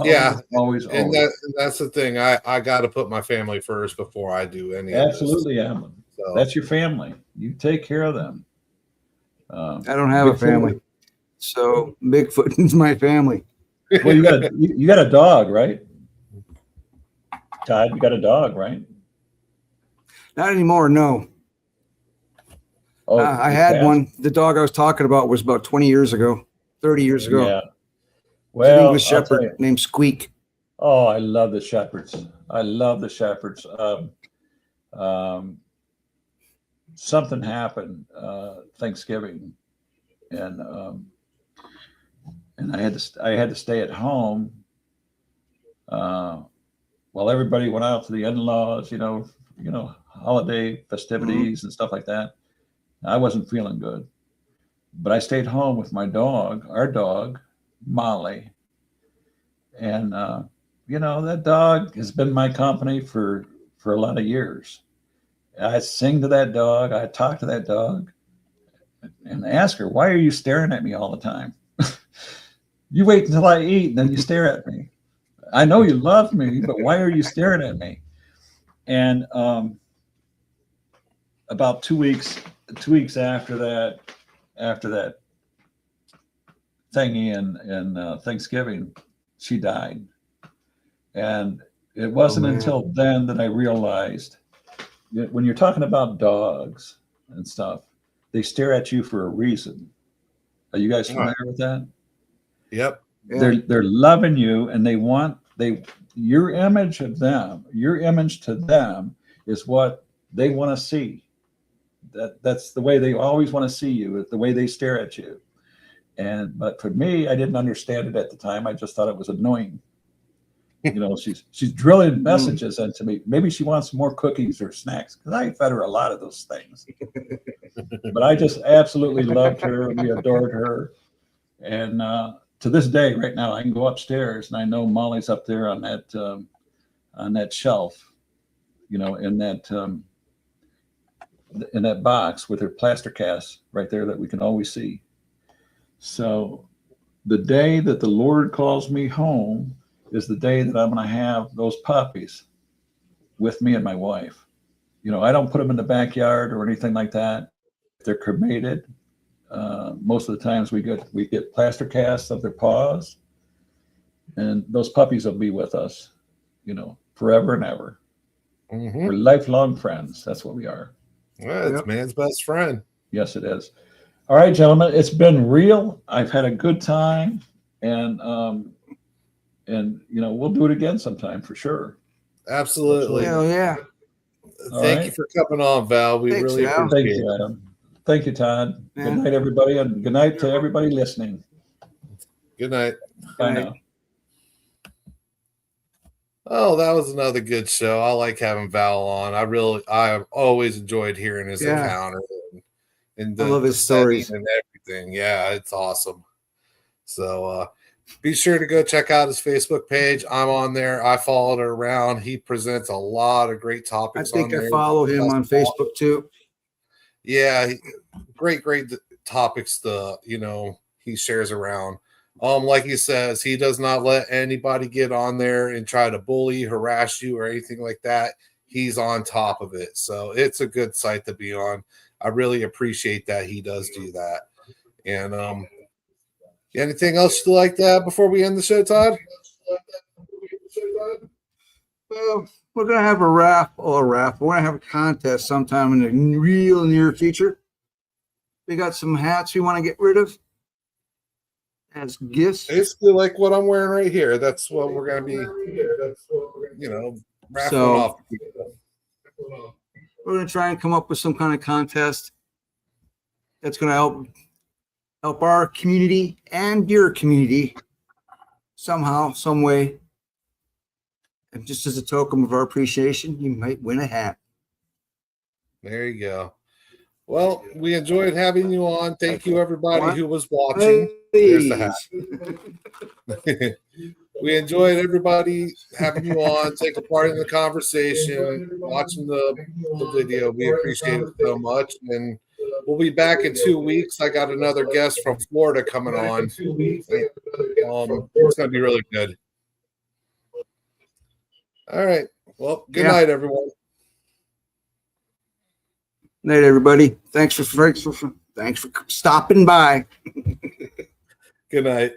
Yeah. always. and that's the thing. I got to put my family first before I do any Absolutely, of Alan. this. So, That's your family. You take care of them. I don't have a family, so Bigfoot is my family. Well, you got a dog, right? Todd, you got a dog, right? Not anymore. No, Oh, I it had passed? one. The dog I was talking about was about 20 years ago, 30 years ago. Yeah. It's an Well, English I'll tell Shepherd you. named Squeak. Oh, I love the shepherds. I love the shepherds. Something happened Thanksgiving, and I had to stay at home while everybody went out to the in-laws. Holiday festivities and stuff like that. I wasn't feeling good, but I stayed home with my dog, our dog, Molly, and that dog has been my company for a lot of years. I sing to that dog. I talk to that dog and ask her, why are you staring at me all the time? You wait until I eat and then you stare at me. I know you love me, but why are you staring at me? And about 2 weeks after that thingy and Thanksgiving, she died. And it wasn't until then that I realized when you're talking about dogs and stuff, they stare at you for a reason. Are you guys familiar with that? yep. Yeah. They're loving you, and your image of them, your image to them is what they want to see. That's the way they always want to see you, the way they stare at you. But for me, I didn't understand it at the time. I just thought it was annoying. She's drilling messages into me. Maybe she wants more cookies or snacks, because I fed her a lot of those things. But I just absolutely loved her. We adored her. And to this day, right now, I can go upstairs and I know Molly's up there on that shelf, in that box with her plaster cast right there that we can always see. So the day that the Lord calls me home is the day that I'm going to have those puppies with me and my wife. I don't put them in the backyard or anything like that. They're cremated. Most of the times we get plaster casts of their paws, and those puppies will be with us, forever and ever. Mm-hmm. We're lifelong friends. That's what we are. Yeah, it's man's best friend. Yes, it is. All right, gentlemen, it's been real. I've had a good time, and we'll do it again sometime for sure. Absolutely. Hell yeah. Thank you for coming on, Val. We Thanks, really Val. appreciate Thank it. you, Adam. Thank you, Todd. Yeah. Good night, everybody, and good night to everybody listening. Good night. Bye Good night. now. Oh, that was another good show. I like having Val on. I've always enjoyed hearing his encounter and I love the his setting stories. and everything. Yeah, it's awesome. So be sure to go check out his Facebook page. I'm on there. I followed it around. He presents a lot of great I topics think on there. I follow him on Facebook too. Yeah, great topics he shares around. Like he says, he does not let anybody get on there and try to bully, harass you, or anything like that. He's on top of it. So it's a good site to be on. I really appreciate that he does do that. And anything else you like that before we end the show, Todd? Well, we're gonna have a raffle. We're gonna have a contest sometime in the real near future. We got some hats we want to get rid of as gifts. Basically, like what I'm wearing right here. That's what we're gonna be, raffling off. We're gonna try and come up with some kind of contest that's gonna help our community and your community somehow, some way. And just as a token of our appreciation, you might win a hat. There you go. Well, we enjoyed having you on. Thank you, everybody who was watching. There's the hat. We enjoyed everybody having you on, taking part in the conversation, watching the video. We appreciate it so much. And we'll be back in 2 weeks. I got another guest from Florida coming on. It's going to be really good. All right. Well, good night, everyone. Night, everybody. Thanks for stopping by. Good night.